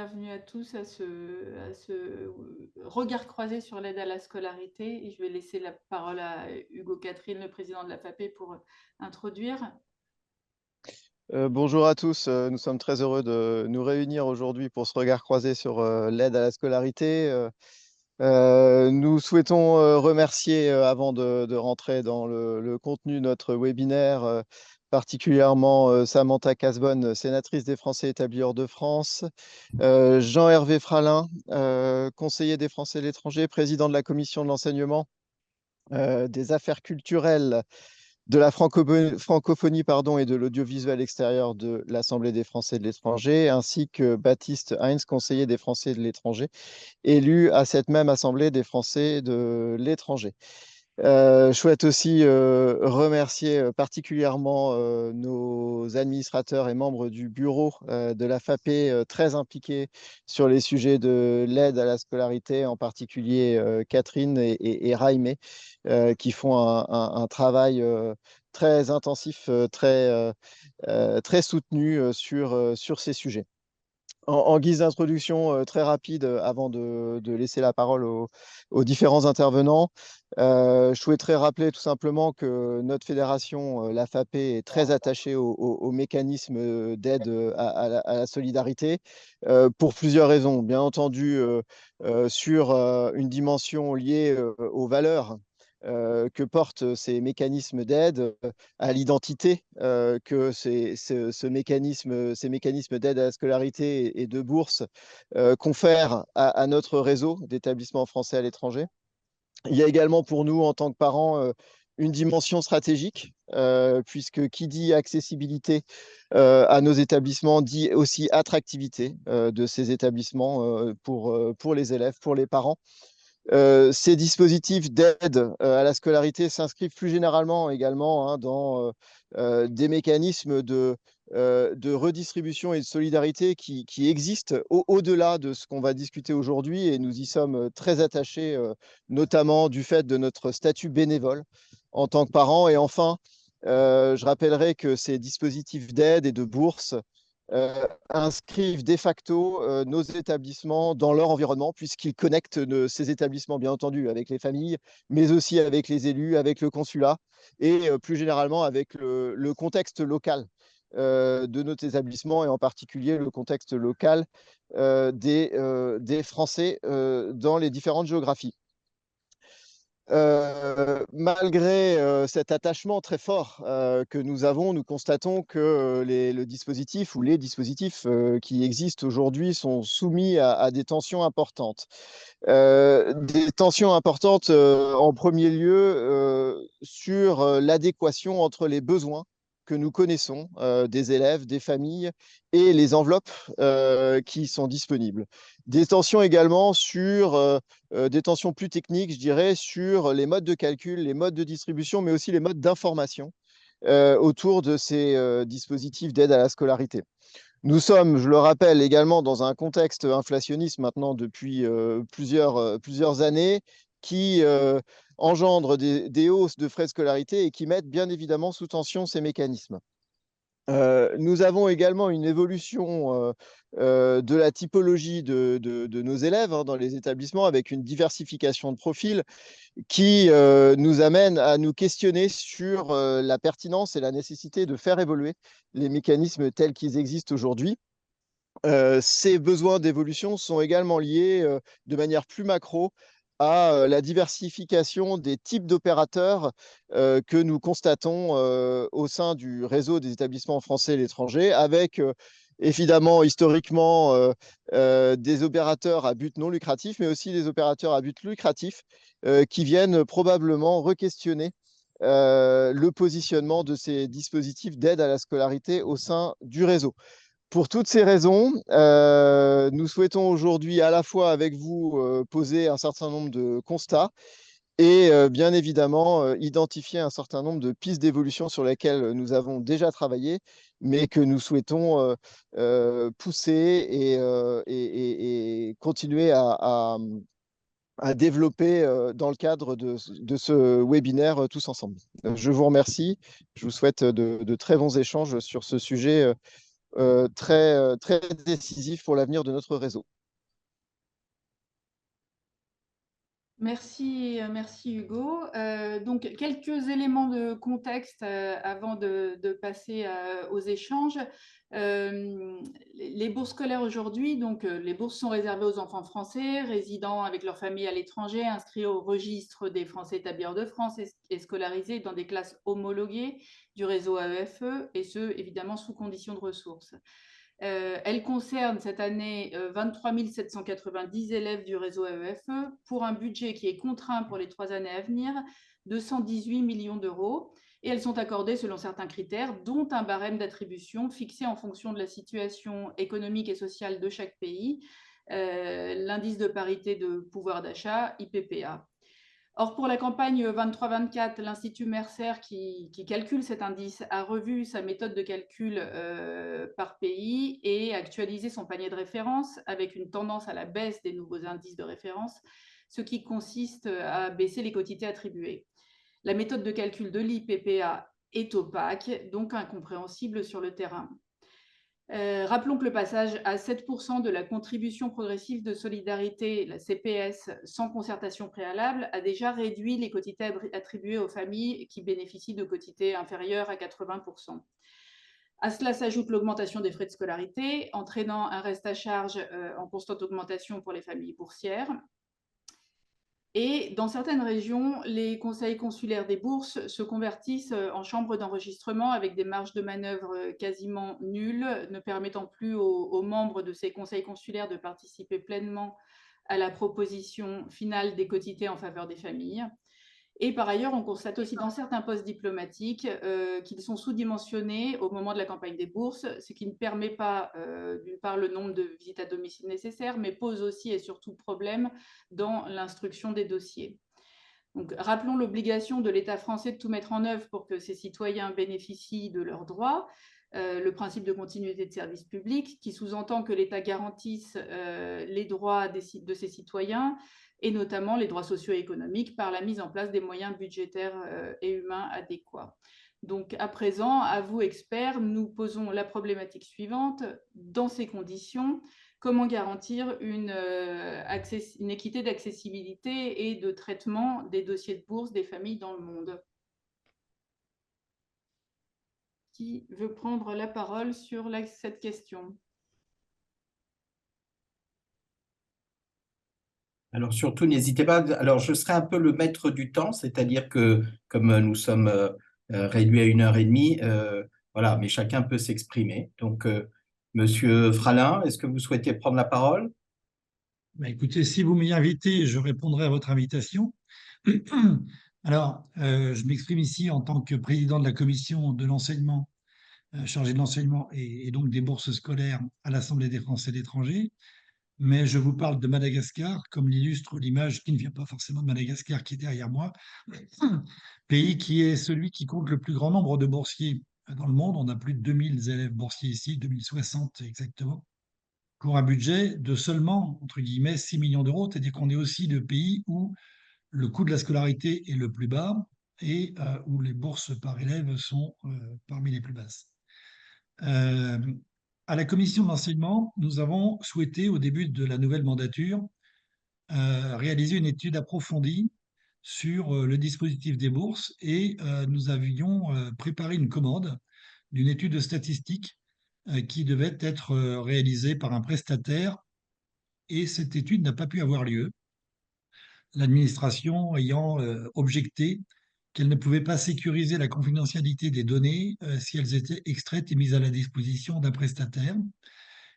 bienvenue à tous à ce regard croisé sur l'aide à la scolarité. Et je vais laisser la parole à Hugo Catherine, le président de la FAPE, pour introduire. Bonjour à tous, nous sommes très heureux de nous réunir aujourd'hui pour ce regard croisé sur l'aide à la scolarité. Nous souhaitons remercier, avant de rentrer dans le contenu de notre webinaire, particulièrement Samantha Casbonne, sénatrice des Français établis hors de France, Jean-Hervé Fralin, conseiller des Français de l'étranger, président de la commission de l'enseignement, des affaires culturelles, de la francophonie et de l'audiovisuel extérieur de l'Assemblée des Français de l'étranger, ainsi que Baptiste Heinz, conseiller des Français de l'étranger, élu à cette même Assemblée des Français de l'étranger. Je souhaite aussi remercier particulièrement nos administrateurs et membres du bureau de la FAPE, très impliqués sur les sujets de l'aide à la scolarité, en particulier Catherine et Raimé, qui font un travail très intensif, très soutenu sur ces sujets. En guise d'introduction très rapide, avant de laisser la parole aux différents intervenants, je souhaiterais rappeler tout simplement que notre fédération, la FAPE, est très attachée au mécanisme d'aide à la solidarité, pour plusieurs raisons. Bien entendu, sur une dimension liée aux valeurs que portent ces mécanismes d'aide, à l'identité que ces mécanismes d'aide à la scolarité et de bourse confèrent à notre réseau d'établissements français à l'étranger. Il y a également pour nous, en tant que parents, une dimension stratégique, puisque qui dit accessibilité à nos établissements dit aussi attractivité de ces établissements pour les élèves, pour les parents. Ces dispositifs d'aide à la scolarité s'inscrivent plus généralement également, hein, dans des mécanismes de redistribution et de solidarité qui existent au-delà de ce qu'on va discuter aujourd'hui, et nous y sommes très attachés, notamment du fait de notre statut bénévole en tant que parents. Et enfin, je rappellerai que ces dispositifs d'aide et de bourse inscrivent de facto nos établissements dans leur environnement, puisqu'ils connectent ces établissements, bien entendu, avec les familles, mais aussi avec les élus, avec le consulat et plus généralement avec le contexte local de nos établissements, et en particulier le contexte local des Français dans les différentes géographies. Malgré cet attachement très fort que nous avons, nous constatons que le dispositif ou les dispositifs qui existent aujourd'hui sont soumis à des tensions importantes. Des tensions importantes en premier lieu sur l'adéquation entre les besoins que nous connaissons des élèves, des familles et les enveloppes qui sont disponibles. Des tensions également sur des tensions plus techniques, je dirais, sur les modes de calcul, les modes de distribution, mais aussi les modes d'information autour de ces dispositifs d'aide à la scolarité. Nous sommes, je le rappelle, également dans un contexte inflationniste maintenant depuis plusieurs années, qui engendre des hausses de frais de scolarité et qui mettent bien évidemment sous tension ces mécanismes. Nous avons également une évolution de la typologie de nos élèves, hein, dans les établissements, avec une diversification de profils qui nous amène à nous questionner sur la pertinence et la nécessité de faire évoluer les mécanismes tels qu'ils existent aujourd'hui. Ces besoins d'évolution sont également liés de manière plus macro à la diversification des types d'opérateurs que nous constatons au sein du réseau des établissements français à l'étranger, avec évidemment historiquement des opérateurs à but non lucratif, mais aussi des opérateurs à but lucratif qui viennent probablement re-questionner le positionnement de ces dispositifs d'aide à la scolarité au sein du réseau. Pour toutes ces raisons, nous souhaitons aujourd'hui à la fois avec vous poser un certain nombre de constats et bien évidemment identifier un certain nombre de pistes d'évolution sur lesquelles nous avons déjà travaillé, mais que nous souhaitons pousser et continuer à développer dans le cadre de ce webinaire tous ensemble. Je vous remercie. Je vous souhaite de très bons échanges sur ce sujet très décisif pour l'avenir de notre réseau. Merci, merci Hugo. Donc, quelques éléments de contexte avant de passer aux échanges. Les bourses scolaires aujourd'hui, donc les bourses sont réservées aux enfants français résidant avec leur famille à l'étranger, inscrits au registre des Français établis hors de France et scolarisés dans des classes homologuées du réseau AEFE, et ce, évidemment, sous conditions de ressources. Elle concerne cette année 23 790 élèves du réseau AEFE pour un budget qui est contraint pour les 3 années à venir de 118 millions d'euros. Et elles sont accordées selon certains critères, dont un barème d'attribution fixé en fonction de la situation économique et sociale de chaque pays, l'indice de parité de pouvoir d'achat, IPPA. Or, pour la campagne 23-24, l'Institut Mercer, qui calcule cet indice, a revu sa méthode de calcul par pays et actualisé son panier de référence avec une tendance à la baisse des nouveaux indices de référence, ce qui consiste à baisser les quotités attribuées. La méthode de calcul de l'IPPA est opaque, donc incompréhensible sur le terrain. Rappelons que le passage à 7% de la contribution progressive de solidarité, la CPS, sans concertation préalable, a déjà réduit les quotités attribuées aux familles qui bénéficient de quotités inférieures à 80%. À cela s'ajoute l'augmentation des frais de scolarité, entraînant un reste à charge en constante augmentation pour les familles boursières. Et dans certaines régions, les conseils consulaires des bourses se convertissent en chambres d'enregistrement avec des marges de manœuvre quasiment nulles, ne permettant plus aux membres de ces conseils consulaires de participer pleinement à la proposition finale des quotités en faveur des familles. Et par ailleurs, on constate aussi dans certains postes diplomatiques qu'ils sont sous-dimensionnés au moment de la campagne des bourses, ce qui ne permet pas, d'une part, le nombre de visites à domicile nécessaires, mais pose aussi et surtout problème dans l'instruction des dossiers. Donc, rappelons l'obligation de l'État français de tout mettre en œuvre pour que ses citoyens bénéficient de leurs droits, le principe de continuité de service public, qui sous-entend que l'État garantisse les droits de ses citoyens, et notamment les droits sociaux et économiques par la mise en place des moyens budgétaires et humains adéquats. Donc, à présent, à vous, experts, nous posons la problématique suivante. Dans ces conditions, comment garantir une équité d'accessibilité et de traitement des dossiers de bourse des familles dans le monde? Qui veut prendre la parole sur cette question? Alors surtout, n'hésitez pas. Alors je serai un peu le maître du temps, c'est-à-dire que comme nous sommes réduits à 1 h 30, voilà, mais chacun peut s'exprimer. Donc, Monsieur Fralin, est-ce que vous souhaitez prendre la parole? Bah, écoutez, si vous m'y invitez, je répondrai à votre invitation. Alors, je m'exprime ici en tant que président de la commission de l'enseignement, chargé de l'enseignement et donc des bourses scolaires à l'Assemblée des Français de l'étranger. Mais je vous parle de Madagascar, comme l'illustre l'image qui ne vient pas forcément de Madagascar, qui est derrière moi, pays qui est celui qui compte le plus grand nombre de boursiers dans le monde. On a plus de 2000 élèves boursiers ici, 2060 exactement, pour un budget de seulement, entre guillemets, 6 millions d'euros. C'est-à-dire qu'on est aussi le pays où le coût de la scolarité est le plus bas et où les bourses par élève sont parmi les plus basses. À la commission d'enseignement, nous avons souhaité, au début de la nouvelle mandature, réaliser une étude approfondie sur le dispositif des bourses et nous avions préparé une commande d'une étude statistique qui devait être réalisée par un prestataire et cette étude n'a pas pu avoir lieu, l'administration ayant objecté qu'elle ne pouvait pas sécuriser la confidentialité des données si elles étaient extraites et mises à la disposition d'un prestataire.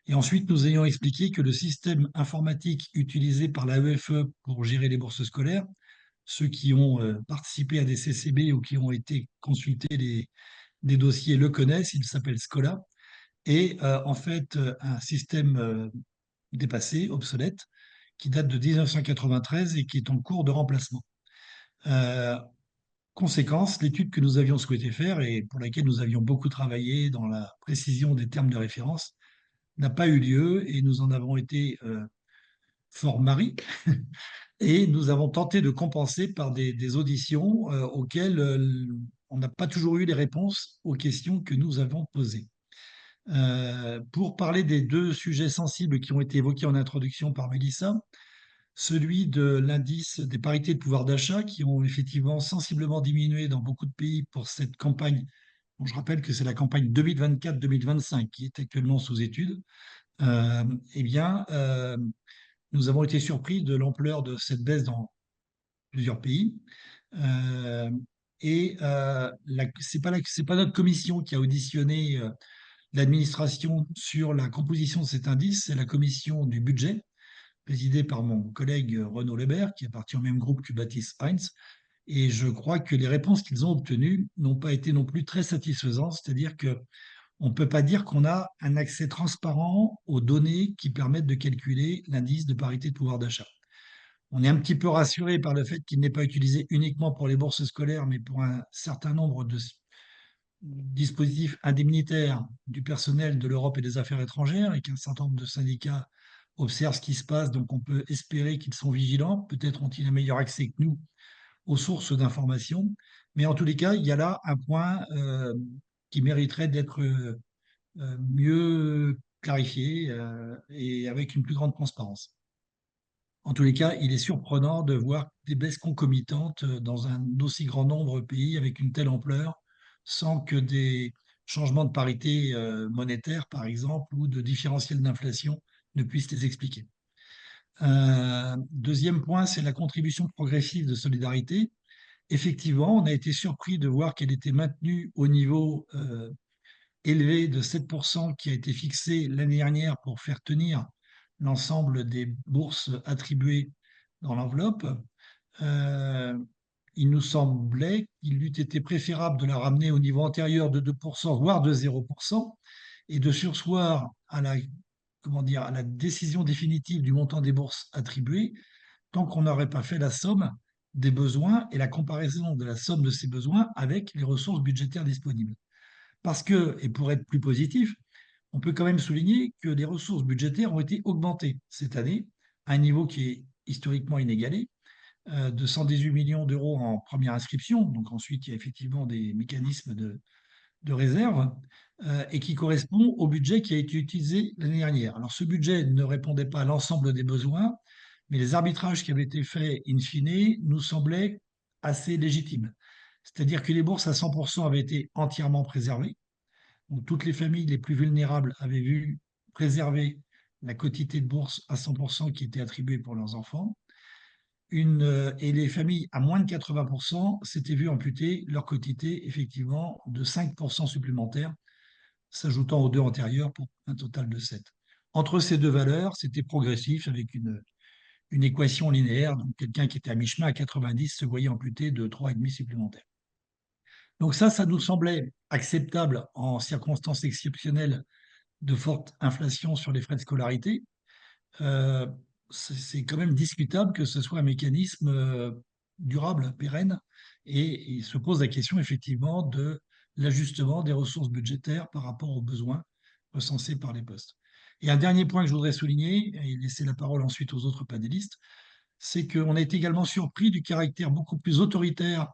Et ensuite, nous ayons expliqué que le système informatique utilisé par l'AEFE pour gérer les bourses scolaires, ceux qui ont participé à des CCB ou qui ont été consultés des dossiers le connaissent, il s'appelle Scola, et en fait un système dépassé, obsolète, qui date de 1993 et qui est en cours de remplacement. Conséquence, l'étude que nous avions souhaité faire et pour laquelle nous avions beaucoup travaillé dans la précision des termes de référence n'a pas eu lieu et nous en avons été fort maris et nous avons tenté de compenser par des auditions auxquelles on n'a pas toujours eu les réponses aux questions que nous avons posées. pour parler des deux sujets sensibles qui ont été évoqués en introduction par Mélissa, celui de l'indice des parités de pouvoir d'achat qui ont effectivement sensiblement diminué dans beaucoup de pays pour cette campagne. Bon, je rappelle que c'est la campagne 2024-2025 qui est actuellement sous étude. Eh bien, nous avons été surpris de l'ampleur de cette baisse dans plusieurs pays. C'est pas notre commission qui a auditionné l'administration sur la composition de cet indice, c'est la commission du budget, présidée par mon collègue Renaud Lebert, qui appartient au même groupe que Baptiste Heinz. Et je crois que les réponses qu'ils ont obtenues n'ont pas été non plus très satisfaisantes, c'est-à-dire que on ne peut pas dire qu'on a un accès transparent aux données qui permettent de calculer l'indice de parité de pouvoir d'achat. On est un petit peu rassuré par le fait qu'il n'est pas utilisé uniquement pour les bourses scolaires, mais pour un certain nombre de dispositifs indemnitaires du personnel de l'Europe et des affaires étrangères, et qu'un certain nombre de syndicats observent ce qui se passe, donc on peut espérer qu'ils sont vigilants. Peut-être ont-ils un meilleur accès que nous aux sources d'information, mais en tous les cas, il y a là un point qui mériterait d'être mieux clarifié et avec une plus grande transparence. En tous les cas, il est surprenant de voir des baisses concomitantes dans un aussi grand nombre de pays avec une telle ampleur, sans que des changements de parité monétaire, par exemple, ou de différentiel d'inflation ne puissent les expliquer. Deuxième point, c'est la contribution progressive de solidarité. Effectivement, on a été surpris de voir qu'elle était maintenue au niveau élevé de 7% qui a été fixé l'année dernière pour faire tenir l'ensemble des bourses attribuées dans l'enveloppe. Il nous semblait qu'il eût été préférable de la ramener au niveau antérieur de 2%, voire de 0%, et de surseoir à la décision définitive du montant des bourses attribuées, tant qu'on n'aurait pas fait la somme des besoins et la comparaison de la somme de ces besoins avec les ressources budgétaires disponibles. Parce que, et pour être plus positif, on peut quand même souligner que les ressources budgétaires ont été augmentées cette année à un niveau qui est historiquement inégalé, de 118 millions d'euros en première inscription. Donc ensuite, il y a effectivement des mécanismes de réserve et qui correspond au budget qui a été utilisé l'année dernière. Alors ce budget ne répondait pas à l'ensemble des besoins, mais les arbitrages qui avaient été faits in fine nous semblaient assez légitimes. C'est-à-dire que les bourses à 100% avaient été entièrement préservées. Donc toutes les familles les plus vulnérables avaient vu préserver la quotité de bourse à 100% qui était attribuée pour leurs enfants. Et les familles à moins de 80% s'étaient vues amputer leur quotité effectivement de 5% supplémentaires, s'ajoutant aux deux antérieures pour un total de 7. Entre ces deux valeurs, c'était progressif avec une équation linéaire. Donc quelqu'un qui était à mi-chemin à 90 se voyait amputé de 3,5 supplémentaires. Donc ça nous semblait acceptable en circonstances exceptionnelles de forte inflation sur les frais de scolarité. C'est quand même discutable que ce soit un mécanisme durable, pérenne, et il se pose la question effectivement de l'ajustement des ressources budgétaires par rapport aux besoins recensés par les postes. Et un dernier point que je voudrais souligner, et laisser la parole ensuite aux autres panélistes, c'est qu'on a été également surpris du caractère beaucoup plus autoritaire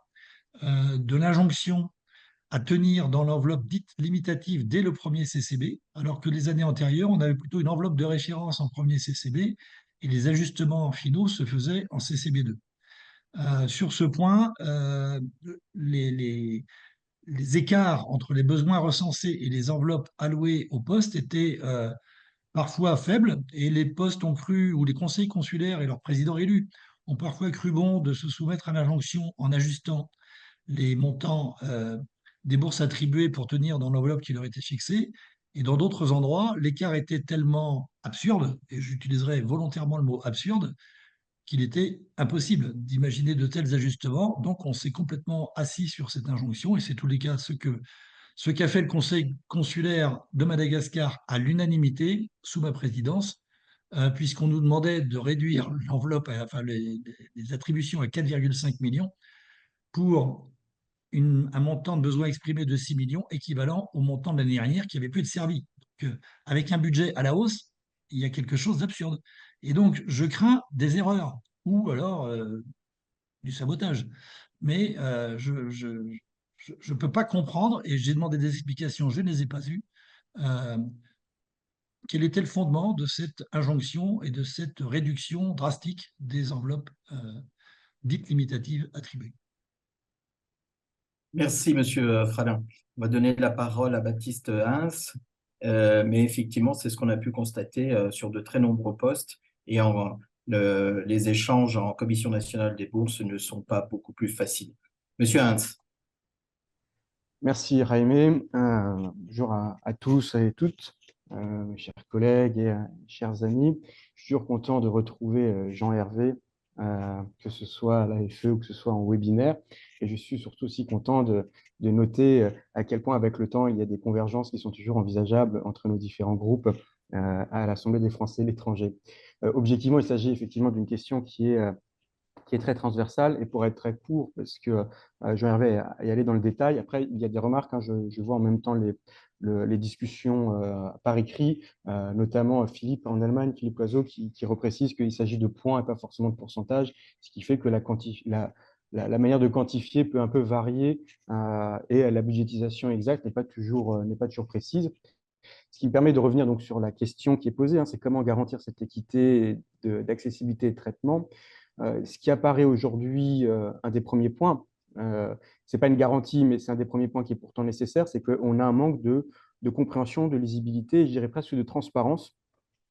de l'injonction à tenir dans l'enveloppe dite limitative dès le premier CCB, alors que les années antérieures, on avait plutôt une enveloppe de référence en premier CCB et les ajustements finaux se faisaient en CCB2. Sur ce point, les écarts entre les besoins recensés et les enveloppes allouées aux postes étaient parfois faibles et les postes ont cru, ou les conseils consulaires et leurs présidents élus ont parfois cru bon de se soumettre à l'injonction en ajustant les montants des bourses attribuées pour tenir dans l'enveloppe qui leur était fixée. Et dans d'autres endroits, l'écart était tellement absurde, et j'utiliserai volontairement le mot absurde, qu'il était impossible d'imaginer de tels ajustements. Donc on s'est complètement assis sur cette injonction, et c'est tous les cas ce qu'a fait le Conseil consulaire de Madagascar à l'unanimité sous ma présidence, puisqu'on nous demandait de réduire l'enveloppe, enfin les attributions à 4,5 millions pour un montant de besoins exprimés de 6 millions équivalent au montant de l'année dernière qui avait pu être servi. Donc, avec un budget à la hausse, il y a quelque chose d'absurde. Et donc, je crains des erreurs ou alors du sabotage. Mais je ne peux pas comprendre, et j'ai demandé des explications, je ne les ai pas eues, Euh, Quel était le fondement de cette injonction et de cette réduction drastique des enveloppes dites limitatives attribuées? Merci, Monsieur Fralin. On va donner la parole à Baptiste Hins, mais effectivement, c'est ce qu'on a pu constater sur de très nombreux postes et les échanges en Commission nationale des bourses ne sont pas beaucoup plus faciles. Monsieur Hins. Merci Raimé. Bonjour à tous et toutes, mes chers collègues et chers amis. Je suis toujours content de retrouver Jean-Hervé, que ce soit à l'AFE ou que ce soit en webinaire. Et je suis surtout aussi content de noter à quel point, avec le temps, il y a des convergences qui sont toujours envisageables entre nos différents groupes à l'Assemblée des Français de l'étranger. Objectivement, il s'agit effectivement d'une question qui est très transversale. Et pour être très court, parce que Jean-Hervé est allé dans le détail, après, il y a des remarques, hein, je vois en même temps les discussions par écrit, notamment Philippe en Allemagne, Philippe Loiseau, qui reprécise qu'il s'agit de points et pas forcément de pourcentage, ce qui fait que la manière de quantifier peut un peu varier et la budgétisation exacte n'est pas toujours précise. Ce qui me permet de revenir donc sur la question qui est posée, hein, c'est comment garantir cette équité d'accessibilité et de traitement. Ce qui apparaît aujourd'hui, un des premiers points, ce n'est pas une garantie, mais c'est un des premiers points qui est pourtant nécessaire, c'est qu'on a un manque de compréhension, de lisibilité, et je dirais presque de transparence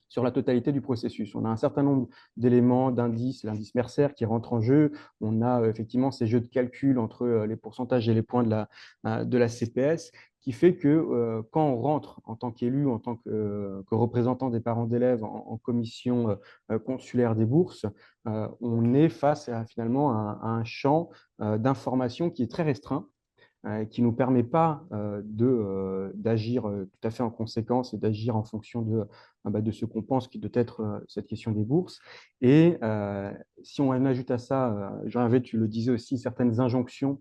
sur la totalité du processus. On a un certain nombre d'éléments, d'indices, l'indice Mercer qui rentre en jeu. On a effectivement ces jeux de calcul entre les pourcentages et les points de la CPS qui fait que quand on rentre en tant qu'élu, en tant que représentant des parents d'élèves en commission consulaire des bourses, on est face finalement à un champ d'information qui est très restreint, qui ne nous permet pas d'agir tout à fait en conséquence et d'agir en fonction de ce qu'on pense qui doit être cette question des bourses. Et si on ajoute à ça, Jean-Hervé, tu le disais aussi, certaines injonctions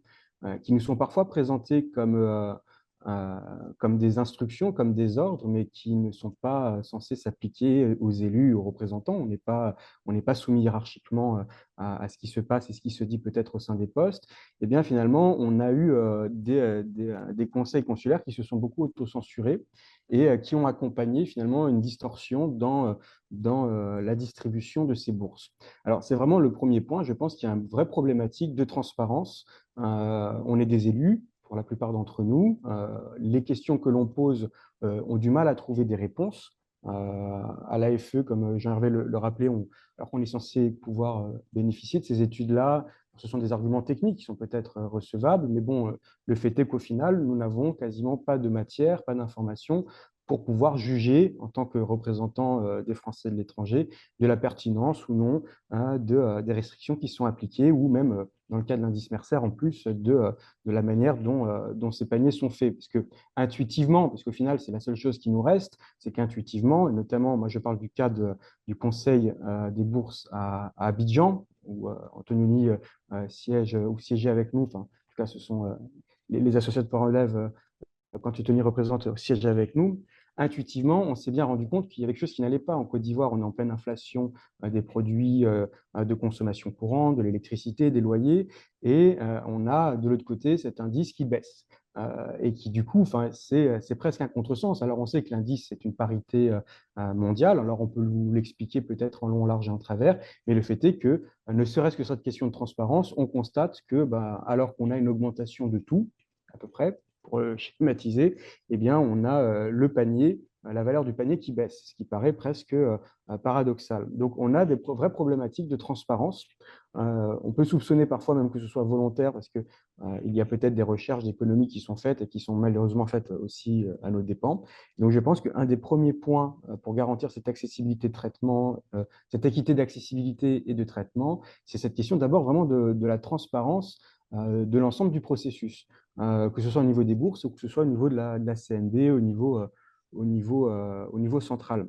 qui nous sont parfois présentées comme des instructions, comme des ordres, mais qui ne sont pas censés s'appliquer aux élus, aux représentants. On n'est pas soumis hiérarchiquement à ce qui se passe et ce qui se dit peut-être au sein des postes. Eh bien, finalement, on a eu des conseils consulaires qui se sont beaucoup autocensurés et qui ont accompagné finalement une distorsion dans la distribution de ces bourses. Alors, c'est vraiment le premier point. Je pense qu'il y a une vraie problématique de transparence. On est des élus, pour la plupart d'entre nous. Les questions que l'on pose ont du mal à trouver des réponses. À l'AFE, comme Jean-Hervé le rappelait, alors qu'on est censé pouvoir bénéficier de ces études-là, ce sont des arguments techniques qui sont peut-être recevables, mais bon, le fait est qu'au final, nous n'avons quasiment pas de matière, pas d'informations pour pouvoir juger, en tant que représentant des Français de l'étranger, de la pertinence ou non des restrictions qui sont appliquées, ou même, dans le cas de l'indice Mercer, en plus de la manière dont ces paniers sont faits. Parce que intuitivement, parce qu'au final, c'est la seule chose qui nous reste, c'est qu'intuitivement, et notamment, moi je parle du cas du Conseil des bourses à Abidjan, où Antonini siégeait avec nous. Enfin, en tout cas, ce sont les associations de parents d'élèves, quand Anthony représente, siégeait avec nous. Intuitivement, on s'est bien rendu compte qu'il y avait quelque chose qui n'allait pas. En Côte d'Ivoire, on est en pleine inflation des produits de consommation courante, de l'électricité, des loyers, et on a de l'autre côté cet indice qui baisse. Et qui du coup, c'est presque un contresens. Alors on sait que l'indice, c'est une parité mondiale, alors on peut l'expliquer peut-être en long, en large et en travers, mais le fait est que, ne serait-ce que sur cette question de transparence, on constate que, alors qu'on a une augmentation de tout, à peu près, pour schématiser, eh bien, on a le panier, la valeur du panier qui baisse, ce qui paraît presque paradoxal. Donc, on a des vraies problématiques de transparence. On peut soupçonner parfois même que ce soit volontaire parce qu'il y a peut-être des recherches d'économie qui sont faites et qui sont malheureusement faites aussi à nos dépens. Donc, je pense qu'un des premiers points pour garantir cette accessibilité de traitement, cette équité d'accessibilité et de traitement, c'est cette question d'abord vraiment de la transparence de l'ensemble du processus, que ce soit au niveau des bourses ou que ce soit au niveau de la CNB, au niveau central.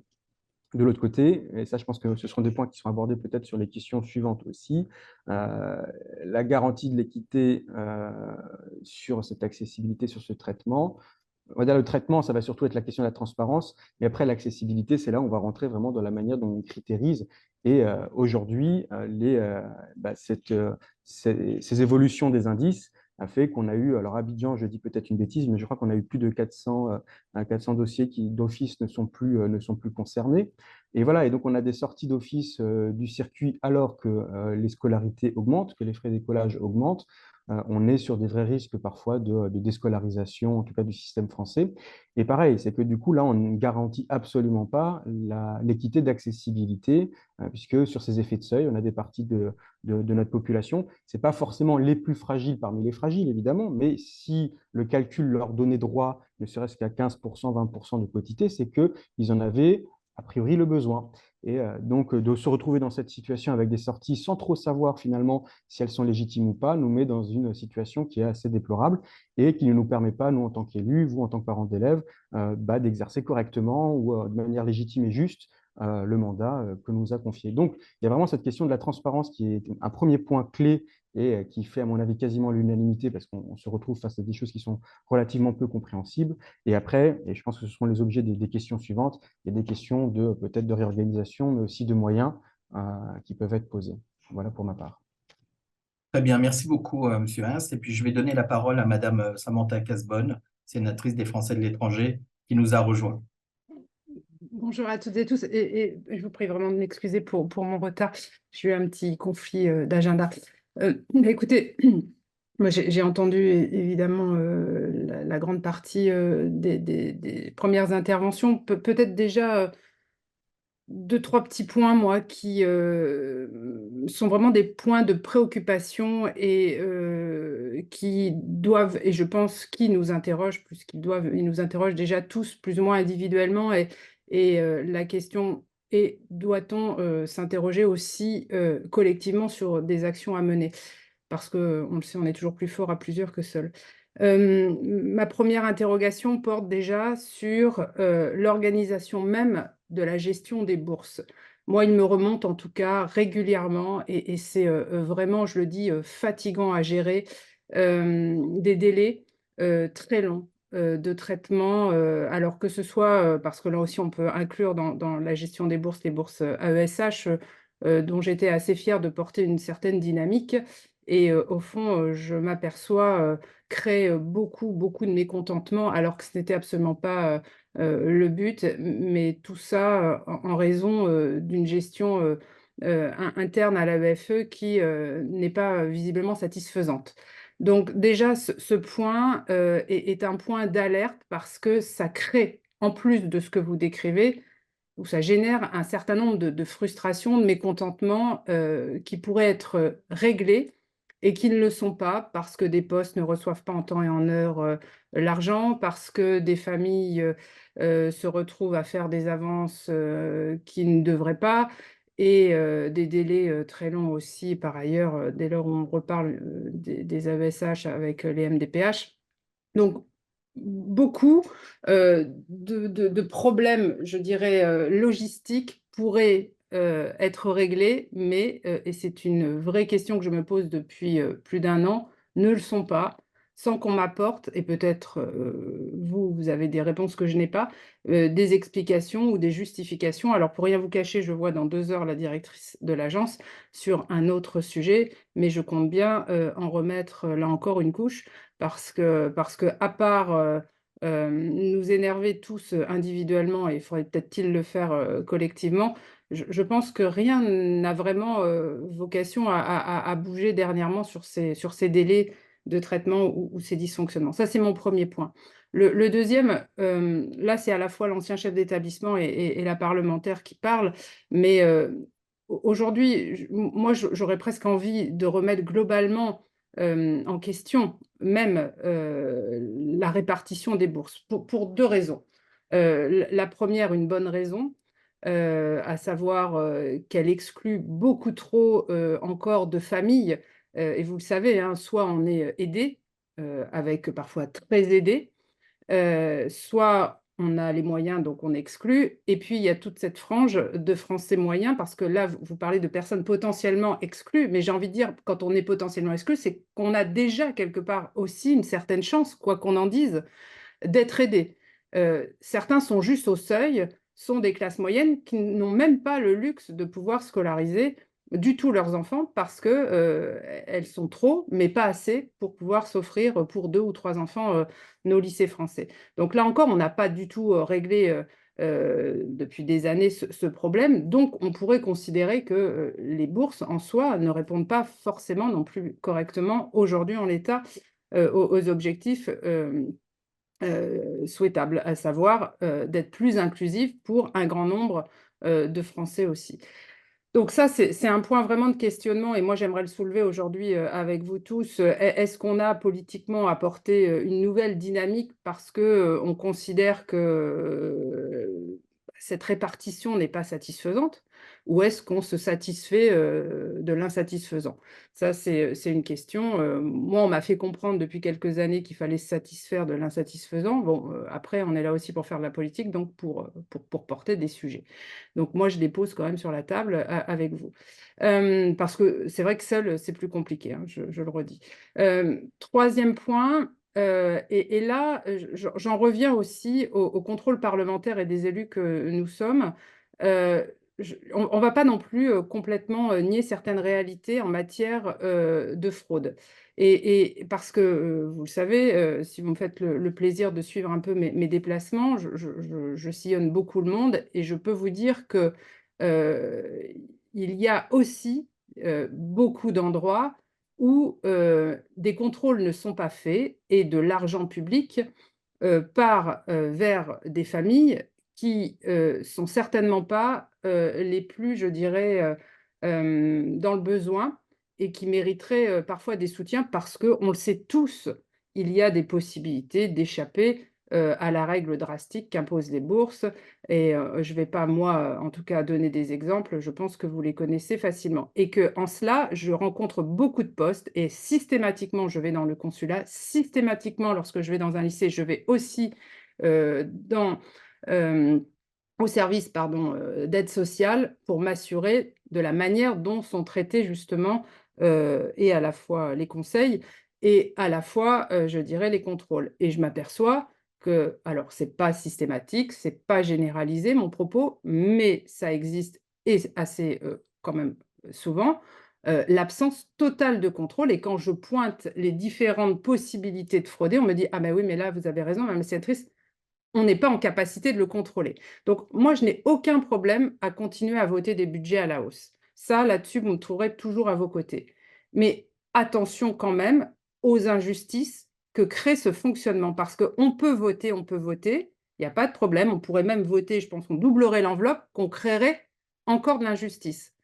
De l'autre côté, et ça je pense que ce seront des points qui seront abordés peut-être sur les questions suivantes aussi, la garantie de l'équité sur cette accessibilité, sur ce traitement. On va dire le traitement, ça va surtout être la question de la transparence, mais après l'accessibilité, c'est là où on va rentrer vraiment dans la manière dont on critérise. Et aujourd'hui, ces évolutions des indices a fait qu'on a eu, alors Abidjan, je dis peut-être une bêtise, mais je crois qu'on a eu plus de 400 dossiers qui d'office ne sont plus concernés. Et voilà, et donc on a des sorties d'office du circuit alors que les scolarités augmentent, que les frais d'écolage augmentent. On est sur des vrais risques parfois de déscolarisation, en tout cas du système français. Et pareil, c'est que du coup, là, on ne garantit absolument pas l'équité d'accessibilité, puisque sur ces effets de seuil, on a des parties de notre population. Ce n'est pas forcément les plus fragiles parmi les fragiles, évidemment, mais si le calcul leur donnait droit, ne serait-ce qu'à 15%, 20% de quotité, c'est qu'ils en avaient a priori le besoin. Et donc, de se retrouver dans cette situation avec des sorties sans trop savoir finalement si elles sont légitimes ou pas, nous met dans une situation qui est assez déplorable et qui ne nous permet pas, nous en tant qu'élus, vous en tant que parents d'élèves, d'exercer correctement ou de manière légitime et juste le mandat que nous a confié. Donc, il y a vraiment cette question de la transparence qui est un premier point clé et qui fait, à mon avis, quasiment l'unanimité parce qu'on se retrouve face à des choses qui sont relativement peu compréhensibles. Et après, et je pense que ce seront les objets des questions suivantes, il y a des questions peut-être de réorganisation, mais aussi de moyens qui peuvent être posés. Voilà pour ma part. Très bien, merci beaucoup, Monsieur Hinst. Et puis, je vais donner la parole à Madame Samantha Casbonne, sénatrice des Français de l'étranger, qui nous a rejoints. Bonjour à toutes et tous, et je vous prie vraiment de m'excuser pour mon retard. J'ai eu un petit conflit d'agenda. Écoutez, moi j'ai entendu évidemment la grande partie des premières interventions. Peut-être déjà deux, trois petits points, moi, qui sont vraiment des points de préoccupation et qui doivent, et je pense qu'ils nous interrogent, plus qu'ils doivent, ils nous interrogent déjà tous plus ou moins individuellement. Et la question est, doit-on s'interroger aussi collectivement sur des actions à mener? Parce qu'on le sait, on est toujours plus fort à plusieurs que seul. Ma première interrogation porte déjà sur l'organisation même de la gestion des bourses. Moi, il me remonte en tout cas régulièrement, et c'est vraiment, je le dis, fatigant à gérer, des délais très longs de traitement, alors que ce soit, parce que là aussi on peut inclure dans la gestion des bourses les bourses AESH, dont j'étais assez fière de porter une certaine dynamique. Et au fond, je m'aperçois créer beaucoup de mécontentement, alors que ce n'était absolument pas le but, mais tout ça en raison d'une gestion interne à l'AEFE qui n'est pas visiblement satisfaisante. Donc déjà, ce point est un point d'alerte parce que ça crée, en plus de ce que vous décrivez, où ça génère un certain nombre de frustrations, de mécontentements qui pourraient être réglés et qui ne le sont pas parce que des postes ne reçoivent pas en temps et en heure l'argent, parce que des familles se retrouvent à faire des avances qui ne devraient pas, et des délais très longs aussi, par ailleurs, dès lors où on reparle des AESH avec les MDPH. Donc, beaucoup de problèmes, je dirais, logistiques pourraient être réglés, mais, et c'est une vraie question que je me pose depuis plus d'un an, ne le sont pas, sans qu'on m'apporte, et peut-être vous avez des réponses que je n'ai pas, des explications ou des justifications. Alors, pour rien vous cacher, je vois dans 2 heures la directrice de l'agence sur un autre sujet, mais je compte bien en remettre là encore une couche, parce que à part nous énerver tous individuellement, et il faudrait peut-être le faire collectivement, je pense que rien n'a vraiment vocation à bouger dernièrement sur ces délais de traitement ou ces dysfonctionnements. Ça, c'est mon premier point. Le deuxième, là, c'est à la fois l'ancien chef d'établissement et la parlementaire qui parle, mais aujourd'hui, moi, j'aurais presque envie de remettre globalement en question même la répartition des bourses, pour 2 raisons. La première, une bonne raison, à savoir qu'elle exclut beaucoup trop encore de familles, et vous le savez, hein, soit on est aidé, avec parfois très aidé, soit on a les moyens, donc on exclut. Et puis, il y a toute cette frange de Français moyens, parce que là, vous parlez de personnes potentiellement exclues, mais j'ai envie de dire, quand on est potentiellement exclu, c'est qu'on a déjà quelque part aussi une certaine chance, quoi qu'on en dise, d'être aidé. Certains sont juste au seuil, sont des classes moyennes qui n'ont même pas le luxe de pouvoir scolariser du tout leurs enfants parce que elles sont trop, mais pas assez pour pouvoir s'offrir pour 2 ou 3 enfants nos lycées français. Donc là encore, on n'a pas du tout réglé depuis des années ce problème. Donc on pourrait considérer que les bourses en soi ne répondent pas forcément non plus correctement aujourd'hui en l'état aux objectifs souhaitables, à savoir d'être plus inclusif pour un grand nombre de Français aussi. Donc ça, c'est un point vraiment de questionnement et moi, j'aimerais le soulever aujourd'hui avec vous tous. Est-ce qu'on a politiquement apporté une nouvelle dynamique parce qu'on considère que cette répartition n'est pas satisfaisante ou est-ce qu'on se satisfait de l'insatisfaisant? Ça, c'est une question. Moi, on m'a fait comprendre depuis quelques années qu'il fallait se satisfaire de l'insatisfaisant. Bon, après, on est là aussi pour faire de la politique, donc pour porter des sujets. Donc moi, je les pose quand même sur la table avec vous. Parce que c'est vrai que seul, c'est plus compliqué, hein, je le redis. Troisième point, et là, j'en reviens aussi au contrôle parlementaire et des élus que nous sommes. On ne va pas non plus complètement nier certaines réalités en matière de fraude. Et parce que, vous le savez, si vous me faites le plaisir de suivre un peu mes déplacements, je sillonne beaucoup le monde et je peux vous dire que il y a aussi beaucoup d'endroits où des contrôles ne sont pas faits et de l'argent public part vers des familles qui sont certainement pas les plus, je dirais, dans le besoin et qui mériteraient parfois des soutiens parce qu'on le sait tous, il y a des possibilités d'échapper à la règle drastique qu'imposent les bourses. Et je ne vais pas, moi, en tout cas, donner des exemples, je pense que vous les connaissez facilement. Et qu'en cela, je rencontre beaucoup de postes et systématiquement, je vais dans le consulat, systématiquement, lorsque je vais dans un lycée, je vais aussi au service d'aide sociale pour m'assurer de la manière dont sont traités justement et à la fois les conseils et à la fois, je dirais, les contrôles. Et je m'aperçois que, alors, c'est pas systématique, c'est pas généralisé mon propos, mais ça existe et assez quand même souvent, l'absence totale de contrôle. Et quand je pointe les différentes possibilités de frauder, on me dit: ah ben oui, mais là, vous avez raison, madame la sénatrice, on n'est pas en capacité de le contrôler. Donc, moi, je n'ai aucun problème à continuer à voter des budgets à la hausse. Ça, là-dessus, vous me trouverez toujours à vos côtés. Mais attention quand même aux injustices que crée ce fonctionnement, parce qu'on peut voter, il n'y a pas de problème, on pourrait même voter, je pense qu'on doublerait l'enveloppe, qu'on créerait encore de l'injustice.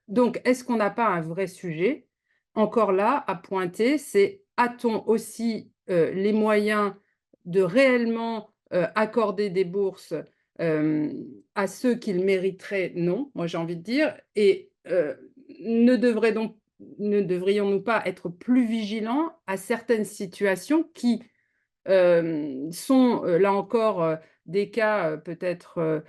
Donc, est-ce qu'on n'a pas un vrai sujet, encore là, à pointer, c'est a-t-on aussi les moyens de réellement accorder des bourses à ceux qui le mériteraient? Non, moi j'ai envie de dire. Et ne devrions-nous pas être plus vigilants à certaines situations qui sont, là encore, des cas peut-être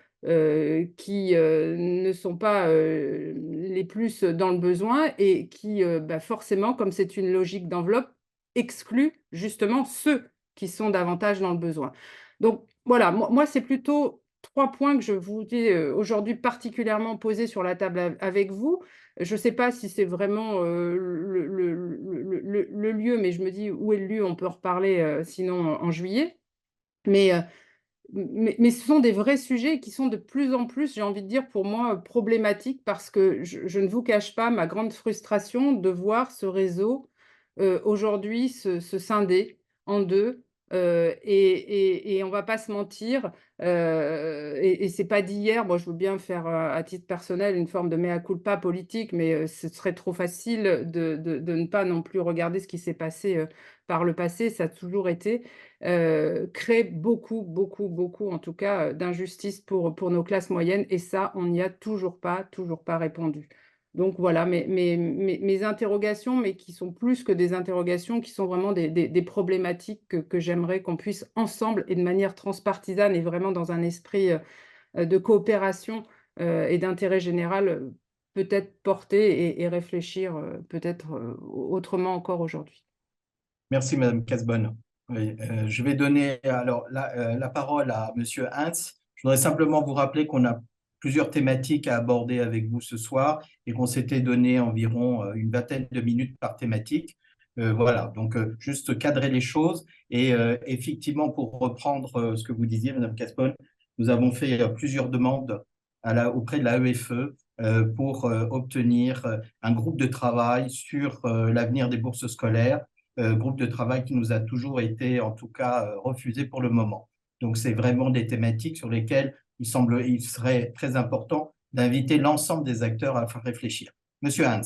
qui ne sont pas les plus dans le besoin et qui, forcément, comme c'est une logique d'enveloppe, excluent justement ceux qui sont davantage dans le besoin. Donc voilà, moi c'est plutôt 3 points que je voulais aujourd'hui particulièrement poser sur la table avec vous. Je ne sais pas si c'est vraiment le lieu, mais je me dis où est le lieu, on peut en reparler sinon en juillet. Mais ce sont des vrais sujets qui sont de plus en plus, j'ai envie de dire, pour moi, problématiques parce que je ne vous cache pas ma grande frustration de voir ce réseau aujourd'hui se scinder en deux. Et on ne va pas se mentir, et ce n'est pas d'hier. Moi, je veux bien faire à titre personnel une forme de mea culpa politique, mais ce serait trop facile de ne pas non plus regarder ce qui s'est passé par le passé. Ça a toujours été crée beaucoup, en tout cas, d'injustice pour nos classes moyennes. Et ça, on n'y a toujours pas répondu. Donc voilà, mes interrogations, mais qui sont plus que des interrogations, qui sont vraiment des problématiques que j'aimerais qu'on puisse ensemble et de manière transpartisane et vraiment dans un esprit de coopération et d'intérêt général, peut-être porter et réfléchir peut-être autrement encore aujourd'hui. Merci, Madame Casbonne. Oui, je vais donner alors la parole à Monsieur Hintz. Je voudrais simplement vous rappeler qu'on a plusieurs thématiques à aborder avec vous ce soir et qu'on s'était donné environ une vingtaine de minutes par thématique. Voilà, donc juste cadrer les choses. Et effectivement, pour reprendre ce que vous disiez, Madame Caspon, nous avons fait plusieurs demandes auprès de la EFE pour obtenir un groupe de travail sur l'avenir des bourses scolaires, groupe de travail qui nous a toujours été, en tout cas, refusé pour le moment. Donc, c'est vraiment des thématiques sur lesquelles il serait très important d'inviter l'ensemble des acteurs à réfléchir. Monsieur Hans.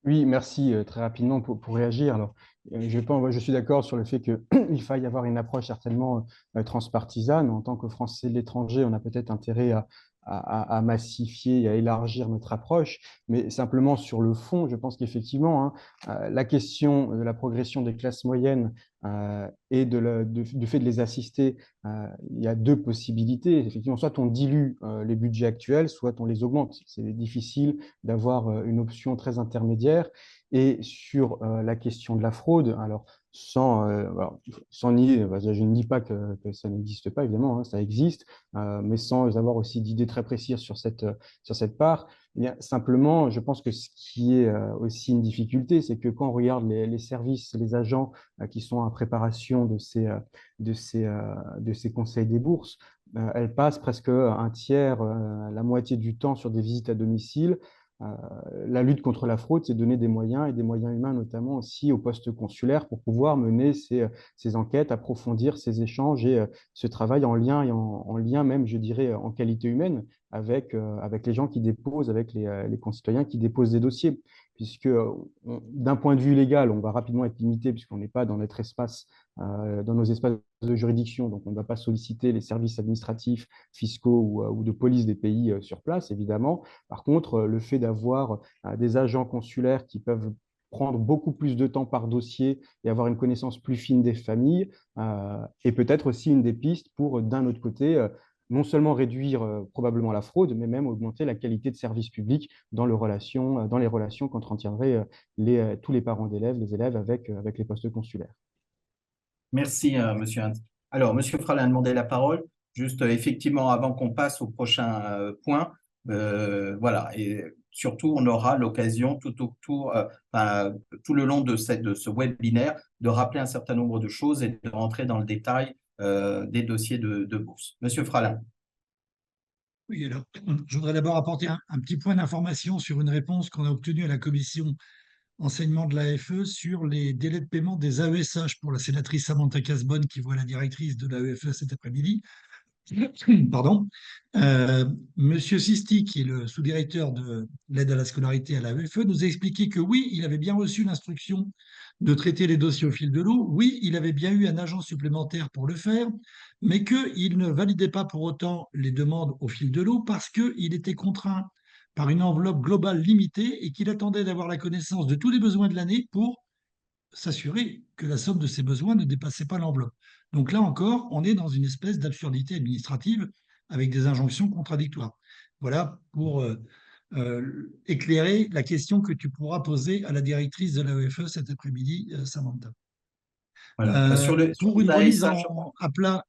Oui, merci. Très rapidement pour réagir. Alors, je suis d'accord sur le fait qu'il faille avoir une approche certainement transpartisane. En tant que Français de l'étranger, on a peut-être intérêt à massifier et à élargir notre approche, mais simplement sur le fond, je pense qu'effectivement, hein, la question de la progression des classes moyennes et du fait de les assister, il y a deux possibilités. Effectivement, soit on dilue les budgets actuels, soit on les augmente. C'est difficile d'avoir une option très intermédiaire. Et sur la question de la fraude, alors sans nier, je ne dis pas que ça n'existe pas, évidemment, hein, ça existe, mais sans avoir aussi d'idées très précises sur cette part. Eh bien, simplement, je pense que ce qui est aussi une difficulté, c'est que quand on regarde les services, les agents qui sont en préparation de ces conseils des bourses, elles passent presque un tiers, la moitié du temps sur des visites à domicile. La lutte contre la fraude, c'est donner des moyens et des moyens humains, notamment aussi au poste consulaire, pour pouvoir mener ces enquêtes, approfondir ces échanges et ce travail en lien et en lien même, je dirais, en qualité humaine avec les gens qui déposent, avec les concitoyens qui déposent des dossiers. Puisque d'un point de vue légal, on va rapidement être limité puisqu'on n'est pas dans notre espace, dans nos espaces de juridiction, donc on ne va pas solliciter les services administratifs, fiscaux ou de police des pays sur place, évidemment. Par contre, le fait d'avoir des agents consulaires qui peuvent prendre beaucoup plus de temps par dossier et avoir une connaissance plus fine des familles est peut-être aussi une des pistes pour, d'un autre côté, non seulement réduire probablement la fraude, mais même augmenter la qualité de service public dans les relations qu'entretiendraient tous les parents d'élèves, les élèves avec les postes consulaires. Merci, Monsieur Hans. Alors, Monsieur Fralin a demandé la parole. Juste, effectivement, avant qu'on passe au prochain point, voilà, et surtout, on aura l'occasion tout le long de ce webinaire de rappeler un certain nombre de choses et de rentrer dans le détail des dossiers de bourse. Monsieur Fralin. Oui, alors, je voudrais d'abord apporter un petit point d'information sur une réponse qu'on a obtenue à la commission enseignement de l'AFE sur les délais de paiement des AESH pour la sénatrice Samantha Casbonne qui voit la directrice de l'AEFE cet après-midi. Pardon. Monsieur Sisti, qui est le sous-directeur de l'aide à la scolarité à l'AEFE, nous a expliqué que oui, il avait bien reçu l'instruction de traiter les dossiers au fil de l'eau. Oui, il avait bien eu un agent supplémentaire pour le faire, mais qu'il ne validait pas pour autant les demandes au fil de l'eau parce qu'il était contraint par une enveloppe globale limitée et qu'il attendait d'avoir la connaissance de tous les besoins de l'année pour s'assurer que la somme de ses besoins ne dépassait pas l'enveloppe. Donc là encore, on est dans une espèce d'absurdité administrative avec des injonctions contradictoires. Voilà pour éclairer la question que tu pourras poser à la directrice de l'AEFE cet après-midi, Samantha. Voilà. Pour une remise à plat,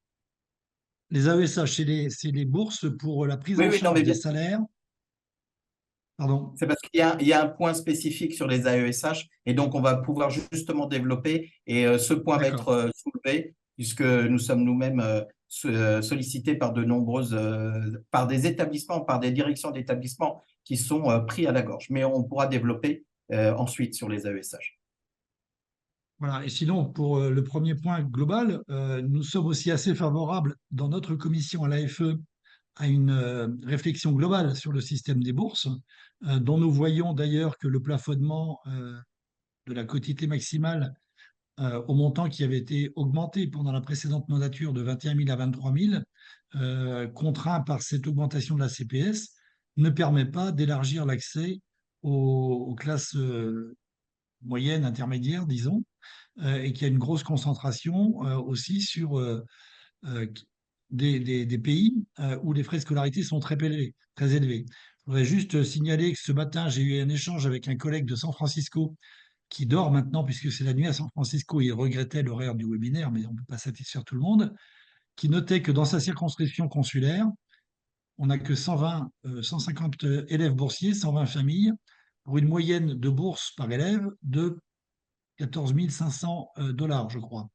les AESH, c'est les bourses pour la prise en charge des salaires. Pardon. C'est parce qu'il y a un point spécifique sur les AESH et donc on va pouvoir justement développer et ce point va être soulevé puisque nous sommes nous-mêmes sollicités par par des établissements, par des directions d'établissements qui sont pris à la gorge. Mais on pourra développer ensuite sur les AESH. Voilà. Et sinon, pour le premier point global, nous sommes aussi assez favorables dans notre commission à l'AFE à une réflexion globale sur le système des bourses, dont nous voyons d'ailleurs que le plafonnement de la quotité maximale au montant qui avait été augmenté pendant la précédente mandature de 21 000 à 23 000, contraint par cette augmentation de la CPS, ne permet pas d'élargir l'accès aux classes moyennes, intermédiaires, disons, et qu'il y a une grosse concentration aussi sur des pays où les frais de scolarité sont très élevés. Je voudrais juste signaler que ce matin, j'ai eu un échange avec un collègue de San Francisco qui dort maintenant, puisque c'est la nuit à San Francisco, il regrettait l'horaire du webinaire, mais on ne peut pas satisfaire tout le monde, qui notait que dans sa circonscription consulaire, on n'a que 150 élèves boursiers, 120 familles, pour une moyenne de bourse par élève de 14 500 $, je crois,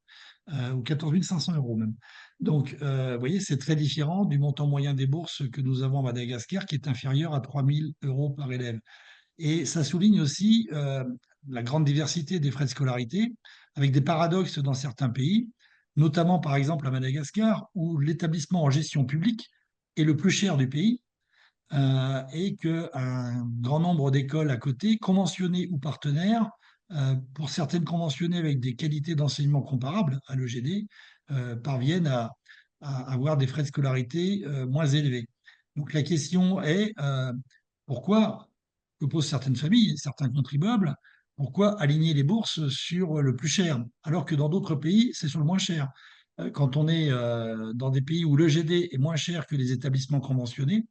ou 14 500 € même. Donc, vous voyez, c'est très différent du montant moyen des bourses que nous avons à Madagascar, qui est inférieur à 3 000 € par élève. Et ça souligne aussi la grande diversité des frais de scolarité, avec des paradoxes dans certains pays, notamment par exemple à Madagascar, où l'établissement en gestion publique est le plus cher du pays, et qu'un grand nombre d'écoles à côté, conventionnées ou partenaires, pour certaines conventionnées avec des qualités d'enseignement comparables à l'EGD, parviennent à avoir des frais de scolarité moins élevés. Donc la question est, pourquoi, que posent certaines familles, certains contribuables, pourquoi aligner les bourses sur le plus cher, alors que dans d'autres pays, c'est sur le moins cher? Quand on est dans des pays où l'EGD est moins cher que les établissements conventionnés,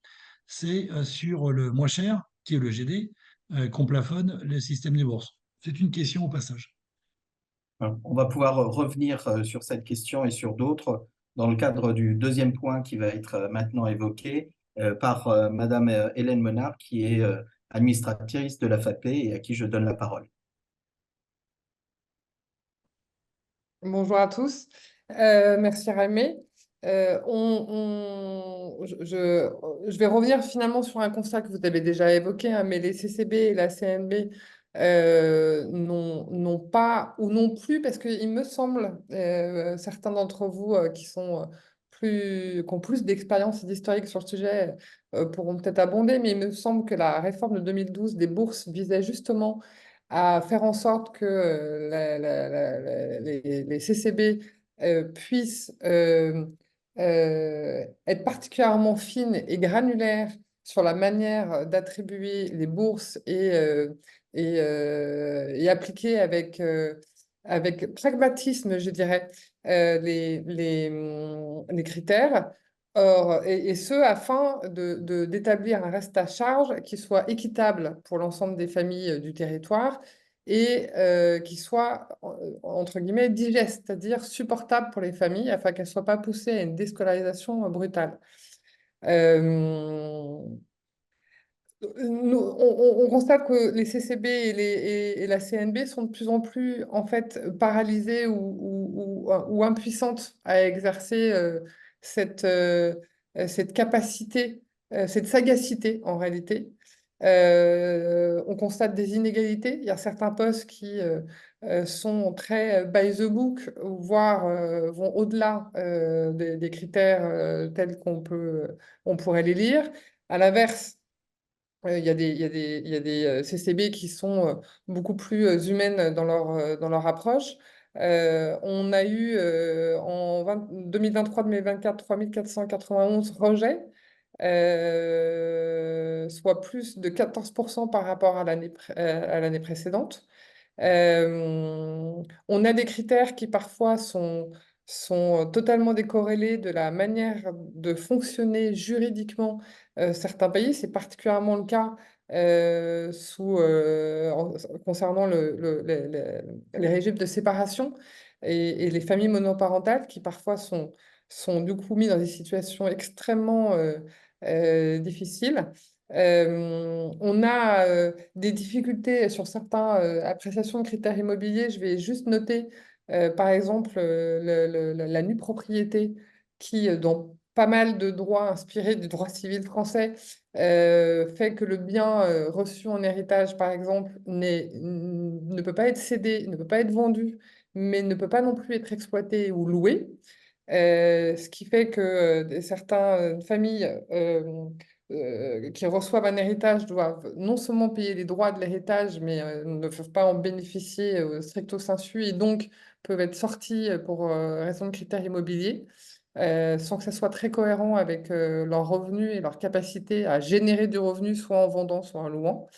c'est sur le moins cher, qui est le GD, qu'on plafonne le système des bourses. C'est une question au passage. On va pouvoir revenir sur cette question et sur d'autres dans le cadre du deuxième point qui va être maintenant évoqué par Madame Hélène Menard, qui est administratrice de la FAPE et à qui je donne la parole. Bonjour à tous. Merci Ramé. Je vais revenir finalement sur un constat que vous avez déjà évoqué, hein, mais les CCB et la CNB n'ont pas ou non plus, parce qu'il me semble, certains d'entre vous qui ont plus d'expérience et d'historique sur le sujet pourront peut-être abonder, mais il me semble que la réforme de 2012 des bourses visait justement à faire en sorte que les CCB puissent être particulièrement fines et granulaires sur la manière d'attribuer les bourses et appliquer avec pragmatisme, je dirais, les critères. Or, et ce, afin d'établir un reste à charge qui soit équitable pour l'ensemble des familles du territoire et qui soit, entre guillemets, digeste, c'est-à-dire supportable pour les familles, afin qu'elles ne soient pas poussées à une déscolarisation brutale. On constate que les CCB et la CNB sont de plus en plus en fait paralysées ou impuissantes à exercer cette capacité, cette sagacité en réalité. On constate des inégalités. Il y a certains postes qui sont très by the book, voire vont au-delà des critères tels on pourrait les lire. À l'inverse, il y a des CCB qui sont beaucoup plus humaines dans leur approche. On a eu en 2023-2024 3491 rejets, soit plus de 14% par rapport à l'année précédente. On a des critères qui parfois sont totalement décorrélés de la manière de fonctionner juridiquement certains pays. C'est particulièrement le cas concernant les régimes de séparation et les familles monoparentales qui parfois sont du coup mis dans des situations extrêmement difficiles. On a des difficultés sur certaines appréciations de critères immobiliers. Je vais juste noter, par exemple, la nue propriété qui, dans pas mal de droits inspirés du droit civil français, fait que le bien reçu en héritage, par exemple, ne peut pas être cédé, ne peut pas être vendu, mais ne peut pas non plus être exploité ou loué. Ce qui fait que certaines familles qui reçoivent un héritage doivent non seulement payer les droits de l'héritage, mais ne peuvent pas en bénéficier stricto sensu et donc peuvent être sortis pour raison de critères immobiliers, sans que ça soit très cohérent avec leurs revenus et leur capacité à générer du revenu, soit en vendant, soit en louant.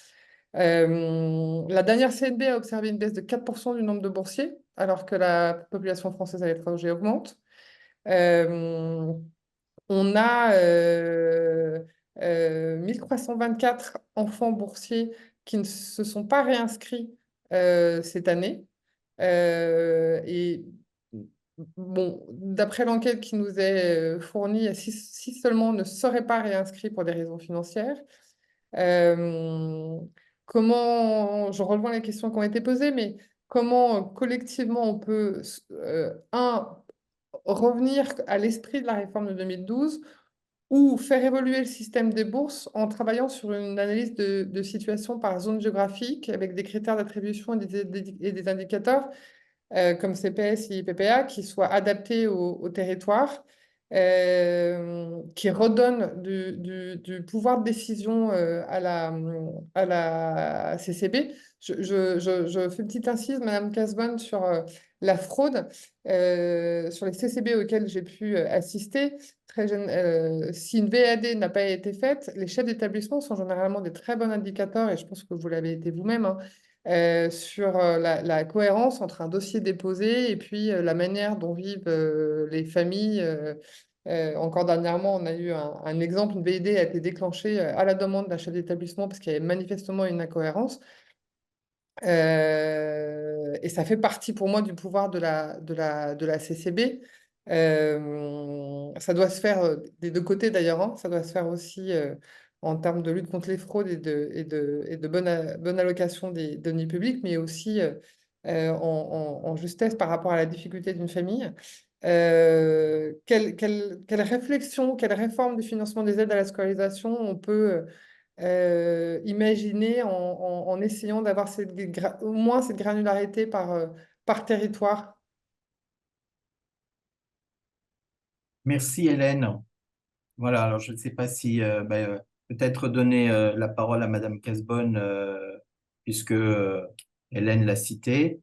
La dernière CNB a observé une baisse de 4% du nombre de boursiers, alors que la population française à l'étranger augmente. On a 1324 enfants boursiers qui ne se sont pas réinscrits cette année. Et bon, d'après l'enquête qui nous est fournie, si seulement on ne serait pas réinscrit pour des raisons financières. Euh, Comment, je rejoins les questions qui ont été posées, mais comment collectivement on peut, revenir à l'esprit de la réforme de 2012 ou faire évoluer le système des bourses en travaillant sur une analyse de situation par zone géographique avec des critères d'attribution et des indicateurs comme CPS et PPA qui soient adaptés au territoire, qui redonnent du pouvoir de décision à la CCB. Je fais une petite incise, Madame Casbonne, sur la fraude, sur les CCB auxquels j'ai pu assister. Si une VAD n'a pas été faite, les chefs d'établissement sont généralement des très bons indicateurs, et je pense que vous l'avez été vous-même, hein, sur la cohérence entre un dossier déposé et puis la manière dont vivent les familles. Encore dernièrement, on a eu un exemple, une VID a été déclenchée à la demande d'un chef d'établissement parce qu'il y avait manifestement une incohérence. Et ça fait partie pour moi du pouvoir de la CCB. Ça doit se faire des deux côtés d'ailleurs, hein. Ça doit se faire aussi en termes de lutte contre les fraudes et de bonne allocation des deniers publics, mais aussi en justesse par rapport à la difficulté d'une famille. Quelle réflexion, quelle réforme du financement des aides à la scolarisation on peut imaginer en essayant d'avoir au moins cette granularité par territoire? Merci Hélène. Voilà, alors je ne sais pas si peut-être donner la parole à Madame Casbonne, puisque Hélène l'a cité,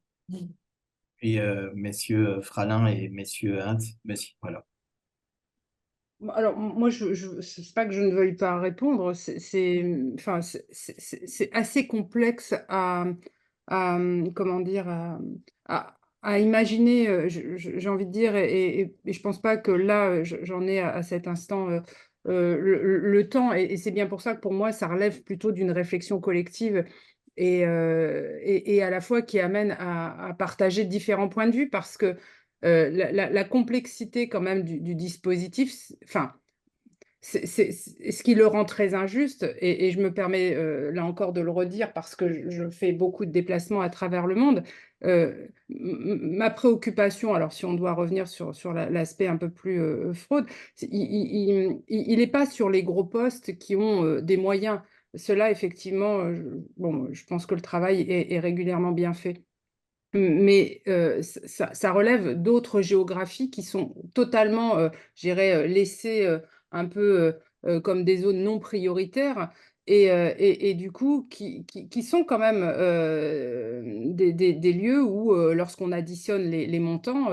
et messieurs Fralin et messieurs Hintz. Voilà. Alors, moi, c'est pas que je ne veuille pas répondre, enfin, c'est assez complexe comment dire, à imaginer, j'ai envie de dire, et je pense pas que là, j'en ai à cet instant le temps, et c'est bien pour ça que pour moi, ça relève plutôt d'une réflexion collective et à la fois qui amène à partager différents points de vue, parce que la complexité quand même du dispositif, enfin, c'est ce qui le rend très injuste, et je me permets là encore de le redire parce que je fais beaucoup de déplacements à travers le monde. Ma préoccupation, alors si on doit revenir sur l'aspect un peu plus fraude, il n'est pas sur les gros postes qui ont des moyens. Cela, effectivement, bon, je pense que le travail est régulièrement bien fait. Mais ça relève d'autres géographies qui sont totalement, je dirais, laissées un peu comme des zones non prioritaires, et du coup, qui sont quand même des lieux où, lorsqu'on additionne les montants,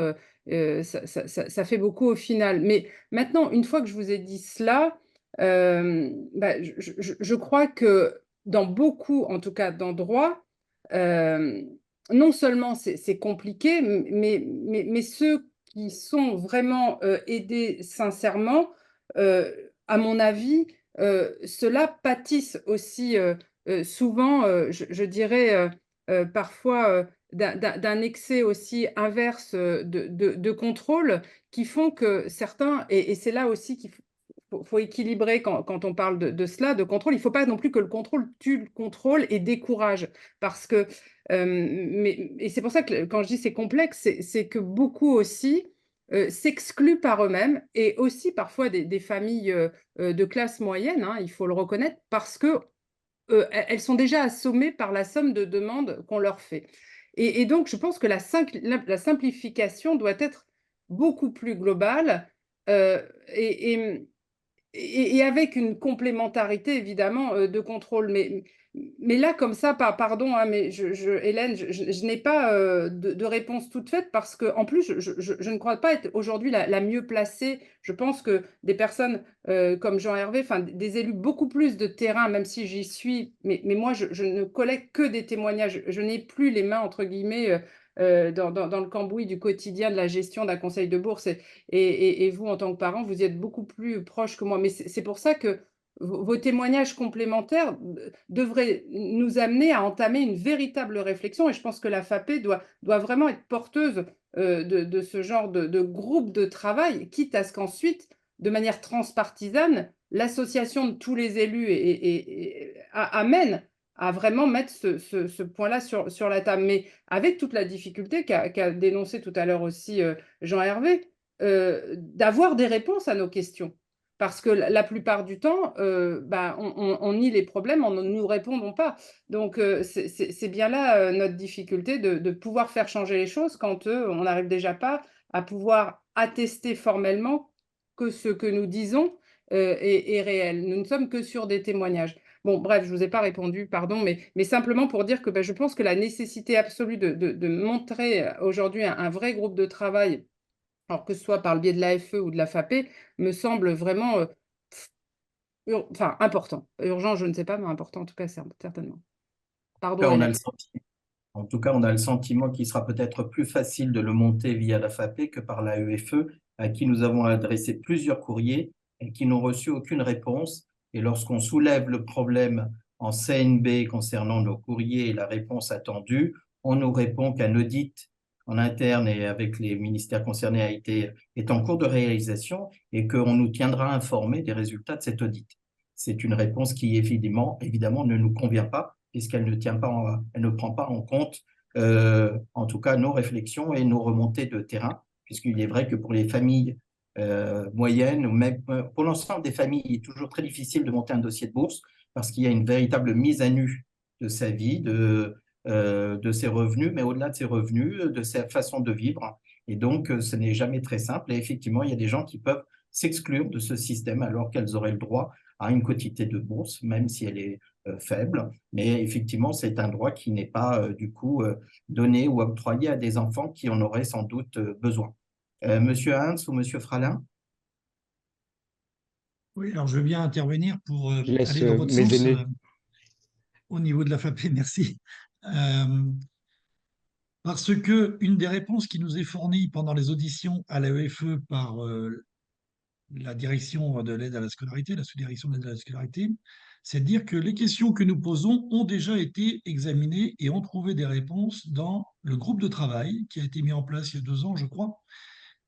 ça fait beaucoup au final. Mais maintenant, une fois que je vous ai dit cela, bah, je crois que dans beaucoup, en tout cas d'endroits, euh, non seulement c'est compliqué, mais ceux qui sont vraiment aidés sincèrement, à mon avis, ceux-là pâtissent aussi souvent, je dirais, parfois d'un excès aussi inverse de contrôle, qui font que certains, et c'est là aussi qu'il faut équilibrer quand on parle de cela, de contrôle. Il ne faut pas non plus que le contrôle tue le contrôle et décourage, parce que et c'est pour ça que quand je dis c'est complexe, c'est que beaucoup aussi s'excluent par eux-mêmes, et aussi parfois des familles de classe moyenne, hein, il faut le reconnaître, parce que elles sont déjà assommées par la somme de demandes qu'on leur fait. Et donc, je pense que la simplification doit être beaucoup plus globale, euh, et, et avec une complémentarité évidemment de contrôle. Mais là, comme ça, pardon, hein, mais Hélène, je n'ai pas de réponse toute faite, parce que en plus, je ne crois pas être aujourd'hui la mieux placée. Je pense que des personnes comme Jean-Hervé, enfin des élus beaucoup plus de terrain, même si j'y suis, mais moi, je ne collecte que des témoignages. Je n'ai plus les mains, entre guillemets, dans le cambouis du quotidien de la gestion d'un conseil de bourse. Et vous, en tant que parent, vous y êtes beaucoup plus proche que moi. Mais c'est pour ça que vos témoignages complémentaires devraient nous amener à entamer une véritable réflexion. Et je pense que la FAPE doit vraiment être porteuse de ce genre de groupe de travail, quitte à ce qu'ensuite, de manière transpartisane, l'association de tous les élus amène à vraiment mettre ce point-là sur la table. Mais avec toute la difficulté qu'a dénoncé tout à l'heure aussi Jean-Hervé, d'avoir des réponses à nos questions. Parce que la plupart du temps, on nie les problèmes en ne nous répondant pas. Donc, c'est bien là notre difficulté de pouvoir faire changer les choses quand on n'arrive déjà pas à pouvoir attester formellement que ce que nous disons est réel. Nous ne sommes que sur des témoignages. Bon, bref, je ne vous ai pas répondu, pardon, mais simplement pour dire que je pense que la nécessité absolue de montrer aujourd'hui un vrai groupe de travail, alors que ce soit par le biais de l'AFE ou de la FAPE, me semble vraiment important. Urgent, je ne sais pas, mais important en tout cas, certainement. Pardon, On a Hélène. le sentiment, en tout cas, on a le sentiment qu'il sera peut-être plus facile de le monter via la FAPE que par la EFE, à qui nous avons adressé plusieurs courriers et qui n'ont reçu aucune réponse. Et lorsqu'on soulève le problème en CNB concernant nos courriers et la réponse attendue, on nous répond qu'un audit en interne et avec les ministères concernés est en cours de réalisation et qu'on nous tiendra informés des résultats de cet audit. C'est une réponse qui, évidemment, ne nous convient pas, puisqu'elle ne prend pas en compte, en tout cas, nos réflexions et nos remontées de terrain, puisqu'il est vrai que pour les familles moyennes, ou même pour l'ensemble des familles, il est toujours très difficile de monter un dossier de bourse, parce qu'il y a une véritable mise à nu de sa vie, de ses revenus, mais au-delà de ses revenus, de sa façon de vivre. Et donc, ce n'est jamais très simple. Et effectivement, il y a des gens qui peuvent s'exclure de ce système alors qu'elles auraient le droit à une quotité de bourse, même si elle est faible. Mais effectivement, c'est un droit qui n'est pas du coup donné ou octroyé à des enfants qui en auraient sans doute besoin. Monsieur Hans ou Monsieur Fralin? Oui, alors je veux bien intervenir pour Je laisse aller dans votre mes sens aînés. au niveau de la FAPE, merci. Parce que une des réponses qui nous est fournie pendant les auditions à l'AEFE par la direction de l'aide à la scolarité, la sous-direction de l'aide à la scolarité, c'est de dire que les questions que nous posons ont déjà été examinées et ont trouvé des réponses dans le groupe de travail qui a été mis en place il y a 2 ans, je crois,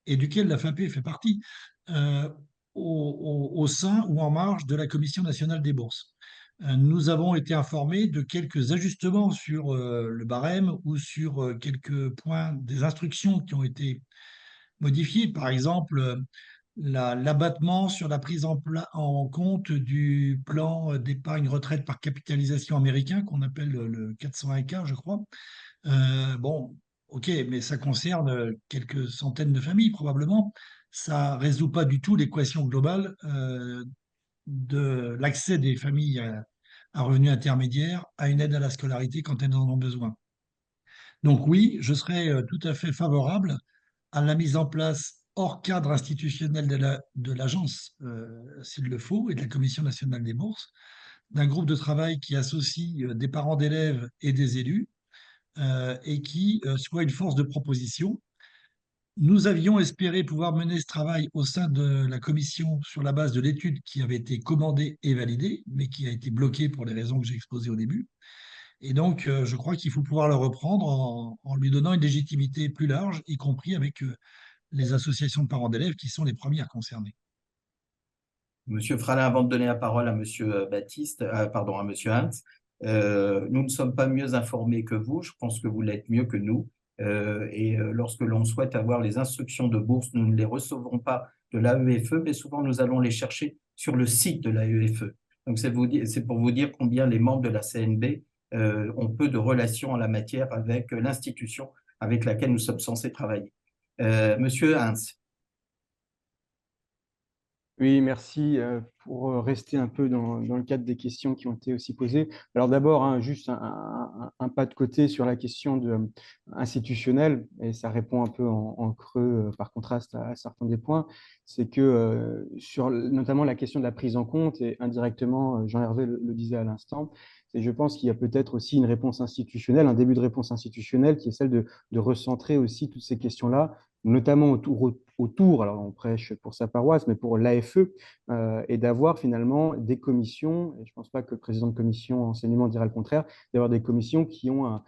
et duquel la FAPE fait partie, au sein ou en marge de la Commission nationale des bourses. Nous avons été informés de quelques ajustements sur le barème ou sur quelques points des instructions qui ont été modifiées. Par exemple, l'abattement sur la prise en compte du plan d'épargne retraite par capitalisation américain qu'on appelle le 401K, je crois. Bon, ok, mais ça concerne quelques centaines de familles probablement. Ça résout pas du tout l'équation globale de l'accès des familles à revenus intermédiaires à une aide à la scolarité quand elles en ont besoin. Donc oui, je serais tout à fait favorable à la mise en place hors cadre institutionnel de l'agence, s'il le faut, et de la Commission nationale des bourses, d'un groupe de travail qui associe des parents d'élèves et des élus, et qui soit une force de proposition. Nous avions espéré pouvoir mener ce travail au sein de la commission sur la base de l'étude qui avait été commandée et validée, mais qui a été bloquée pour les raisons que j'ai exposées au début. Et donc, je crois qu'il faut pouvoir le reprendre en lui donnant une légitimité plus large, y compris avec les associations de parents d'élèves qui sont les premières concernées. Monsieur Fralin, avant de donner la parole à Monsieur Baptiste, pardon, à Monsieur Hans, nous ne sommes pas mieux informés que vous. Je pense que vous l'êtes mieux que nous. Lorsque l'on souhaite avoir les instructions de bourse, nous ne les recevrons pas de l'AEFE, mais souvent nous allons les chercher sur le site de l'AEFE. Donc c'est pour vous dire combien les membres de la CNB ont peu de relations en la matière avec l'institution avec laquelle nous sommes censés travailler. Monsieur Hans. Oui, merci. Pour rester un peu dans le cadre des questions qui ont été aussi posées. Alors d'abord, juste un pas de côté sur la question institutionnelle, et ça répond un peu en creux par contraste à certains des points, c'est que sur notamment la question de la prise en compte, et indirectement, Jean-Hervé le disait à l'instant, et je pense qu'il y a peut-être aussi une réponse institutionnelle, un début de réponse institutionnelle qui est celle de recentrer aussi toutes ces questions-là notamment autour, alors on prêche pour sa paroisse, mais pour l'AFE, et d'avoir finalement des commissions, et je ne pense pas que le président de commission enseignement dira le contraire, d'avoir des commissions qui ont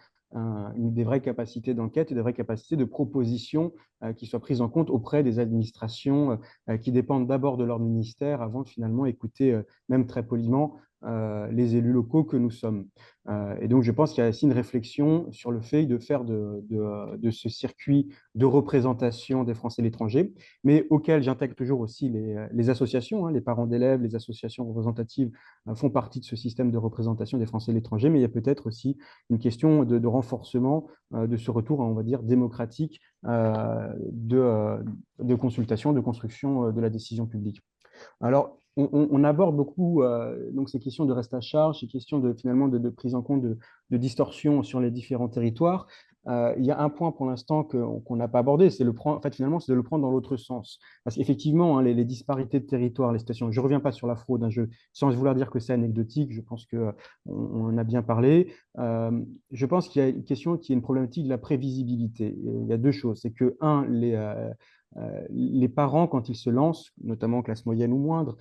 des vraies capacités d'enquête et des vraies capacités de proposition qui soient prises en compte auprès des administrations qui dépendent d'abord de leur ministère avant de finalement écouter, même très poliment, les élus locaux que nous sommes. Et donc, je pense qu'il y a aussi une réflexion sur le fait de faire de ce circuit de représentation des Français à l'étranger, mais auquel j'intègre toujours aussi les associations, hein, les parents d'élèves, les associations représentatives font partie de ce système de représentation des Français à l'étranger, mais il y a peut-être aussi une question de renforcement de ce retour, on va dire, démocratique de consultation, de construction de la décision publique. Alors, on aborde beaucoup donc ces questions de reste à charge, ces questions finalement de prise en compte de distorsion sur les différents territoires. Il y a un point pour l'instant qu'on n'a pas abordé, c'est finalement, c'est de le prendre dans l'autre sens. Parce qu'effectivement, hein, les disparités de territoire, les situations, je ne reviens pas sur la fraude, hein, sans vouloir dire que c'est anecdotique, je pense qu'on on en a bien parlé. Je pense qu'il y a une question qui est une problématique de la prévisibilité. Il y a deux choses. C'est que, les parents, quand ils se lancent, notamment en classe moyenne ou moindre,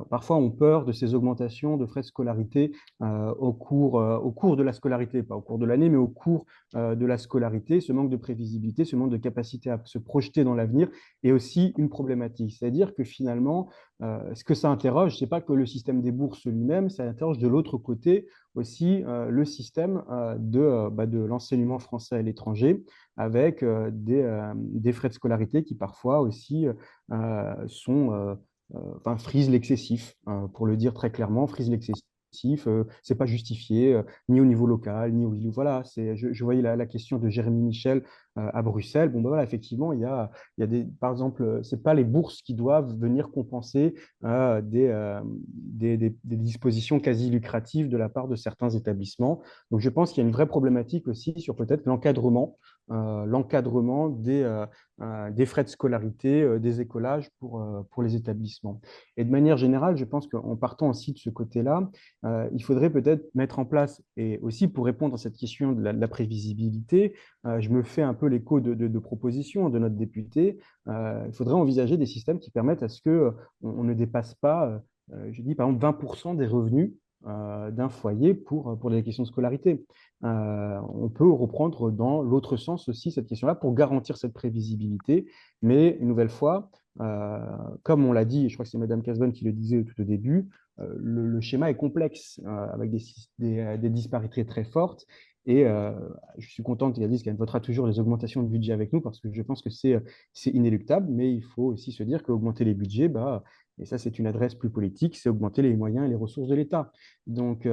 parfois ont peur de ces augmentations de frais de scolarité au cours de la scolarité, pas au cours de l'année, mais au cours de la scolarité. Ce manque de prévisibilité, ce manque de capacité à se projeter dans l'avenir est aussi une problématique. C'est-à-dire que finalement, ce que ça interroge, ce n'est pas que le système des bourses lui-même, ça interroge de l'autre côté aussi le système de l'enseignement français à l'étranger, avec des frais de scolarité qui parfois aussi frisent l'excessif, pour le dire très clairement, frisent l'excessif. C'est pas justifié ni au niveau local, ni au niveau. Voilà, je voyais la question de Jérémy Michel à Bruxelles. Bon, ben voilà, effectivement, il y a par exemple, c'est pas les bourses qui doivent venir compenser des dispositions quasi lucratives de la part de certains établissements. Donc, je pense qu'il y a une vraie problématique aussi sur peut-être l'encadrement des frais de scolarité, des écolages pour les établissements. Et de manière générale, je pense qu'en partant aussi de ce côté-là, il faudrait peut-être mettre en place, et aussi pour répondre à cette question de la prévisibilité, je me fais un peu l'écho de propositions de notre député, il faudrait envisager des systèmes qui permettent à ce qu'on ne dépasse pas, je dis par exemple 20% des revenus d'un foyer pour les questions de scolarité. On peut reprendre dans l'autre sens aussi cette question-là pour garantir cette prévisibilité, mais une nouvelle fois, comme on l'a dit, et je crois que c'est Madame Casbonne qui le disait tout au début, le schéma est complexe, avec des disparités très fortes. Et je suis content qu'elle dise qu'elle votera toujours les augmentations de budget avec nous parce que je pense que c'est inéluctable, mais il faut aussi se dire qu'augmenter les budgets, et ça c'est une adresse plus politique, c'est augmenter les moyens et les ressources de l'État. Donc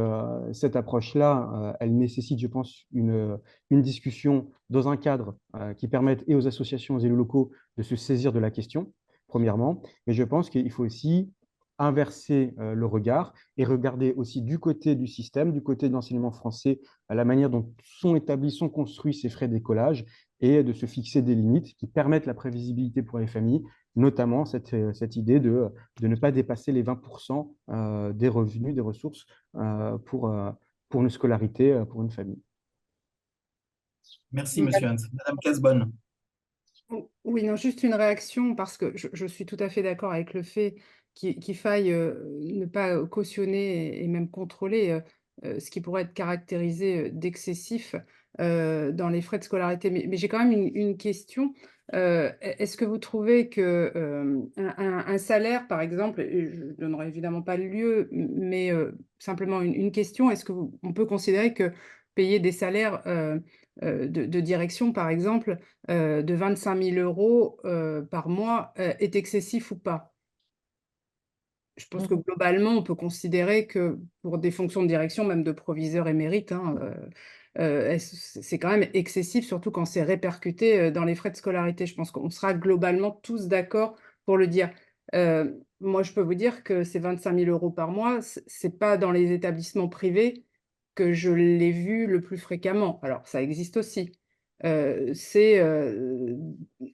cette approche-là, elle nécessite, je pense, une discussion dans un cadre qui permette et aux associations, aux élus locaux de se saisir de la question, premièrement, mais je pense qu'il faut aussi inverser le regard et regarder aussi du côté du système, du côté de l'enseignement français, à la manière dont sont établis, sont construits ces frais d'écolage et de se fixer des limites qui permettent la prévisibilité pour les familles, notamment cette idée de ne pas dépasser les 20% des revenus, des ressources pour une scolarité, pour une famille. Merci, monsieur Hans. Madame Casbonne. Oui, non, juste une réaction parce que je suis tout à fait d'accord avec le fait qu'il faille ne pas cautionner et même contrôler ce qui pourrait être caractérisé d'excessif dans les frais de scolarité. Mais j'ai quand même une question. Est-ce que vous trouvez que un salaire, par exemple, et je ne donnerai évidemment pas le lieu, mais simplement une question, est-ce qu'on peut considérer que payer des salaires de direction, par exemple, de 25 000 euros par mois est excessif ou pas? Je pense que globalement, on peut considérer que pour des fonctions de direction, même de proviseur émérite, hein, c'est quand même excessif, surtout quand c'est répercuté dans les frais de scolarité. Je pense qu'on sera globalement tous d'accord pour le dire. Moi, je peux vous dire que ces 25 000 euros par mois, c'est pas dans les établissements privés que je l'ai vu le plus fréquemment. Alors, ça existe aussi. C'est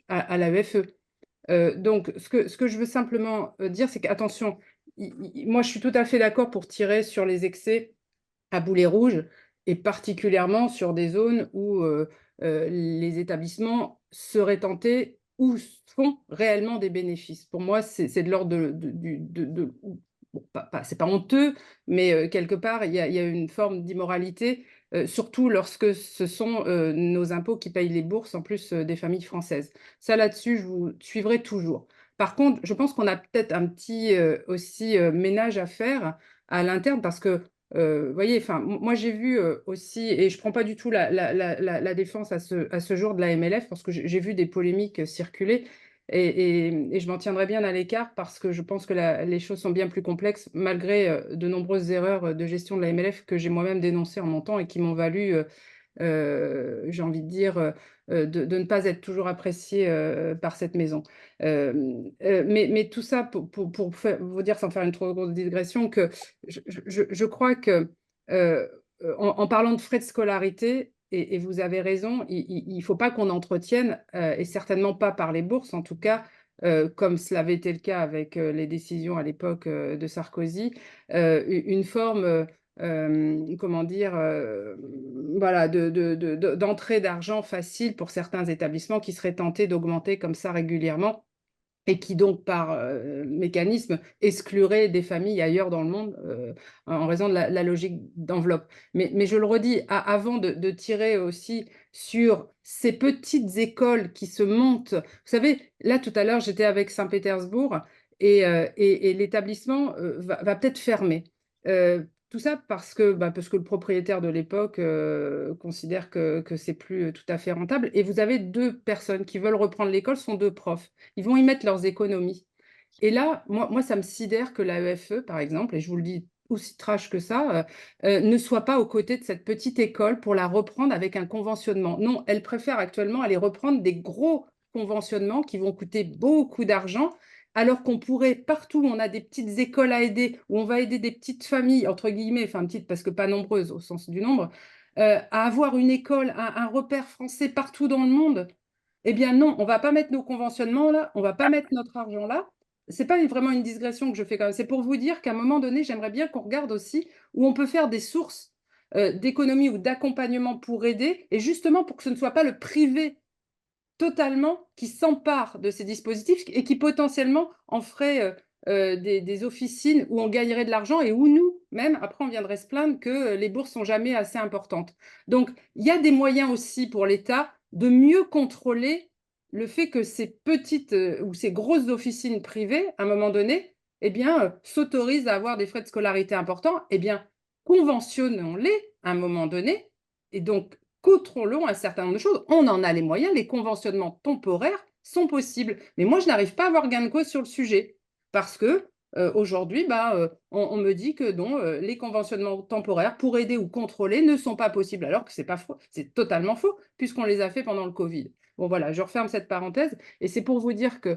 à l'AEFE. Donc, ce que je veux simplement dire, c'est qu'attention, moi, je suis tout à fait d'accord pour tirer sur les excès à boulet rouge, et particulièrement sur des zones où les établissements seraient tentés où sont réellement des bénéfices. Pour moi, c'est de l'ordre bon, c'est pas honteux, mais quelque part, il y a une forme d'immoralité, surtout lorsque ce sont nos impôts qui payent les bourses, en plus des familles françaises. Ça, là-dessus, je vous suivrai toujours. Par contre, je pense qu'on a peut-être un petit aussi ménage à faire à l'interne parce que, vous voyez, enfin, moi j'ai vu aussi, et je ne prends pas du tout la défense à ce jour de la MLF parce que j'ai vu des polémiques circuler et je m'en tiendrai bien à l'écart parce que je pense que les choses sont bien plus complexes malgré de nombreuses erreurs de gestion de la MLF que j'ai moi-même dénoncées en mon temps et qui m'ont valu j'ai envie de dire, de ne pas être toujours apprécié par cette maison. Mais tout ça pour vous dire, sans faire une trop grosse digression, que je crois que en parlant de frais de scolarité, et vous avez raison, il ne faut pas qu'on entretienne, et certainement pas par les bourses, en tout cas, comme cela avait été le cas avec les décisions à l'époque de Sarkozy, une forme comment dire, voilà, d'entrée d'argent facile pour certains établissements qui seraient tentés d'augmenter comme ça régulièrement et qui donc, par mécanisme, excluraient des familles ailleurs dans le monde en raison de la logique d'enveloppe. Mais je le redis, avant de tirer aussi sur ces petites écoles qui se montent. Vous savez, là, tout à l'heure, j'étais avec Saint-Pétersbourg et l'établissement va peut-être fermer. Tout ça parce que le propriétaire de l'époque considère que c'est plus tout à fait rentable. Et vous avez deux personnes qui veulent reprendre l'école, sont deux profs. Ils vont y mettre leurs économies. Et là, moi ça me sidère que l'AEFE, par exemple, et je vous le dis aussi trash que ça, ne soit pas aux côtés de cette petite école pour la reprendre avec un conventionnement. Non, elle préfère actuellement aller reprendre des gros conventionnements qui vont coûter beaucoup d'argent alors qu'on pourrait, partout où on a des petites écoles à aider, où on va aider des petites familles, entre guillemets, enfin petites parce que pas nombreuses au sens du nombre, à avoir une école, un repère français partout dans le monde, eh bien non, on ne va pas mettre nos conventionnements là, on ne va pas mettre notre argent là. Ce n'est pas vraiment une digression que je fais quand même, c'est pour vous dire qu'à un moment donné, j'aimerais bien qu'on regarde aussi où on peut faire des sources d'économie ou d'accompagnement pour aider, et justement pour que ce ne soit pas le privé totalement qui s'empare de ces dispositifs et qui potentiellement en ferait des officines où on gagnerait de l'argent et où nous, même, après, on viendrait se plaindre que les bourses sont jamais assez importantes. Donc, il y a des moyens aussi pour l'État de mieux contrôler le fait que ces petites ou ces grosses officines privées, à un moment donné, eh bien, s'autorisent à avoir des frais de scolarité importants. Eh bien, conventionnons-les à un moment donné. Et donc, contrôlons un certain nombre de choses. On en a les moyens, les conventionnements temporaires sont possibles. Mais moi, je n'arrive pas à avoir gain de cause sur le sujet parce que aujourd'hui, on me dit que non, les conventionnements temporaires pour aider ou contrôler ne sont pas possibles, alors que c'est pas faux, c'est totalement faux puisqu'on les a fait pendant le Covid. Bon voilà, je referme cette parenthèse et c'est pour vous dire que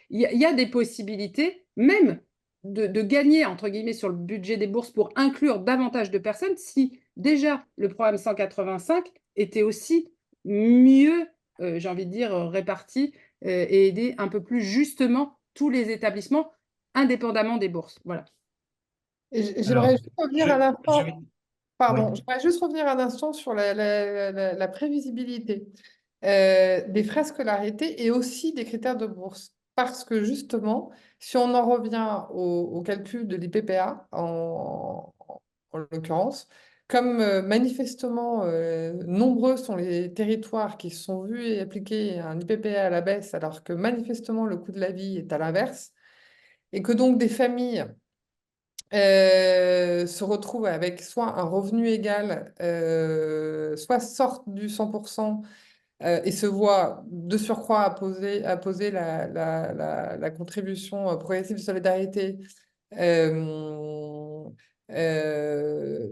il y a des possibilités, même de gagner, entre guillemets, sur le budget des bourses pour inclure davantage de personnes si déjà le programme 185 était aussi mieux, j'ai envie de dire, réparti et aider un peu plus justement tous les établissements indépendamment des bourses. Voilà. J'aimerais juste revenir un instant. Oui. Pardon, j'aimerais juste revenir un instant sur la prévisibilité des frais scolarité et aussi des critères de bourse. Parce que justement, si on en revient au calcul de l'IPPA, en l'occurrence, comme manifestement nombreux sont les territoires qui se sont vus appliquer un IPPA à la baisse, alors que manifestement le coût de la vie est à l'inverse, et que donc des familles se retrouvent avec soit un revenu égal, soit sortent du 100% et se voient de surcroît à poser la contribution progressive de solidarité. euh,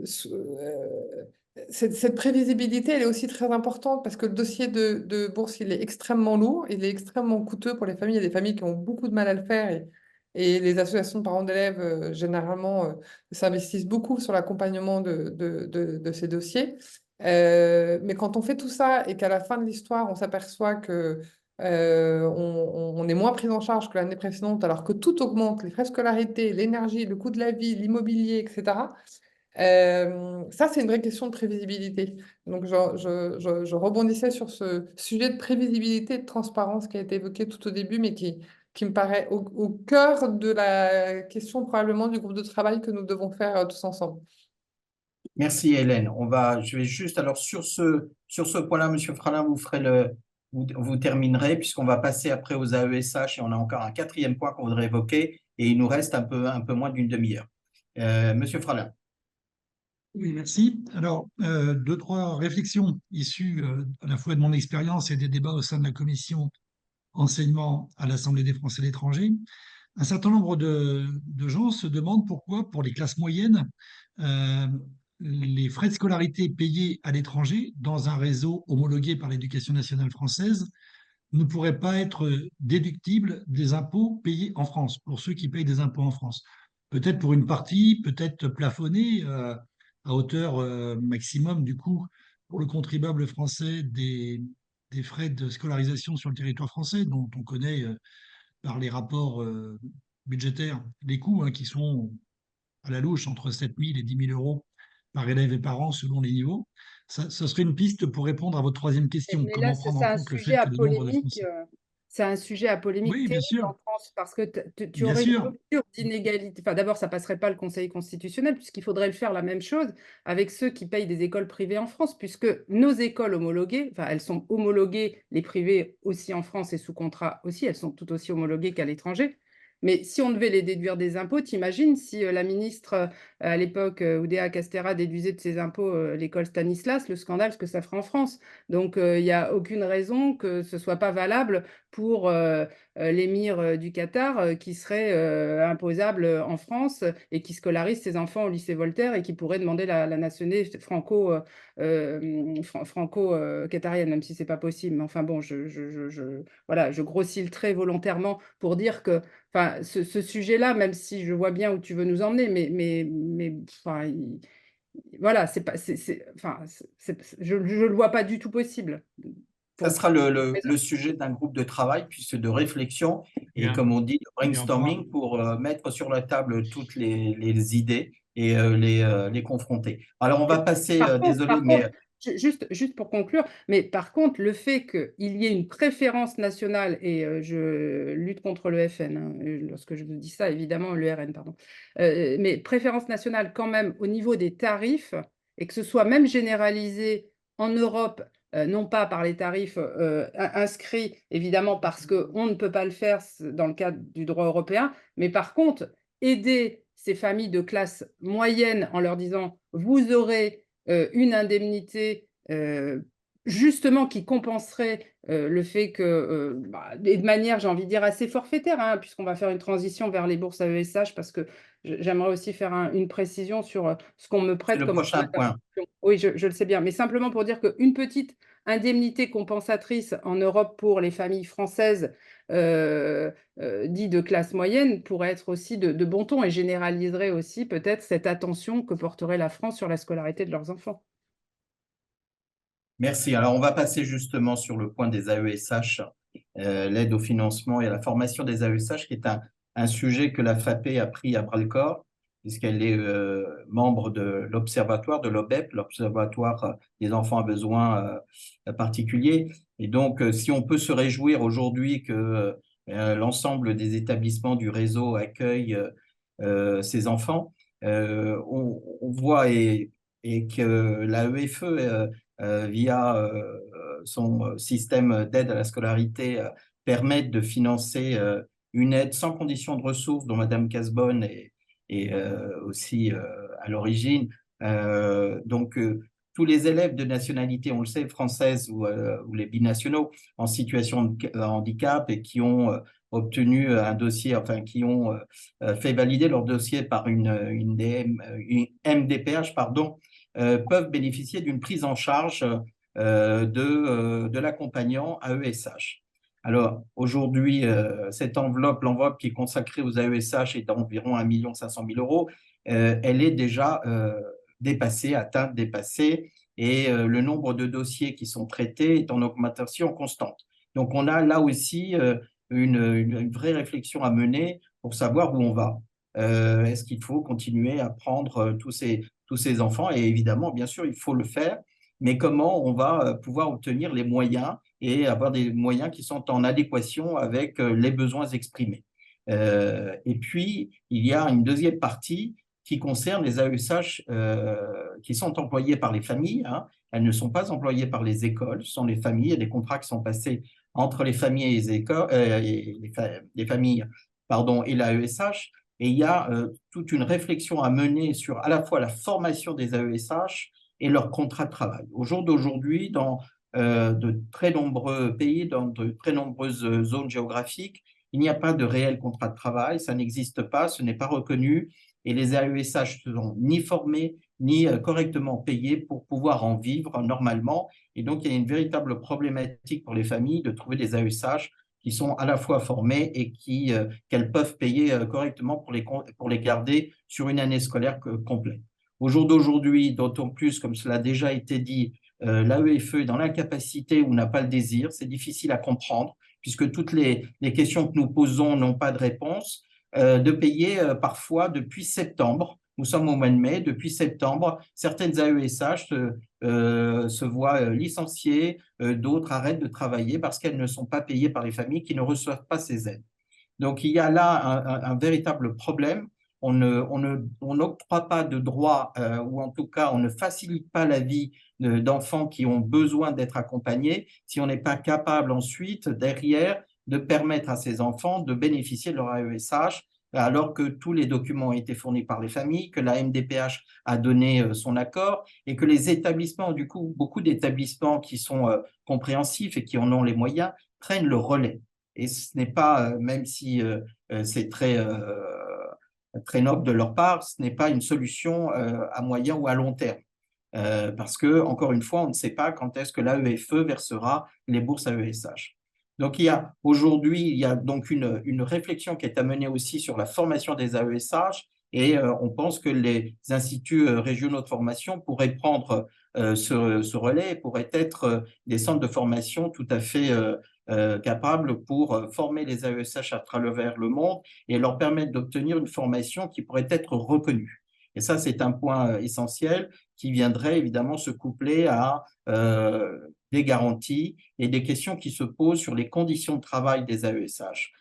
cette prévisibilité, elle est aussi très importante parce que le dossier de bourse, il est extrêmement lourd, il est extrêmement coûteux pour les familles. Il y a des familles qui ont beaucoup de mal à le faire et les associations de parents d'élèves, généralement, s'investissent beaucoup sur l'accompagnement de ces dossiers. Mais quand on fait tout ça et qu'à la fin de l'histoire, on s'aperçoit que on est moins pris en charge que l'année précédente, alors que tout augmente, les frais de scolarité, l'énergie, le coût de la vie, l'immobilier, etc. Ça, c'est une vraie question de prévisibilité. Donc, je rebondissais sur ce sujet de prévisibilité et de transparence qui a été évoqué tout au début, mais qui me paraît au cœur de la question probablement du groupe de travail que nous devons faire tous ensemble. Merci Hélène. Je vais juste, alors sur ce point-là, Monsieur Fralin, vous terminerez, puisqu'on va passer après aux AESH et on a encore un 4e point qu'on voudrait évoquer et il nous reste un peu moins d'une demi-heure. Monsieur Fralin. Oui, merci. Alors, deux, trois réflexions issues à la fois de mon expérience et des débats au sein de la commission enseignement à l'Assemblée des Français de l'étranger. Un certain nombre de gens se demandent pourquoi, pour les classes moyennes, euh, les frais de scolarité payés à l'étranger dans un réseau homologué par l'Éducation nationale française ne pourraient pas être déductibles des impôts payés en France, pour ceux qui payent des impôts en France. Peut-être pour une partie, peut-être plafonnés à hauteur maximum du coût pour le contribuable français des frais de scolarisation sur le territoire français, dont on connaît par les rapports budgétaires les coûts qui sont à la louche entre 7 000 et 10 000 euros par élève et par an selon les niveaux. Ça serait une piste pour répondre à votre troisième question. Mais là, Comment c'est prendre en un compte le sujet fait à que le nombre de polémique. Français… C'est un sujet à polémique Oui, bien terrible sûr, en France parce que tu bien aurais une sûr. rupture d'inégalité. Enfin, d'abord, ça passerait pas le Conseil constitutionnel puisqu'il faudrait le faire la même chose avec ceux qui payent des écoles privées en France, puisque nos écoles homologuées, enfin, elles sont homologuées, les privées aussi en France et sous contrat aussi, elles sont tout aussi homologuées qu'à l'étranger. Mais si on devait les déduire des impôts, t'imagines si la ministre à l'époque, Oudéa Castéra déduisait de ses impôts l'école Stanislas, le scandale, ce que ça ferait en France. Donc, il n'y a aucune raison que ce ne soit pas valable pour l'émir du Qatar qui serait imposable en France et qui scolarise ses enfants au lycée Voltaire et qui pourrait demander la nationalité franco-qatarienne, même si ce n'est pas possible. Mais enfin bon, voilà, je grossis le trait volontairement pour dire que enfin, ce sujet-là, même si je vois bien où tu veux nous emmener, mais enfin, voilà, c'est pas, enfin, je ne le vois pas du tout possible. Ça Pour sera plusieurs raisons. le sujet d'un groupe de travail, puis de réflexion et, Bien. comme on dit, de Et on pourra- brainstorming pour mettre sur la table toutes les idées et les confronter. Alors, on va passer, désolé, Par mais contre, juste pour conclure, mais par contre, le fait qu'il y ait une préférence nationale, et je lutte contre le FN, lorsque je vous dis ça, évidemment, le RN, pardon, mais préférence nationale quand même au niveau des tarifs, et que ce soit même généralisé en Europe, non pas par les tarifs inscrits, évidemment, parce qu'on ne peut pas le faire dans le cadre du droit européen, mais par contre, aider ces familles de classe moyenne en leur disant, vous aurez une indemnité justement qui compenserait le fait que, et de manière, j'ai envie de dire, assez forfaitaire, puisqu'on va faire une transition vers les bourses AESH, parce que j'aimerais aussi faire une précision sur ce qu'on me c'est prête le comme prochain point. Oui, je le sais bien, mais simplement pour dire qu'une petite indemnité compensatrice en Europe pour les familles françaises dites de classe moyenne pourrait être aussi de bon ton et généraliserait aussi peut-être cette attention que porterait la France sur la scolarité de leurs enfants. Merci. Alors, on va passer justement sur le point des AESH, l'aide au financement et à la formation des AESH, qui est un sujet que la FAPE a pris à bras-le-corps, puisqu'elle est membre de l'observatoire, de l'OBEP, l'Observatoire des enfants à besoins particuliers. Et donc, si on peut se réjouir aujourd'hui que l'ensemble des établissements du réseau accueillent ces enfants, on voit et que l'AEFE via son système d'aide à la scolarité, permettent de financer une aide sans condition de ressources dont Madame Casbonne est aussi à l'origine. Donc, tous les élèves de nationalité, on le sait, française ou les binationaux en situation de handicap et qui ont obtenu un dossier, enfin qui ont fait valider leur dossier par une MDPH, pardon, peuvent bénéficier d'une prise en charge de l'accompagnant AESH. Alors, aujourd'hui, cette l'enveloppe qui est consacrée aux AESH est d'environ 1 500 000 euros. Elle est déjà dépassée, et le nombre de dossiers qui sont traités est en augmentation constante. Donc, on a là aussi une vraie réflexion à mener pour savoir où on va. Est-ce qu'il faut continuer à prendre tous tous ces enfants. Et évidemment, bien sûr, il faut le faire, mais comment on va pouvoir obtenir les moyens et avoir des moyens qui sont en adéquation avec les besoins exprimés. Et puis, il y a une deuxième partie qui concerne les AESH qui sont employés par les familles. Hein. Elles ne sont pas employées par les écoles, ce sont les familles. Il y a des contrats qui sont passés entre les familles et les écoles, les familles, pardon, et l'AESH. Et il y a toute une réflexion à mener sur à la fois la formation des AESH et leur contrat de travail. Au jour d'aujourd'hui, dans de très nombreux pays, dans de très nombreuses zones géographiques, il n'y a pas de réel contrat de travail, ça n'existe pas, ce n'est pas reconnu, et les AESH ne sont ni formés, ni correctement payés pour pouvoir en vivre normalement. Et donc, il y a une véritable problématique pour les familles de trouver des AESH qui sont à la fois formés et qu'elles peuvent payer correctement pour les garder sur une année scolaire complète. Au jour d'aujourd'hui, d'autant plus, comme cela a déjà été dit, l'AEFE est dans l'incapacité ou n'a pas le désir, c'est difficile à comprendre, puisque toutes les questions que nous posons n'ont pas de réponse, de payer parfois depuis septembre. Nous sommes au mois de mai, depuis septembre, certaines AESH se voient licenciées, d'autres arrêtent de travailler parce qu'elles ne sont pas payées par les familles qui ne reçoivent pas ces aides. Donc, il y a là un véritable problème. On n'octroie pas de droits, ou en tout cas, on ne facilite pas la vie d'enfants qui ont besoin d'être accompagnés si on n'est pas capable ensuite, derrière, de permettre à ces enfants de bénéficier de leur AESH alors que tous les documents ont été fournis par les familles, que la MDPH a donné son accord et que les établissements, du coup, beaucoup d'établissements qui sont compréhensifs et qui en ont les moyens, prennent le relais. Et ce n'est pas, même si c'est très noble de leur part, ce n'est pas une solution à moyen ou à long terme. Parce que, encore une fois, on ne sait pas quand est-ce que l'AEFE versera les bourses AESH. Donc, aujourd'hui, il y a donc une réflexion qui est à mener aussi sur la formation des AESH et on pense que les instituts régionaux de formation pourraient prendre ce relais, pourraient être des centres de formation tout à fait capables pour former les AESH à travers le monde et leur permettre d'obtenir une formation qui pourrait être reconnue. Et ça, c'est un point essentiel qui viendrait évidemment se coupler à des garanties et des questions qui se posent sur les conditions de travail des AESH.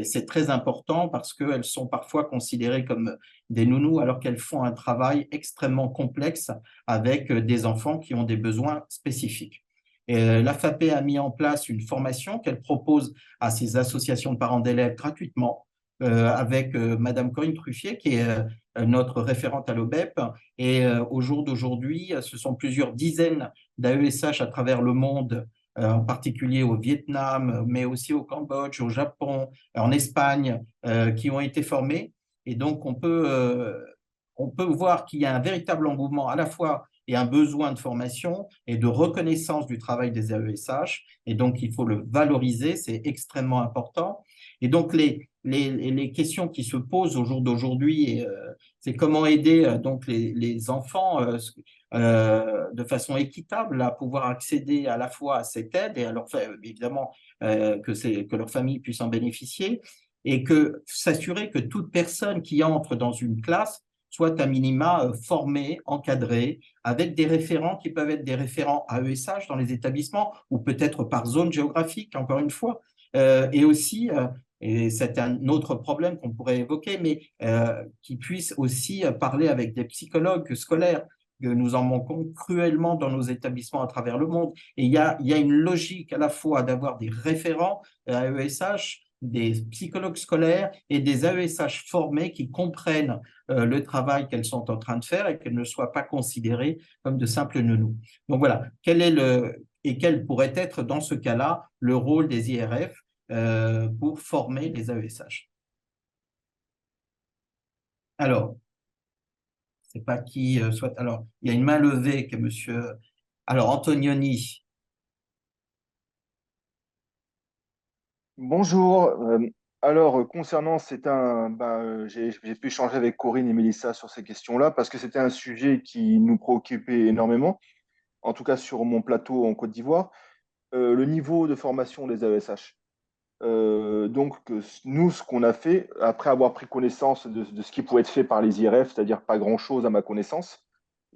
C'est très important parce qu'elles sont parfois considérées comme des nounous alors qu'elles font un travail extrêmement complexe avec des enfants qui ont des besoins spécifiques. L'AFAP a mis en place une formation qu'elle propose à ces associations de parents d'élèves gratuitement avec Madame Corinne Truffier qui est notre référente à l'OBEP. Et au jour d'aujourd'hui, ce sont plusieurs dizaines d'AESH à travers le monde, en particulier au Vietnam, mais aussi au Cambodge, au Japon, en Espagne, qui ont été formés. Et donc, on peut voir qu'il y a un véritable engouement à la fois et un besoin de formation et de reconnaissance du travail des AESH. Et donc, il faut le valoriser, c'est extrêmement important. Et donc, les questions qui se posent au jour d'aujourd'hui, c'est comment aider donc les enfants de façon équitable à pouvoir accéder à la fois à cette aide et à leur évidemment que leur famille puisse en bénéficier et que s'assurer que toute personne qui entre dans une classe soit à minima formée, encadrée, avec des référents qui peuvent être des référents AESH dans les établissements ou peut-être par zone géographique, encore une fois, et aussi et c'est un autre problème qu'on pourrait évoquer, mais qui puisse aussi parler avec des psychologues scolaires, que nous en manquons cruellement dans nos établissements à travers le monde. Et il y a une logique à la fois d'avoir des référents AESH, des psychologues scolaires et des AESH formés qui comprennent le travail qu'elles sont en train de faire et qu'elles ne soient pas considérées comme de simples nounous. Donc voilà, quel pourrait être dans ce cas-là le rôle des IRF pour former les AESH. Alors, c'est pas qui souhaite. Alors, il y a une main levée que monsieur. Alors, Antonioni. Bonjour. Alors, concernant, j'ai pu échanger avec Corinne et Mélissa sur ces questions-là parce que c'était un sujet qui nous préoccupait énormément, en tout cas sur mon plateau en Côte d'Ivoire, le niveau de formation des AESH. Nous, ce qu'on a fait, après avoir pris connaissance de ce qui pouvait être fait par les IRF, c'est-à-dire pas grand-chose à ma connaissance,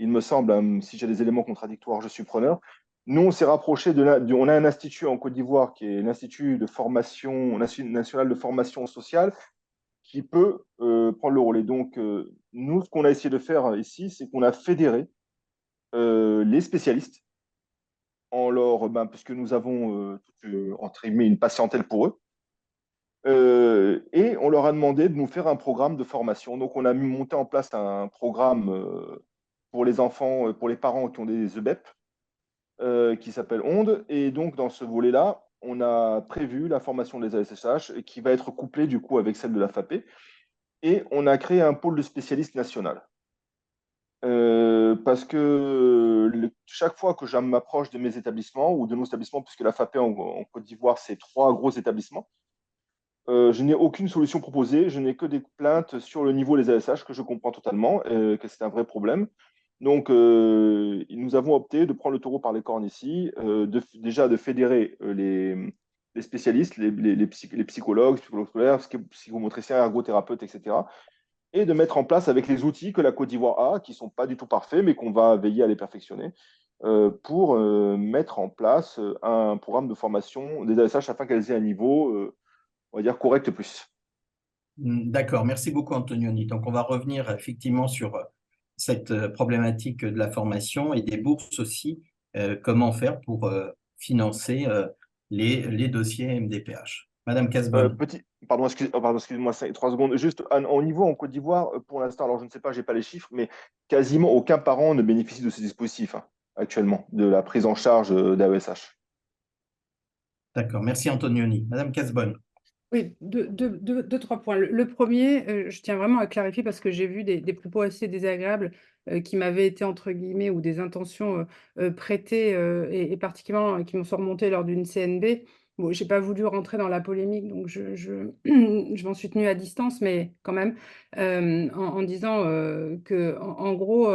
il me semble, hein, si j'ai des éléments contradictoires, je suis preneur. Nous, on s'est rapproché on a un institut en Côte d'Ivoire qui est l'Institut de formation national de formation sociale qui peut prendre le relais. Et donc, nous, ce qu'on a essayé de faire ici, c'est qu'on a fédéré les spécialistes puisque nous avons entre guillemets une patientèle pour eux. Et on leur a demandé de nous faire un programme de formation. Donc, on a monté en place un programme pour les enfants, pour les parents qui ont des EBEP, qui s'appelle ONDE. Et donc, dans ce volet-là, on a prévu la formation des ASSH qui va être couplée du coup avec celle de la FAPE. Et on a créé un pôle de spécialistes national. Parce que chaque fois que je m'approche de mes établissements ou de nos établissements, puisque la FAPE en Côte d'Ivoire, c'est 3 gros établissements, je n'ai aucune solution proposée, je n'ai que des plaintes sur le niveau des ASH que je comprends totalement, que c'est un vrai problème. Donc, nous avons opté de prendre le taureau par les cornes ici, déjà de fédérer les spécialistes, les psychologues scolaires, psychomotriciens, ergothérapeutes, etc. Et de mettre en place avec les outils que la Côte d'Ivoire a, qui ne sont pas du tout parfaits, mais qu'on va veiller à les perfectionner, pour mettre en place un programme de formation des ASH afin qu'elles aient un niveau on va dire correct plus. D'accord, merci beaucoup Antonioni. Donc on va revenir effectivement sur cette problématique de la formation et des bourses aussi. Comment faire pour financer les dossiers MDPH. Madame Casbonne. Pardon, excusez-moi, 3 secondes. Juste au niveau en Côte d'Ivoire, pour l'instant, alors je ne sais pas, je n'ai pas les chiffres, mais quasiment aucun parent ne bénéficie de ce dispositif actuellement, de la prise en charge d'AESH. D'accord, merci Antonioni. Madame Casbonne. Oui, deux, trois points. Le premier, je tiens vraiment à clarifier parce que j'ai vu des propos assez désagréables qui m'avaient été, entre guillemets, ou des intentions prêtées et particulièrement qui m'ont sont remontées lors d'une CNB. Bon, je n'ai pas voulu rentrer dans la polémique, donc je m'en suis tenue à distance, mais quand même, en disant que, en gros,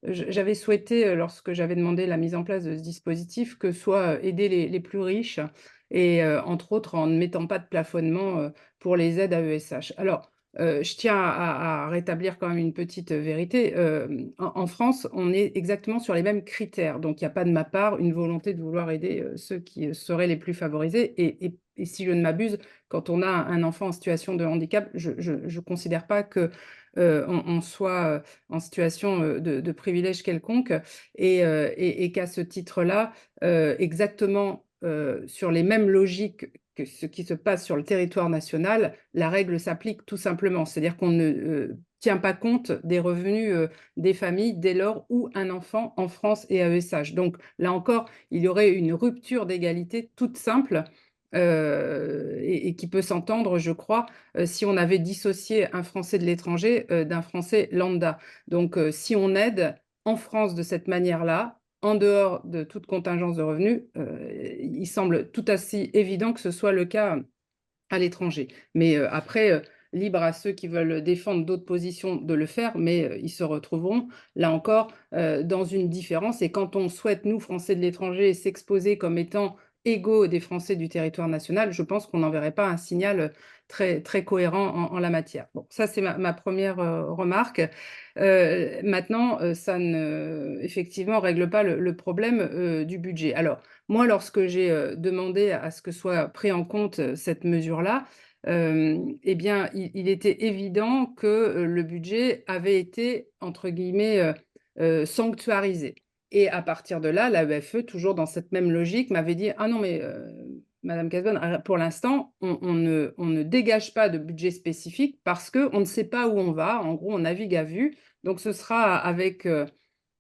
j'avais souhaité, lorsque j'avais demandé la mise en place de ce dispositif, que soit aider les plus riches et entre autres en ne mettant pas de plafonnement pour les aides à ESH. Alors, je tiens à rétablir quand même une petite vérité. En France, on est exactement sur les mêmes critères. Donc, il n'y a pas de ma part une volonté de vouloir aider ceux qui seraient les plus favorisés. Et si je ne m'abuse, quand on a un enfant en situation de handicap, je ne considère pas que on soit en situation de privilège quelconque et qu'à ce titre-là, exactement sur les mêmes logiques que ce qui se passe sur le territoire national, la règle s'applique tout simplement. C'est-à-dire qu'on ne tient pas compte des revenus des familles dès lors où un enfant en France est AESH. Donc là encore, il y aurait une rupture d'égalité toute simple et qui peut s'entendre, je crois, si on avait dissocié un Français de l'étranger d'un Français lambda. Donc si on aide en France de cette manière-là, en dehors de toute contingence de revenus, il semble tout aussi évident que ce soit le cas à l'étranger. Mais après, libre à ceux qui veulent défendre d'autres positions de le faire, mais ils se retrouveront, là encore, dans une différence. Et quand on souhaite, nous, Français de l'étranger, s'exposer comme étant égaux des Français du territoire national, je pense qu'on n'enverrait pas un signal très, très cohérent en la matière. Bon, ça, c'est ma première remarque. Maintenant, ça ne, effectivement, règle pas le problème du budget. Alors, moi, lorsque j'ai demandé à ce que soit pris en compte cette mesure-là, eh bien, il était évident que le budget avait été, entre guillemets, sanctuarisé. Et à partir de là, l'AEFE, toujours dans cette même logique, m'avait dit « Ah non, mais Madame Casbonne, pour l'instant, on ne dégage pas de budget spécifique parce qu'on ne sait pas où on va. En gros, on navigue à vue. Donc, ce sera avec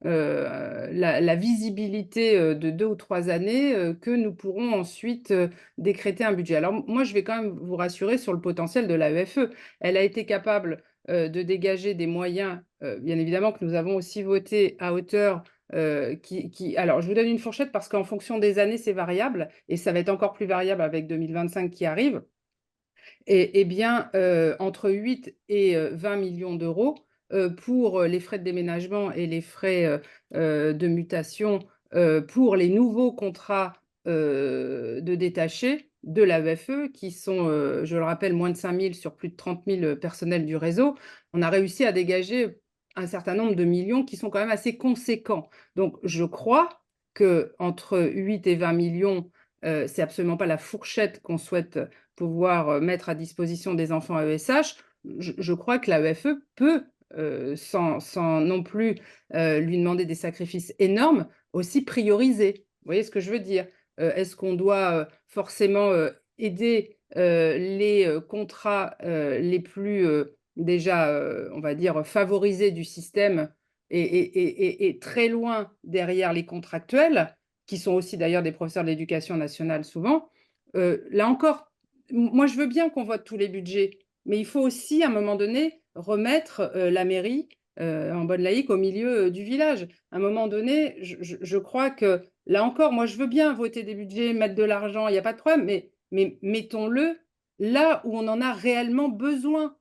la visibilité de 2 ou 3 années que nous pourrons ensuite décréter un budget. Alors, moi, je vais quand même vous rassurer sur le potentiel de l'AEFE. Elle a été capable de dégager des moyens, bien évidemment, que nous avons aussi voté à hauteur alors, je vous donne une fourchette parce qu'en fonction des années, c'est variable et ça va être encore plus variable avec 2025 qui arrive. Et bien, entre 8 et 20 millions d'euros pour les frais de déménagement et les frais de mutation pour les nouveaux contrats de détachés de l'AEFE qui sont, je le rappelle, moins de 5 000 sur plus de 30 000 personnels du réseau. On a réussi à dégager un certain nombre de millions qui sont quand même assez conséquents. Donc, je crois qu'entre 8 et 20 millions, c'est absolument pas la fourchette qu'on souhaite pouvoir mettre à disposition des enfants AESH. Je crois que l'AEFE peut, sans non plus lui demander des sacrifices énormes, aussi prioriser. Vous voyez ce que je veux dire? Est-ce qu'on doit forcément aider les contrats les plus déjà, on va dire, favorisés du système et très loin derrière les contractuels, qui sont aussi d'ailleurs des professeurs de l'éducation nationale souvent. Là encore, moi je veux bien qu'on vote tous les budgets, mais il faut aussi à un moment donné remettre la mairie en bonne laïque au milieu du village. À un moment donné, je crois que là encore, moi je veux bien voter des budgets, mettre de l'argent, il n'y a pas de problème, mais mettons-le là où on en a réellement besoin.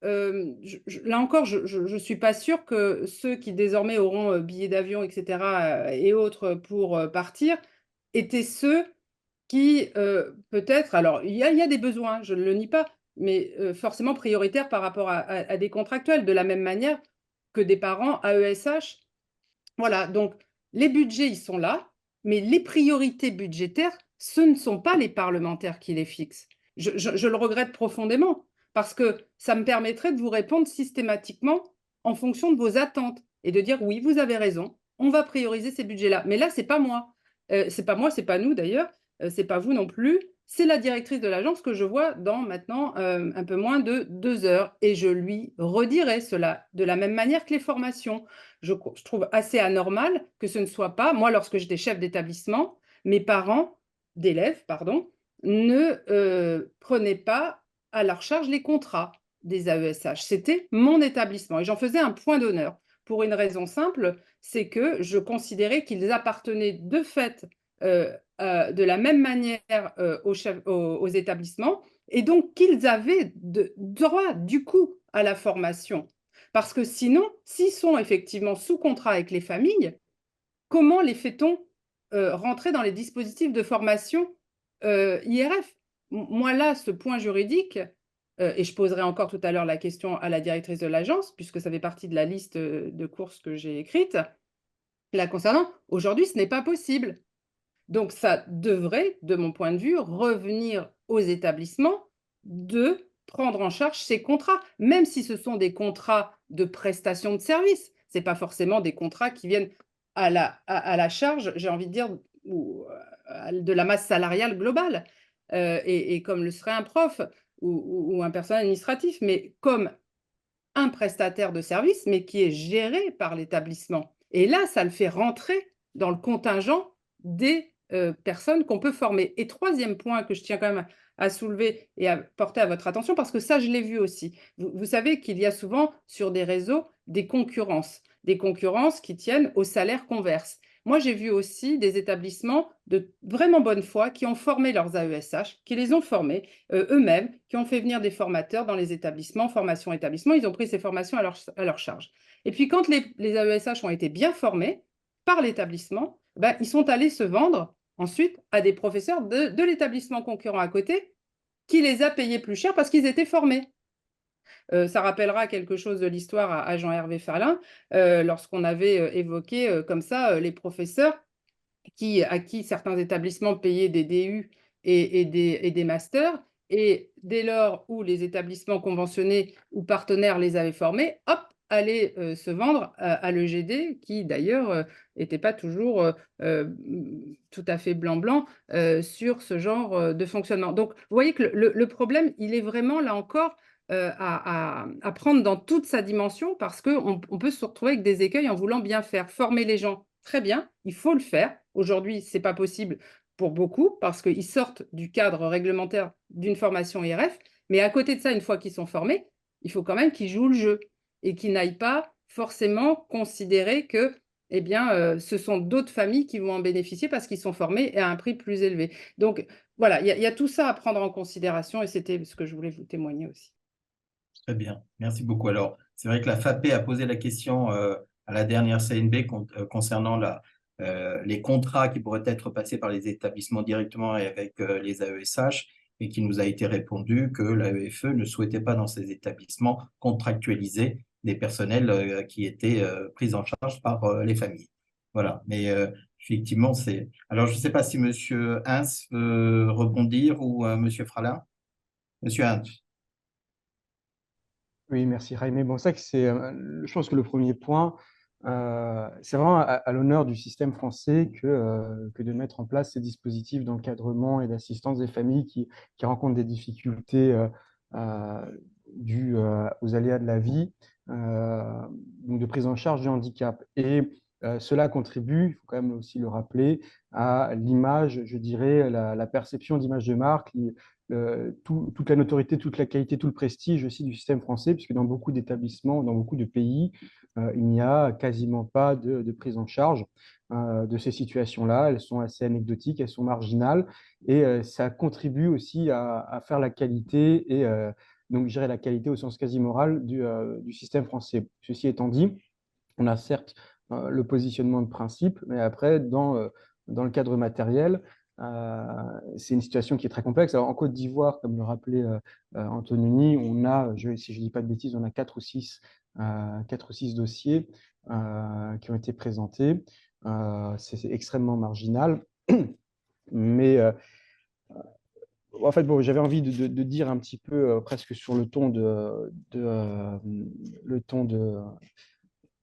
Là encore, je ne suis pas sûre que ceux qui désormais auront billets d'avion, etc., et autres pour partir, étaient ceux qui, peut-être, alors il y a des besoins, je ne le nie pas, mais forcément prioritaires par rapport à des contractuels, de la même manière que des parents AESH. Voilà, donc les budgets, ils sont là, mais les priorités budgétaires, ce ne sont pas les parlementaires qui les fixent. Je le regrette profondément, parce que ça me permettrait de vous répondre systématiquement en fonction de vos attentes et de dire oui, vous avez raison, on va prioriser ces budgets-là. Mais là, c'est pas moi. C'est pas moi, c'est pas nous d'ailleurs, c'est pas vous non plus. C'est la directrice de l'agence que je vois dans maintenant un peu moins de 2 heures. Et je lui redirai cela de la même manière que les formations. Je trouve assez anormal que ce ne soit pas, moi, lorsque j'étais chef d'établissement, mes parents d'élèves, pardon, ne prenaient pas à leur charge les contrats des AESH. C'était mon établissement et j'en faisais un point d'honneur pour une raison simple, c'est que je considérais qu'ils appartenaient de fait de la même manière aux établissements et donc qu'ils avaient droit du coup à la formation. Parce que sinon, s'ils sont effectivement sous contrat avec les familles, comment les fait-on rentrer dans les dispositifs de formation IRF? Moi, là, ce point juridique, et je poserai encore tout à l'heure la question à la directrice de l'agence, puisque ça fait partie de la liste de courses que j'ai écrite, la concernant, aujourd'hui, ce n'est pas possible. Donc, ça devrait, de mon point de vue, revenir aux établissements de prendre en charge ces contrats, même si ce sont des contrats de prestation de services. Ce n'est pas forcément des contrats qui viennent à la charge, j'ai envie de dire, de la masse salariale globale, et comme le serait un prof ou un personnel administratif, mais comme un prestataire de service, mais qui est géré par l'établissement. Et là, ça le fait rentrer dans le contingent des personnes qu'on peut former. Et troisième point que je tiens quand même à soulever et à porter à votre attention, parce que ça, je l'ai vu aussi. Vous savez qu'il y a souvent sur des réseaux des concurrences qui tiennent au salaire qu'on verse. Moi, j'ai vu aussi des établissements de vraiment bonne foi qui ont formé leurs AESH, qui les ont formés eux-mêmes, qui ont fait venir des formateurs dans les établissements, formation établissement, ils ont pris ces formations à leur charge. Et puis quand les AESH ont été bien formés par l'établissement, ben, ils sont allés se vendre ensuite à des professeurs de l'établissement concurrent à côté qui les a payés plus cher parce qu'ils étaient formés. Ça rappellera quelque chose de l'histoire à Jean-Hervé Falin, lorsqu'on avait évoqué comme ça les professeurs à qui certains établissements payaient des DU et des masters. Et dès lors où les établissements conventionnés ou partenaires les avaient formés, hop, allaient se vendre à l'EGD, qui d'ailleurs n'était pas toujours tout à fait blanc-blanc sur ce genre de fonctionnement. Donc, vous voyez que le problème, il est vraiment, là encore, à prendre dans toute sa dimension parce qu'on peut se retrouver avec des écueils en voulant bien faire. Former les gens, très bien, il faut le faire. Aujourd'hui, ce n'est pas possible pour beaucoup parce qu'ils sortent du cadre réglementaire d'une formation IRF. Mais à côté de ça, une fois qu'ils sont formés, il faut quand même qu'ils jouent le jeu et qu'ils n'aillent pas forcément considérer que eh bien, ce sont d'autres familles qui vont en bénéficier parce qu'ils sont formés à un prix plus élevé. Donc, voilà, il y a tout ça à prendre en considération et c'était ce que je voulais vous témoigner aussi. Très bien, merci beaucoup. Alors, c'est vrai que la FAPE a posé la question à la dernière CNB concernant les contrats qui pourraient être passés par les établissements directement et avec les AESH, et qu'il nous a été répondu que l'AEFE ne souhaitait pas dans ces établissements contractualiser des personnels qui étaient pris en charge par les familles. Voilà, mais effectivement, c'est… Alors, je ne sais pas si Monsieur Hins veut rebondir ou Monsieur Fralin. Monsieur Hins. Oui, merci Jaime. Bon, ça que c'est, je pense que le premier point, c'est vraiment à l'honneur du système français que de mettre en place ces dispositifs d'encadrement et d'assistance des familles qui rencontrent des difficultés euh, dues aux aléas de la vie, euh, donc de prise en charge du handicap. Et cela contribue, il faut quand même aussi le rappeler, à l'image, je dirais, la perception d'image de marque, toute la notoriété, toute la qualité, tout le prestige aussi du système français, puisque dans beaucoup d'établissements, dans beaucoup de pays, il n'y a quasiment pas de prise en charge de ces situations-là. Elles sont assez anecdotiques, elles sont marginales, et ça contribue aussi à faire la qualité, et donc je dirais la qualité au sens quasi moral du système français. Ceci étant dit, on a certes le positionnement de principe, mais après, dans le cadre matériel, c'est une situation qui est très complexe. Alors, en Côte d'Ivoire, comme le rappelait Antonini, on a, si je ne dis pas de bêtises, on a 4 ou 6 dossiers qui ont été présentés. C'est extrêmement marginal. Mais en fait, bon, j'avais envie de dire un petit peu, presque sur le ton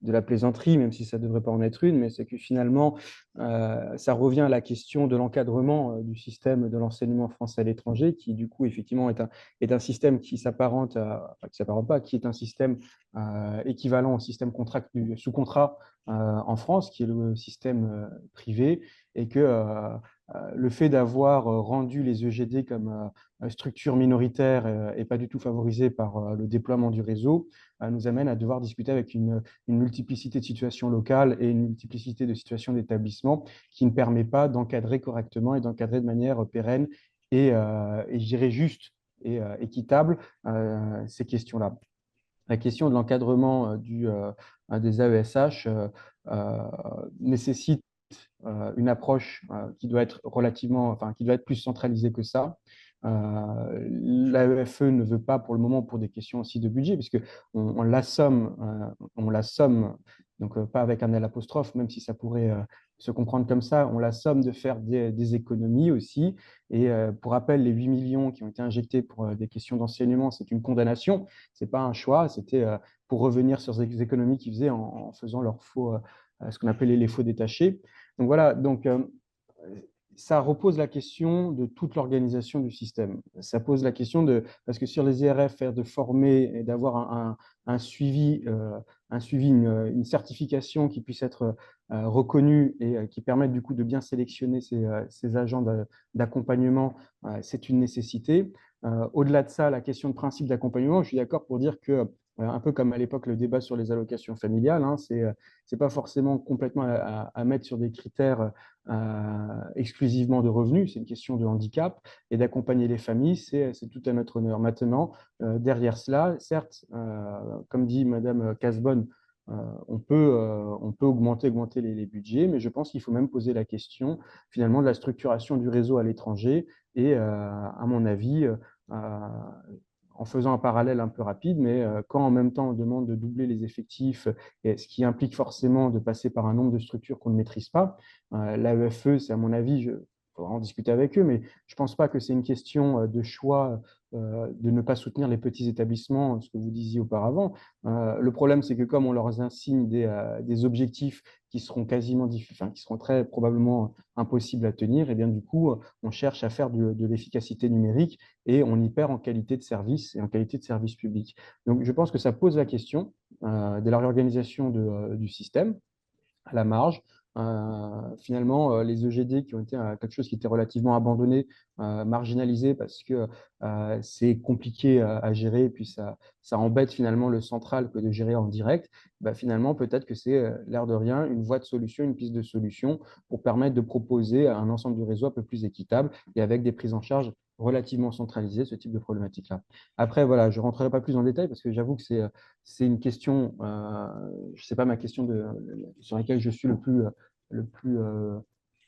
de la plaisanterie, même si ça ne devrait pas en être une, mais c'est que finalement, ça revient à la question de l'encadrement du système de l'enseignement français à l'étranger, qui du coup, effectivement, est un système qui s'apparente enfin, qui s'apparente pas, qui est un système équivalent au système sous contrat en France, qui est le système privé, et que le fait d'avoir rendu les EGD comme structure minoritaire et pas du tout favorisée par le déploiement du réseau, nous amène à devoir discuter avec une multiplicité de situations locales et une multiplicité de situations d'établissement qui ne permet pas d'encadrer correctement et d'encadrer de manière pérenne et je dirais juste et équitable ces questions-là. La question de l'encadrement des AESH nécessite une approche qui doit être qui doit être plus centralisée que ça. L'AEFE ne veut pas pour le moment, pour des questions aussi de budget, puisque on l'assomme, donc pas avec un L apostrophe, même si ça pourrait se comprendre comme ça, on l'assomme de faire des économies aussi. Et pour rappel, les 8 millions qui ont été injectés pour des questions d'enseignement, c'est une condamnation, ce n'est pas un choix, c'était pour revenir sur ces économies qu'ils faisaient en faisant ce qu'on appelait les faux détachés. Donc voilà, ça repose la question de toute l'organisation du système. Ça pose la question parce que sur les IRF, faire de former et d'avoir un suivi, une certification qui puisse être reconnue et qui permette du coup de bien sélectionner ces agents d'accompagnement, c'est une nécessité. Au-delà de ça, la question de principe d'accompagnement, je suis d'accord pour dire que, un peu comme à l'époque le débat sur les allocations familiales, hein, c'est pas forcément complètement à mettre sur des critères exclusivement de revenus, c'est une question de handicap et d'accompagner les familles, c'est tout à notre honneur. Maintenant, derrière cela, certes, comme dit Madame Casbonne, on peut augmenter les budgets, mais je pense qu'il faut même poser la question finalement de la structuration du réseau à l'étranger et à mon avis, en faisant un parallèle un peu rapide, mais quand en même temps on demande de doubler les effectifs, et ce qui implique forcément de passer par un nombre de structures qu'on ne maîtrise pas, l'AEFE, c'est à mon avis, il faudra en discuter avec eux, mais je ne pense pas que c'est une question de choix de ne pas soutenir les petits établissements, ce que vous disiez auparavant. Le problème, c'est que comme on leur assigne des objectifs qui seront qui seront très probablement impossibles à tenir, et bien du coup, on cherche à faire de l'efficacité numérique et on y perd en qualité de service et en qualité de service public. Donc, je pense que ça pose la question de la réorganisation du système à la marge. Finalement, les EGD qui ont été quelque chose qui était relativement abandonné, marginalisé parce que c'est compliqué à gérer et puis ça embête finalement le central que de gérer en direct. Bah, finalement, peut-être que c'est l'air de rien une voie de solution, une piste de solution pour permettre de proposer un ensemble du réseau un peu plus équitable et avec des prises en charge relativement centralisées, ce type de problématique-là. Après, voilà, je ne rentrerai pas plus en détail parce que j'avoue que c'est une question, je sais pas ma question sur laquelle je suis le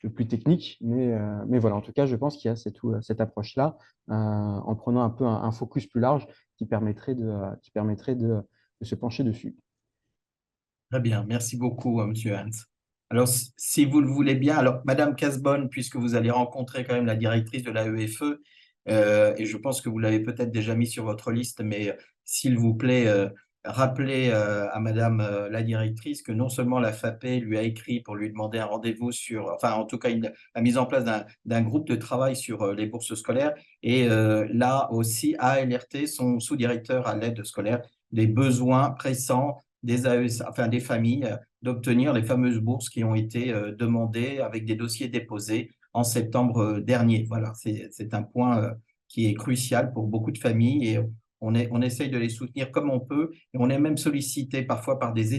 plus technique, mais voilà, en tout cas, je pense qu'il y a cette approche-là, en prenant un peu un focus plus large qui permettrait se pencher dessus. Très bien, merci beaucoup, Monsieur Hans. Alors, si vous le voulez bien, alors Madame Casbonne, puisque vous allez rencontrer quand même la directrice de l'AEFE, et je pense que vous l'avez peut-être déjà mis sur votre liste, mais s'il vous plaît, rappelez à Madame la directrice que non seulement la FAPE lui a écrit pour lui demander un rendez-vous sur, enfin en tout cas la mise en place d'un groupe de travail sur les bourses scolaires, et là aussi ALRT, son sous-directeur à l'aide scolaire, des besoins pressants des AES, enfin des familles d'obtenir les fameuses bourses qui ont été demandées avec des dossiers déposés en septembre dernier. Voilà, c'est un point qui est crucial pour beaucoup de familles et on essaye de les soutenir comme on peut et on est même sollicité parfois par des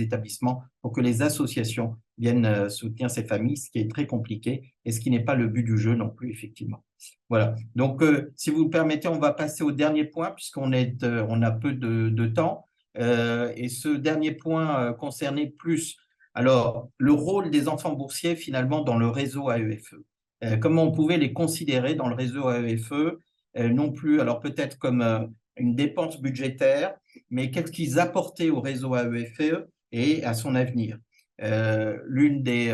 établissements pour que les associations viennent soutenir ces familles, ce qui est très compliqué et ce qui n'est pas le but du jeu non plus, effectivement. Voilà, donc si vous me permettez, on va passer au dernier point puisqu'on a peu de temps. Et ce dernier point concernait plus alors, le rôle des enfants boursiers finalement dans le réseau AEFE. Comment on pouvait les considérer dans le réseau AEFE, non plus, alors peut-être comme une dépense budgétaire, mais qu'est-ce qu'ils apportaient au réseau AEFE et à son avenir. L'une des,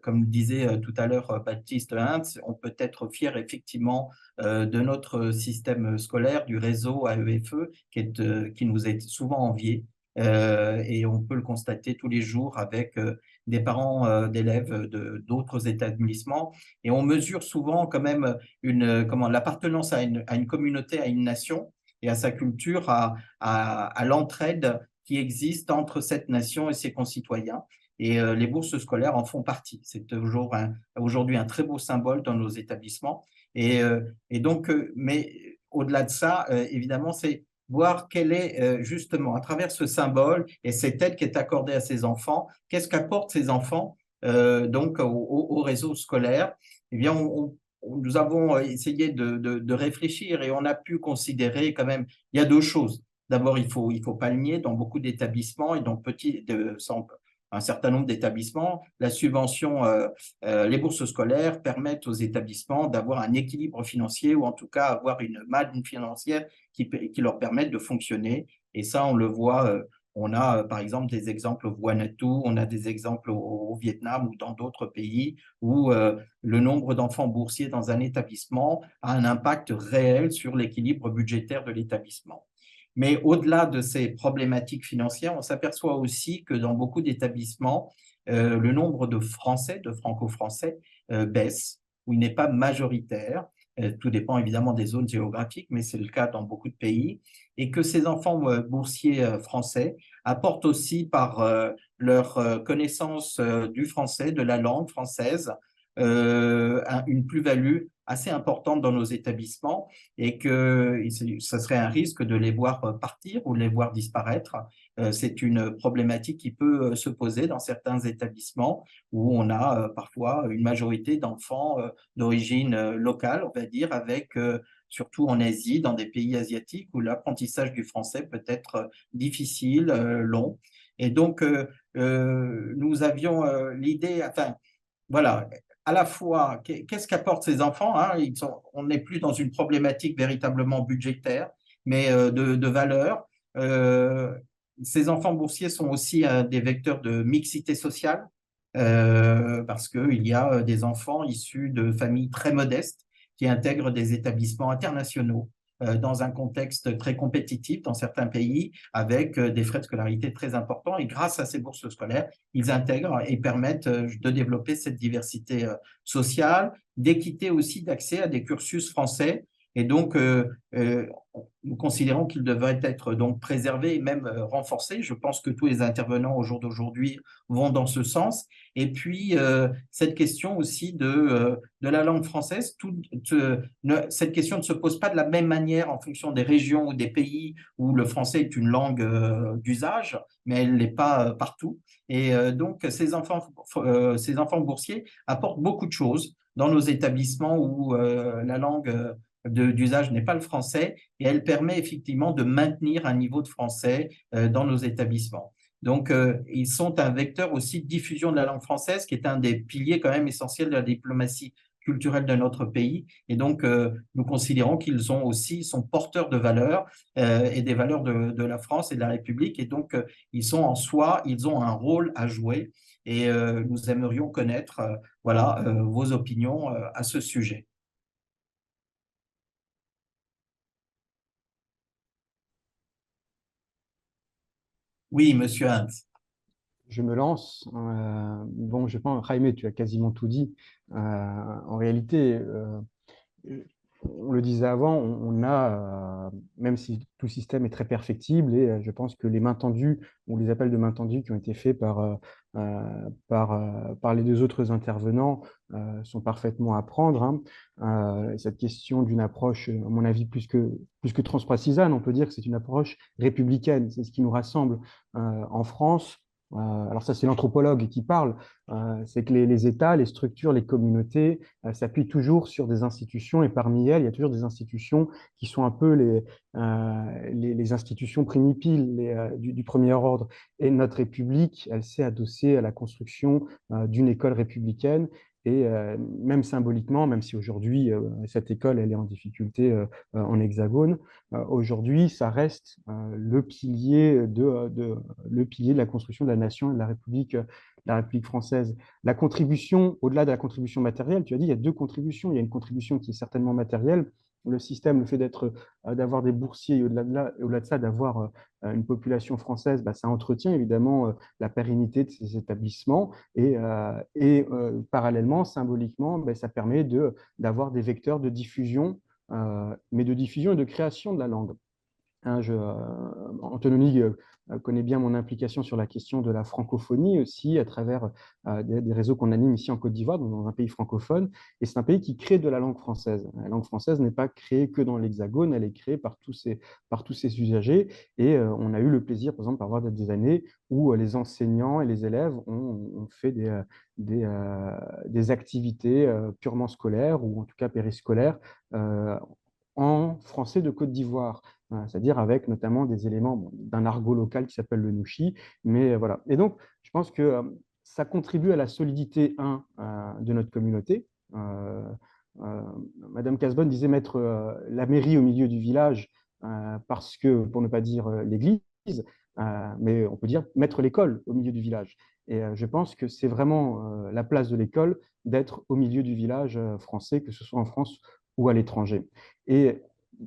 comme disait tout à l'heure Baptiste Hintz, on peut être fier effectivement de notre système scolaire, du réseau AEFE, qui nous est souvent envié. Et on peut le constater tous les jours avec des parents d'élèves d'autres établissements. Et on mesure souvent quand même l'appartenance à une communauté, à une nation et à sa culture, à l'entraide qui existe entre cette nation et ses concitoyens. Et les bourses scolaires en font partie. C'est aujourd'hui un très beau symbole dans nos établissements. Et donc, mais au-delà de ça, évidemment, c'est voir quelle est justement, à travers ce symbole et cette aide qui est accordée à ces enfants, qu'est-ce qu'apportent ces enfants donc au réseau scolaire. Eh bien, nous avons essayé de réfléchir et on a pu considérer quand même, il y a deux choses. D'abord, il faut pas le nier, dans beaucoup d'établissements et dans un certain nombre d'établissements, la subvention, les bourses scolaires permettent aux établissements d'avoir un équilibre financier ou en tout cas avoir une manne financière qui leur permettent de fonctionner. Et ça, on le voit, on a par exemple des exemples au Vanuatu, on a des exemples au Vietnam ou dans d'autres pays où le nombre d'enfants boursiers dans un établissement a un impact réel sur l'équilibre budgétaire de l'établissement. Mais au-delà de ces problématiques financières, on s'aperçoit aussi que dans beaucoup d'établissements, le nombre de Français, de franco-français, baisse, ou il n'est pas majoritaire. Tout dépend évidemment des zones géographiques, mais c'est le cas dans beaucoup de pays. Et que ces enfants boursiers français apportent aussi par leur connaissance du français, de la langue française, une plus-value assez importante dans nos établissements et que ça serait un risque de les voir partir ou de les voir disparaître. C'est une problématique qui peut se poser dans certains établissements où on a parfois une majorité d'enfants d'origine locale, on va dire, avec surtout en Asie, dans des pays asiatiques où l'apprentissage du français peut être difficile, long. Et donc, nous avions l'idée, enfin, voilà, à la fois, qu'est-ce qu'apportent ces enfants, hein, on n'est plus dans une problématique véritablement budgétaire, mais de valeur. Ces enfants boursiers sont aussi des vecteurs de mixité sociale, parce qu'il y a des enfants issus de familles très modestes qui intègrent des établissements internationaux dans un contexte très compétitif dans certains pays, avec des frais de scolarité très importants. Et grâce à ces bourses scolaires, ils intègrent et permettent de développer cette diversité sociale, d'équité aussi, d'accès à des cursus français. Et donc, nous considérons qu'il devrait être donc préservé et même renforcé. Je pense que tous les intervenants au jour d'aujourd'hui vont dans ce sens. Et puis, cette question aussi de la langue française, cette question ne se pose pas de la même manière en fonction des régions ou des pays où le français est une langue d'usage, mais elle ne l'est pas partout. Et donc, ces enfants boursiers apportent beaucoup de choses dans nos établissements où la langue d'usage n'est pas le français et elle permet effectivement de maintenir un niveau de français dans nos établissements. Donc, ils sont un vecteur aussi de diffusion de la langue française qui est un des piliers quand même essentiels de la diplomatie culturelle de notre pays. Et donc, nous considérons qu'ils sont porteurs de valeurs et des valeurs de la France et de la République. Et donc, ils ont un rôle à jouer. Et nous aimerions connaître voilà, vos opinions à ce sujet. Oui, monsieur Hunt. Je me lance. Bon, je pense, Jaime, tu as quasiment tout dit. En réalité, on le disait avant, on a, même si tout système est très perfectible, et je pense que les mains tendues, ou les appels de mains tendues qui ont été faits par les deux autres intervenants sont parfaitement à prendre, hein. Cette question d'une approche, à mon avis, plus que transpartisane, on peut dire que c'est une approche républicaine. C'est ce qui nous rassemble en France. Alors ça, c'est l'anthropologue qui parle. C'est que les États, les structures, les communautés s'appuient toujours sur des institutions, et parmi elles, il y a toujours des institutions qui sont un peu les institutions primipiles du premier ordre. Et notre République, elle s'est adossée à la construction d'une école républicaine. Et même symboliquement, même si aujourd'hui cette école elle est en difficulté en Hexagone, aujourd'hui ça reste le pilier de la construction de la nation et de la République française. La contribution, au-delà de la contribution matérielle, tu as dit, il y a deux contributions. Il y a une contribution qui est certainement matérielle. Le système, le fait d'avoir des boursiers, et au-delà de ça, d'avoir une population française, bah, ça entretient évidemment la pérennité de ces établissements. Et parallèlement, symboliquement, bah, ça permet d'avoir des vecteurs de diffusion, mais de diffusion et de création de la langue. Hein, Antononi connaît bien mon implication sur la question de la francophonie aussi, à travers des réseaux qu'on anime ici en Côte d'Ivoire, dans un pays francophone. Et c'est un pays qui crée de la langue française. La langue française n'est pas créée que dans l'Hexagone, elle est créée par tous ces usagers. Et on a eu le plaisir, par exemple, d'avoir des années où les enseignants et les élèves ont fait des activités purement scolaires, ou en tout cas périscolaires, en français de Côte d'Ivoire. C'est-à-dire avec notamment des éléments d'un argot local qui s'appelle le nouchi. Mais voilà. Et donc, je pense que ça contribue à la solidité, de notre communauté. Madame Casbonne disait mettre la mairie au milieu du village, parce que, pour ne pas dire l'église, mais on peut dire mettre l'école au milieu du village. Et je pense que c'est vraiment la place de l'école d'être au milieu du village français, que ce soit en France ou à l'étranger. Et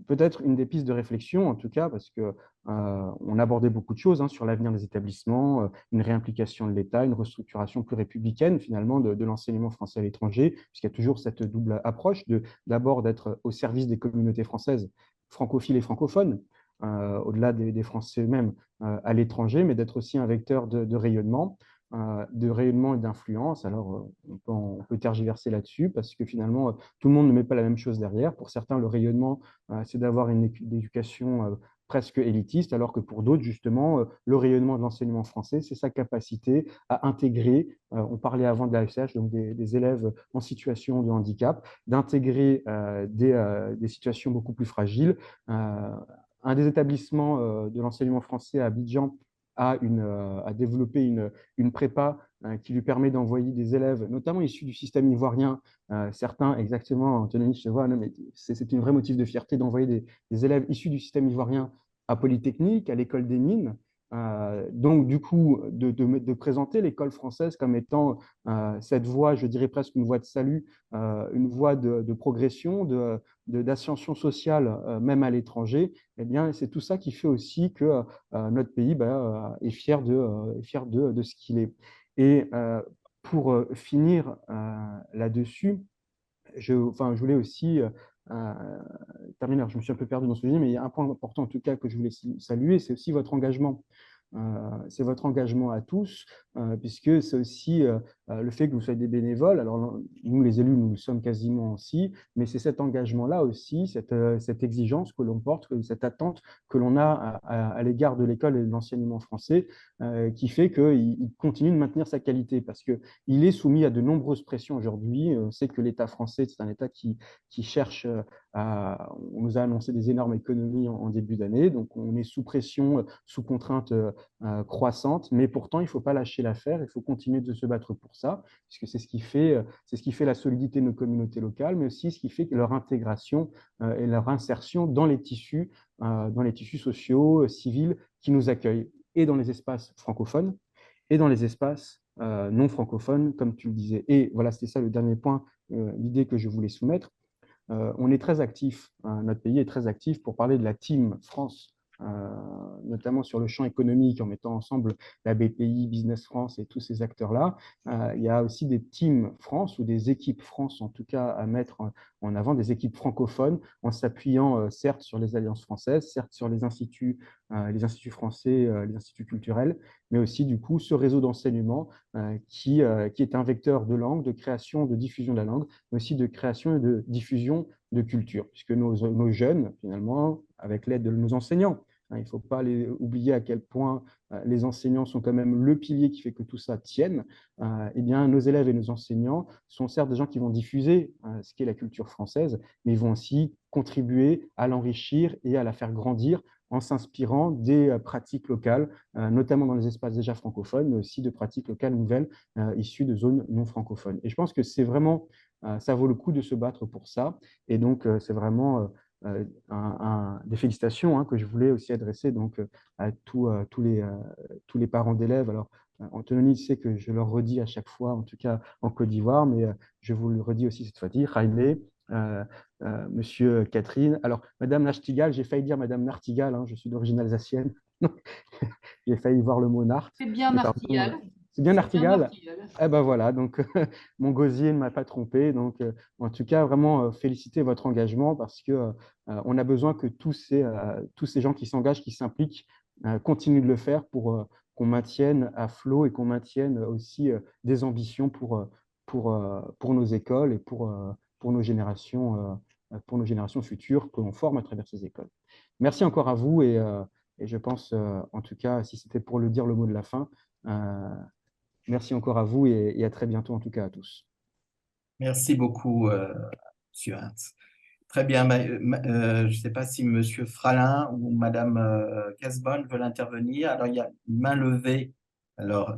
peut-être une des pistes de réflexion, en tout cas, parce que on abordait beaucoup de choses sur l'avenir des établissements, une réimplication de l'État, une restructuration plus républicaine finalement de l'enseignement français à l'étranger, puisqu'il y a toujours cette double approche d'abord d'être au service des communautés françaises, francophiles et francophones, au-delà des Français eux-mêmes à l'étranger, mais d'être aussi un vecteur de rayonnement et d'influence. Alors, on peut tergiverser là-dessus, parce que finalement, tout le monde ne met pas la même chose derrière. Pour certains, le rayonnement, c'est d'avoir une éducation presque élitiste, alors que pour d'autres, justement, le rayonnement de l'enseignement français, c'est sa capacité à intégrer, on parlait avant de l'AESH, donc des élèves en situation de handicap, d'intégrer des situations beaucoup plus fragiles. Un des établissements de l'enseignement français à Abidjan a développé une prépa qui lui permet d'envoyer des élèves, notamment issus du système ivoirien. Certains, exactement, Anthony, je te vois, non, mais c'est une vraie motif de fierté d'envoyer des élèves issus du système ivoirien à Polytechnique, à l'école des mines. Donc, du coup, de présenter l'école française comme étant cette voie, je dirais presque une voie de salut, une voie de progression, d'ascension sociale, même à l'étranger, eh bien, c'est tout ça qui fait aussi que notre pays est fier de ce qu'il est. Et pour finir là-dessus, je voulais aussi terminer. Alors, je me suis un peu perdu dans ce sujet, mais il y a un point important en tout cas que je voulais saluer, c'est aussi votre engagement. C'est votre engagement à tous, puisque c'est aussi le fait que vous soyez des bénévoles. Alors, nous, les élus, nous le sommes quasiment aussi, mais c'est cet engagement-là aussi, cette exigence que l'on porte, cette attente que l'on a à l'égard de l'école et de l'enseignement français, qui fait qu'il continue de maintenir sa qualité, parce qu'il est soumis à de nombreuses pressions aujourd'hui. On sait que l'État français, c'est un État qui cherche on nous a annoncé des énormes économies en début d'année, donc on est sous pression, sous contrainte croissante, mais pourtant, il ne faut pas lâcher l'affaire, il faut continuer de se battre pour ça, puisque c'est ce qui fait la solidité de nos communautés locales, mais aussi ce qui fait leur intégration et leur insertion dans les tissus sociaux, civils qui nous accueillent, et dans les espaces francophones, et dans les espaces non francophones, comme tu le disais. Et voilà, c'était ça le dernier point, l'idée que je voulais soumettre. On est très actif, notre pays est très actif pour parler de la Team France, notamment sur le champ économique, en mettant ensemble la BPI, Business France et tous ces acteurs-là. Il y a aussi des Team France ou des équipes France, en tout cas, à mettre en avant, des équipes francophones, en s'appuyant certes sur les alliances françaises, certes sur les instituts français, les instituts culturels, mais aussi du coup ce réseau d'enseignement qui est un vecteur de langue, de création, de diffusion de la langue, mais aussi de création et de diffusion de culture, puisque nos jeunes, finalement, avec l'aide de nos enseignants, il ne faut pas oublier à quel point les enseignants sont quand même le pilier qui fait que tout ça tienne. Eh bien, nos élèves et nos enseignants sont certes des gens qui vont diffuser ce qu'est la culture française, mais ils vont aussi contribuer à l'enrichir et à la faire grandir en s'inspirant des pratiques locales, notamment dans les espaces déjà francophones, mais aussi de pratiques locales nouvelles issues de zones non francophones. Et je pense que c'est vraiment, ça vaut le coup de se battre pour ça. Et donc, c'est vraiment des félicitations que je voulais aussi adresser donc, à tous les parents d'élèves. Alors, Anthony sait que je leur redis à chaque fois, en tout cas en Côte d'Ivoire, mais je vous le redis aussi cette fois-ci, Jaime, Monsieur Catherine. Alors, Madame Nachtigal, j'ai failli dire Madame Nartigal, je suis d'origine alsacienne. J'ai failli voir le mot Nart. C'est bien Nartigal. C'est bien Nartigal. Eh ben voilà, donc mon gosier ne m'a pas trompé. Donc, en tout cas, vraiment féliciter votre engagement parce que on a besoin que tous ces gens qui s'engagent, qui s'impliquent, continuent de le faire pour qu'on maintienne à flot et qu'on maintienne aussi des ambitions pour nos écoles et pour nos générations futures que l'on forme à travers ces écoles. Merci encore à vous et je pense, en tout cas, si c'était pour le dire le mot de la fin, merci encore à vous et à très bientôt, en tout cas à tous. Merci beaucoup, Monsieur Hintz. Très bien. Je ne sais pas si Monsieur Fralin ou Madame Casbonne veulent intervenir. Alors, il y a une main levée. Alors,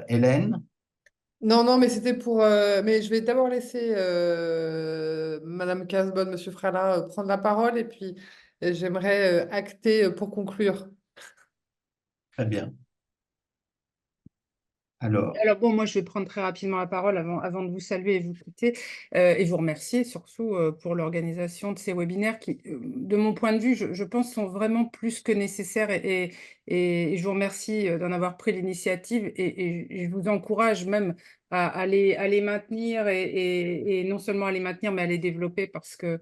Hélène. Non, mais c'était pour. Mais je vais d'abord laisser Madame Casbonne, Monsieur Fralin prendre la parole et puis j'aimerais acter pour conclure. Très bien. Alors, bon, moi, je vais prendre très rapidement la parole avant de vous saluer et vous quitter et vous remercier surtout pour l'organisation de ces webinaires qui, de mon point de vue, je pense, sont vraiment plus que nécessaires et je vous remercie d'en avoir pris l'initiative et je vous encourage même à les maintenir et non seulement à les maintenir, mais à les développer parce que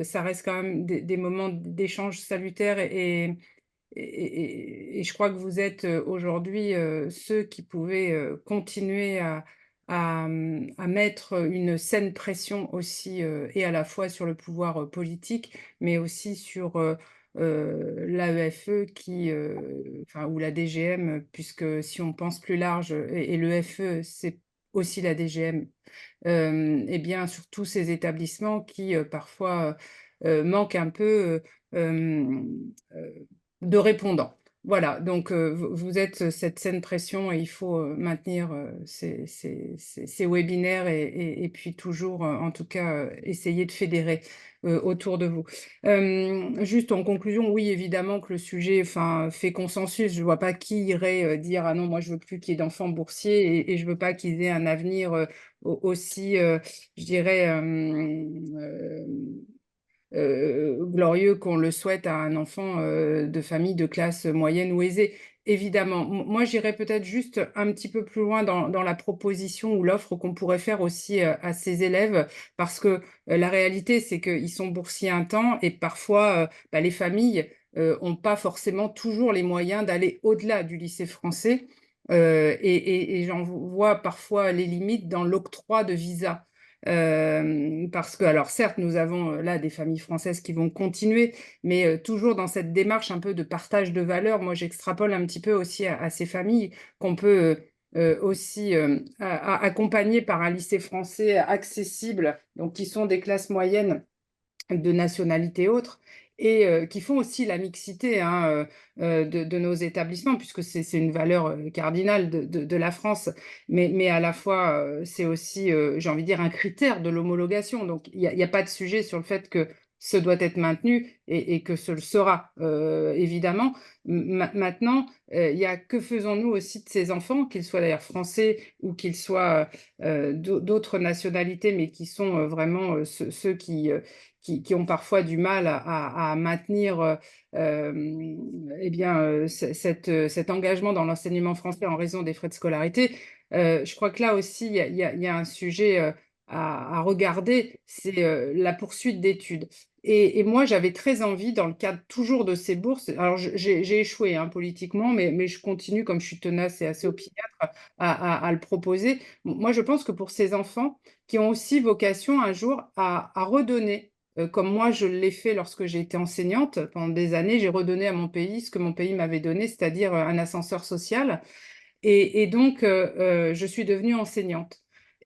ça reste quand même des moments d'échange salutaires et je crois que vous êtes aujourd'hui ceux qui pouvaient continuer à mettre une saine pression aussi et à la fois sur le pouvoir politique, mais aussi sur l'AEFE ou la DGM, puisque si on pense plus large, et l'EFE, c'est aussi la DGM, et bien sur tous ces établissements qui parfois manquent un peu de répondants. Voilà, donc vous êtes cette saine pression et il faut maintenir ces webinaires et puis toujours, en tout cas, essayer de fédérer autour de vous. Juste en conclusion, oui, évidemment que le sujet fait consensus. Je ne vois pas qui irait dire « Ah non, moi, je ne veux plus qu'il y ait d'enfants boursiers et je ne veux pas qu'ils aient un avenir aussi, je dirais… glorieux qu'on le souhaite à un enfant de famille de classe moyenne ou aisée. Évidemment, moi j'irais peut-être juste un petit peu plus loin dans la proposition ou l'offre qu'on pourrait faire aussi à ces élèves, parce que la réalité c'est qu'ils sont boursiers un temps et parfois les familles n'ont pas forcément toujours les moyens d'aller au-delà du lycée français et j'en vois parfois les limites dans l'octroi de visas. Parce que, alors certes, nous avons là des familles françaises qui vont continuer, mais toujours dans cette démarche un peu de partage de valeurs, moi j'extrapole un petit peu aussi à ces familles qu'on peut aussi accompagner par un lycée français accessible, donc qui sont des classes moyennes de nationalité autre. et qui font aussi la mixité hein, de nos établissements, puisque c'est une valeur cardinale de la France, mais à la fois, c'est aussi, j'ai envie de dire, un critère de l'homologation. Donc, il n'y a pas de sujet sur le fait que ce doit être maintenu et que ce le sera, évidemment. Maintenant, il y a que faisons-nous aussi de ces enfants, qu'ils soient d'ailleurs français ou qu'ils soient d'autres nationalités, mais qui sont vraiment ceux qui ont parfois du mal à maintenir eh bien, cet engagement dans l'enseignement français en raison des frais de scolarité. Je crois que là aussi, il y a un sujet à regarder, c'est la poursuite d'études. Et moi, j'avais très envie, dans le cadre toujours de ces bourses, alors j'ai échoué hein, politiquement, mais je continue, comme je suis tenace et assez opiniâtre, à le proposer. Moi, je pense que pour ces enfants qui ont aussi vocation un jour à redonner, comme moi je l'ai fait lorsque j'ai été enseignante, pendant des années, j'ai redonné à mon pays ce que mon pays m'avait donné, c'est-à-dire un ascenseur social. Et donc, je suis devenue enseignante.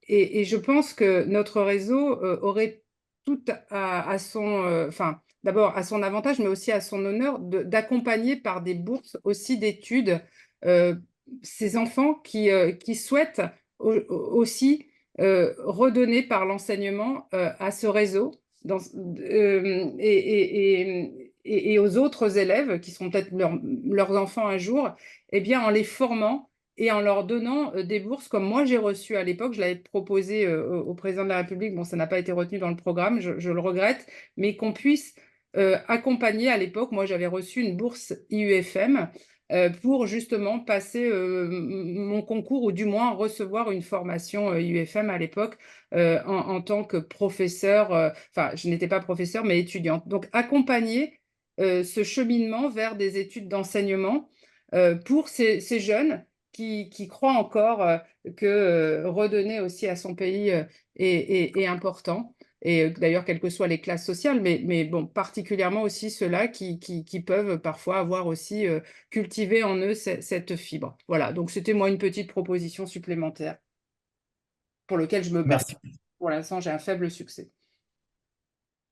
Et je pense que notre réseau aurait tout à son, enfin, d'abord à son avantage, mais aussi à son honneur, d'accompagner par des bourses aussi d'études euh, ces enfants qui souhaitent aussi redonner par l'enseignement à ce réseau et aux autres élèves qui seront peut-être leurs enfants un jour, eh bien, en les formant et en leur donnant des bourses comme moi j'ai reçu à l'époque. Je l'avais proposé au président de la République. Bon, ça n'a pas été retenu dans le programme, je le regrette, mais qu'on puisse accompagner à l'époque. Moi, j'avais reçu une bourse IUFM pour justement passer mon concours ou du moins recevoir une formation IUFM à l'époque en tant que professeur. Enfin, je n'étais pas professeur, mais étudiante. Donc, accompagner ce cheminement vers des études d'enseignement pour ces jeunes qui croient encore que redonner aussi à son pays est important. Et d'ailleurs, quelles que soient les classes sociales, mais bon, particulièrement aussi ceux-là qui peuvent parfois avoir aussi cultivé en eux cette fibre. Voilà, donc c'était moi une petite proposition supplémentaire pour laquelle je me bats. Merci. Pour l'instant, j'ai un faible succès.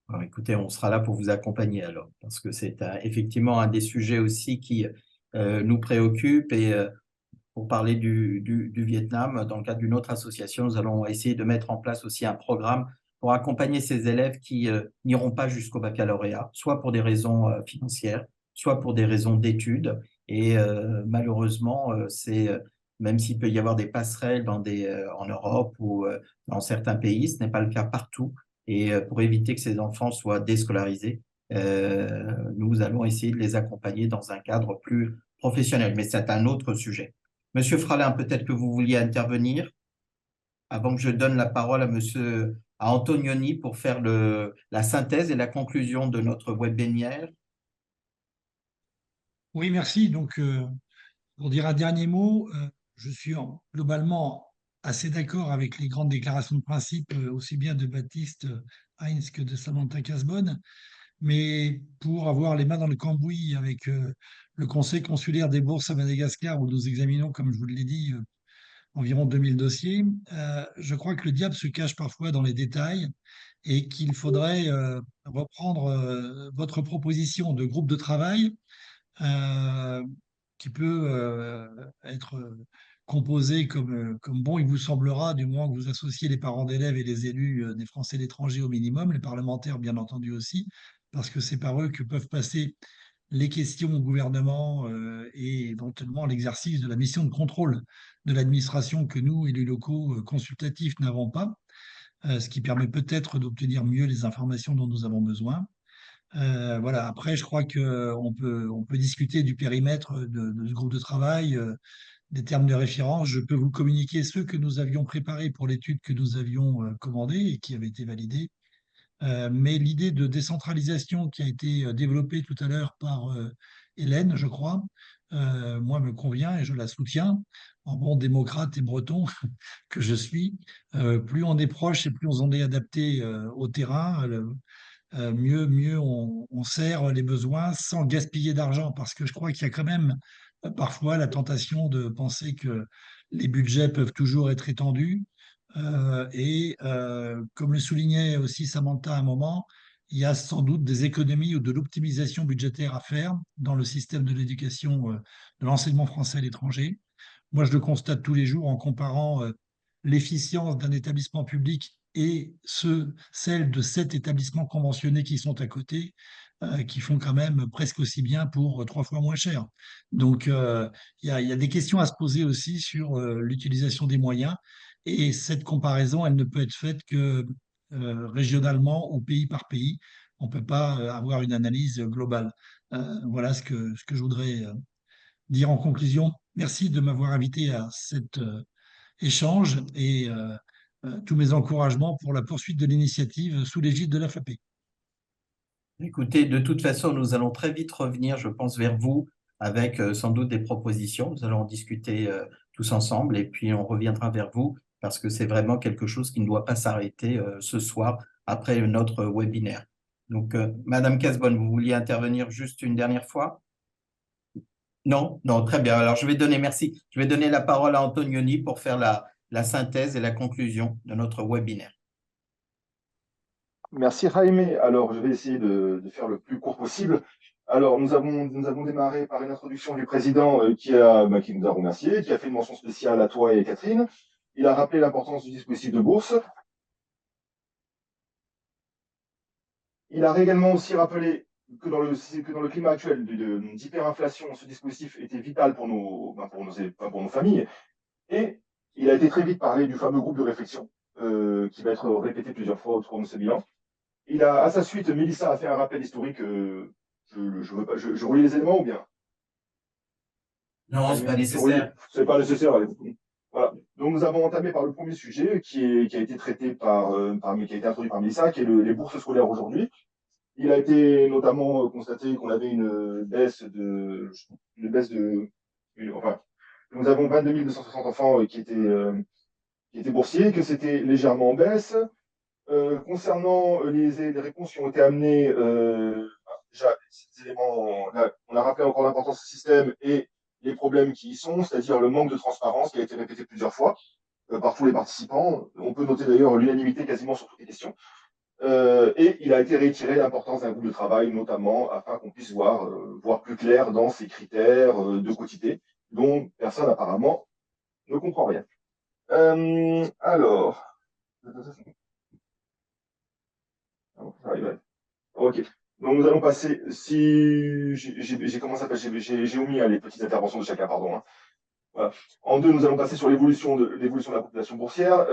Alors, écoutez, on sera là pour vous accompagner alors, parce que c'est effectivement un des sujets aussi qui nous préoccupe. Et pour parler du Vietnam, dans le cadre d'une autre association, nous allons essayer de mettre en place aussi un programme pour accompagner ces élèves qui n'iront pas jusqu'au baccalauréat, soit pour des raisons financières, soit pour des raisons d'études. Et malheureusement, même s'il peut y avoir des passerelles en Europe ou dans certains pays, ce n'est pas le cas partout. Et pour éviter que ces enfants soient déscolarisés, nous allons essayer de les accompagner dans un cadre plus professionnel. Mais c'est un autre sujet. Monsieur Fralin, peut-être que vous vouliez intervenir avant que je donne la parole à Antonioni pour faire la synthèse et la conclusion de notre webinaire. Oui, merci. Donc, pour dire un dernier mot, je suis globalement assez d'accord avec les grandes déclarations de principe, aussi bien de Baptiste Heinz que de Samantha Casbonne. Mais pour avoir les mains dans le cambouis avec le Conseil consulaire des bourses à Madagascar, où nous examinons, comme je vous l'ai dit, environ 2000 dossiers, je crois que le diable se cache parfois dans les détails et qu'il faudrait reprendre votre proposition de groupe de travail euh, qui peut être composé comme bon il vous semblera, du moins que vous associez les parents d'élèves et les élus des Français de l'étranger au minimum, les parlementaires bien entendu aussi, parce que c'est par eux que peuvent passer les questions au gouvernement et éventuellement l'exercice de la mission de contrôle de l'administration que nous, élus locaux consultatifs, n'avons pas, ce qui permet peut-être d'obtenir mieux les informations dont nous avons besoin. Voilà. Après, je crois on peut discuter du périmètre de ce groupe de travail, des termes de référence. Je peux vous communiquer ceux que nous avions préparés pour l'étude que nous avions commandée et qui avait été validée. Mais l'idée de décentralisation qui a été développée tout à l'heure par Hélène, je crois, moi me convient et je la soutiens. En bon démocrate et breton que je suis, plus on est proche et plus on en est adapté au terrain, mieux on sert les besoins sans gaspiller d'argent, parce que je crois qu'il y a quand même parfois la tentation de penser que les budgets peuvent toujours être étendus. Comme le soulignait aussi Samantha à un moment, il y a sans doute des économies ou de l'optimisation budgétaire à faire dans le système de l'éducation, de l'enseignement français à l'étranger. Moi, je le constate tous les jours en comparant l'efficience d'un établissement public et celle de 7 établissements conventionnés qui sont à côté, qui font quand même presque aussi bien pour 3 fois moins cher. Donc, il y a des questions à se poser aussi sur l'utilisation des moyens. Et cette comparaison, elle ne peut être faite que régionalement ou pays par pays. On ne peut pas avoir une analyse globale. Voilà ce que je voudrais dire en conclusion. Merci de m'avoir invité à cet échange et tous mes encouragements pour la poursuite de l'initiative sous l'égide de l'AFAP. Écoutez, de toute façon, nous allons très vite revenir, je pense, vers vous avec sans doute des propositions. Nous allons en discuter tous ensemble et puis on reviendra vers vous parce que c'est vraiment quelque chose qui ne doit pas s'arrêter ce soir après notre webinaire. Donc, Madame Casbonne, vous vouliez intervenir juste une dernière fois? Non? Non, très bien. Alors, merci. Je vais donner la parole à Antonioni pour faire la synthèse et la conclusion de notre webinaire. Merci Jaime. Alors, je vais essayer de faire le plus court possible. Alors, nous avons démarré par une introduction du président qui nous a remerciés, qui a fait une mention spéciale à toi et Catherine. Il a rappelé l'importance du dispositif de bourse. Il a également aussi rappelé que dans le climat actuel d'hyperinflation, ce dispositif était vital pour nos familles. Et il a été très vite parlé du fameux groupe de réflexion qui va être répété plusieurs fois autour de ce bilan. À sa suite, Mélissa a fait un rappel historique. Je relis les éléments ou bien? Non, ce n'est pas nécessaire. C'est pas nécessaire. Voilà. Donc, nous avons entamé par le premier sujet qui a été traité qui a été introduit par Mélissa, qui est les bourses scolaires aujourd'hui. Il a été notamment constaté qu'on avait une baisse enfin, nous avons 22 260 enfants qui étaient boursiers, que c'était légèrement en baisse. Concernant les réponses qui ont été amenées, ces éléments, on a rappelé encore l'importance du système et les problèmes qui y sont, c'est-à-dire le manque de transparence qui a été répété plusieurs fois par tous les participants. On peut noter d'ailleurs l'unanimité quasiment sur toutes les questions. Et il a été réitéré l'importance d'un groupe de travail, notamment afin qu'on puisse voir plus clair dans ces critères de quotité, dont personne apparemment ne comprend rien. Alors. Ok. Donc nous allons passer. Si j'ai commencé à passer, j'ai omis les petites interventions de chacun, pardon. Hein. Voilà. En deux, nous allons passer sur l'évolution de la population boursière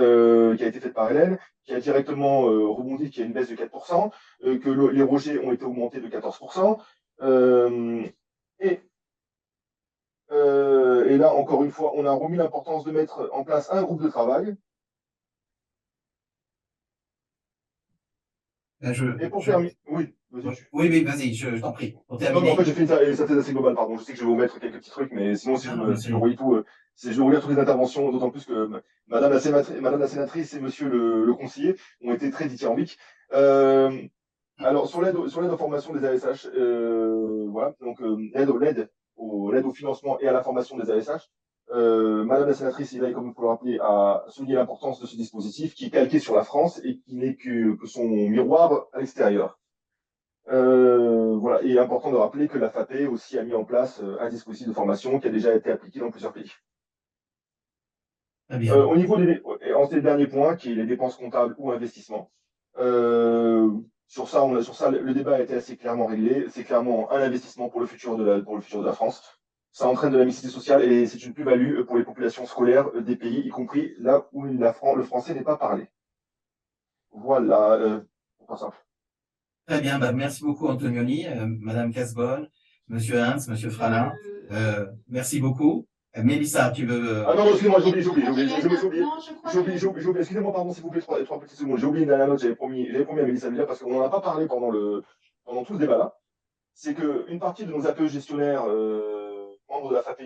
qui a été faite par Hélène, qui a directement rebondi, qui a une baisse de 4%, que les rejets ont été augmentés de 14%. Et là, encore une fois, on a remis l'importance de mettre en place un groupe de travail. Et pour terminer, oui, vas-y. Oui, vas-y, je t'en prie. Pour terminer. En fait, j'ai fait une synthèse assez globale, pardon. Je sais que je vais vous mettre quelques petits trucs, mais sinon, si je relis tout, si je relis toutes les interventions, d'autant plus que Madame la sénatrice et Monsieur le conseiller ont été très dithyrambiques. Alors, sur l'aide aux formations des ASH, voilà, donc l'aide au financement et à la formation des ASH. Madame la sénatrice, comme il faut le rappeler, a souligné l'importance de ce dispositif qui est calqué sur la France et qui n'est que son miroir à l'extérieur. Voilà, et il est important de rappeler que la FAP aussi a mis en place un dispositif de formation qui a déjà été appliqué dans plusieurs pays. Au niveau en ces derniers points, qui est les dépenses comptables ou investissements, sur ça, le débat a été assez clairement réglé. C'est clairement un investissement pour le futur de la France. Ça entraîne de la mixité sociale et c'est une plus-value pour les populations scolaires des pays, y compris là où le français n'est pas parlé. Voilà, pour ça. Très bien, merci beaucoup Antonioni, Madame Casbonne, Monsieur Hintz, Monsieur Fralin. Merci beaucoup. Mélissa, tu veux… Ah non, excusez-moi, j'ai oublié. Excusez-moi, pardon, s'il vous plaît, trois petites secondes. J'ai oublié une dernière note, j'avais promis à Mélissa Villa parce qu'on n'en a pas parlé pendant tout ce débat-là. C'est qu'une partie de nos APE gestionnaires, membres de la FAP,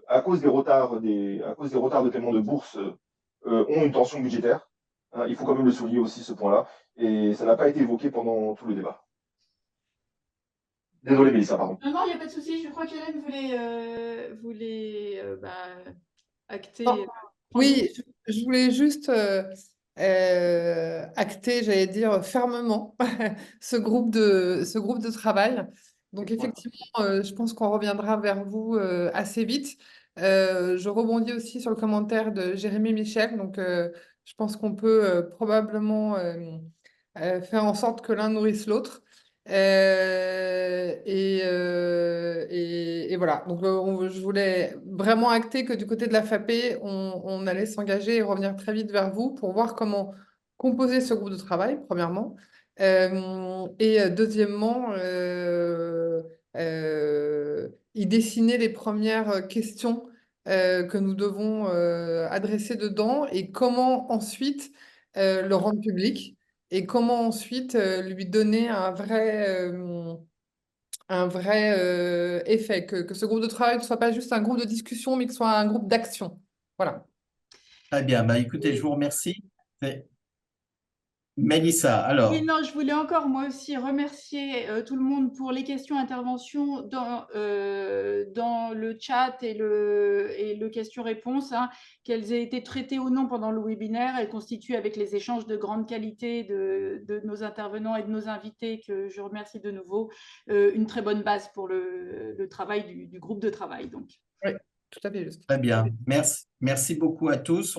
à cause des retards de paiement de bourse, ont une tension budgétaire. Hein, il faut quand même le souligner aussi, ce point-là. Et ça n'a pas été évoqué pendant tout le débat. Désolé, Mélissa, pardon. Non, il n'y a pas de souci. Je crois qu'Hélène voulait acter. Oui, je voulais juste acté, j'allais dire, fermement ce groupe de travail. Donc effectivement, je pense qu'on reviendra vers vous assez vite. Je rebondis aussi sur le commentaire de Jérémy Michel. Donc je pense qu'on peut probablement faire en sorte que l'un nourrisse l'autre. Et voilà. Donc, je voulais vraiment acter que du côté de la FAPE, on allait s'engager et revenir très vite vers vous pour voir comment composer ce groupe de travail, premièrement. Deuxièmement, y dessiner les premières questions que nous devons adresser dedans et comment ensuite le rendre public et comment ensuite lui donner un vrai effet, que ce groupe de travail ne soit pas juste un groupe de discussion, mais que ce soit un groupe d'action. Voilà. Très bien. Bah, écoutez, je vous remercie. Mélissa, alors. Oui, non, je voulais encore moi aussi remercier tout le monde pour les questions, interventions dans le chat et le question-réponse, hein, qu'elles aient été traitées ou non pendant le webinaire. Elles constituent, avec les échanges de grande qualité de nos intervenants et de nos invités, que je remercie de nouveau, une très bonne base pour le travail du groupe de travail. Donc. Oui, tout à fait juste. Très bien. Merci beaucoup à tous.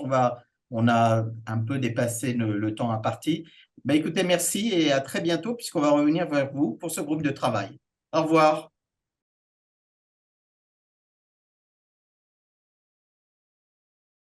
On a un peu dépassé le temps imparti. Bah, écoutez, merci et à très bientôt puisqu'on va revenir vers vous pour ce groupe de travail. Au revoir.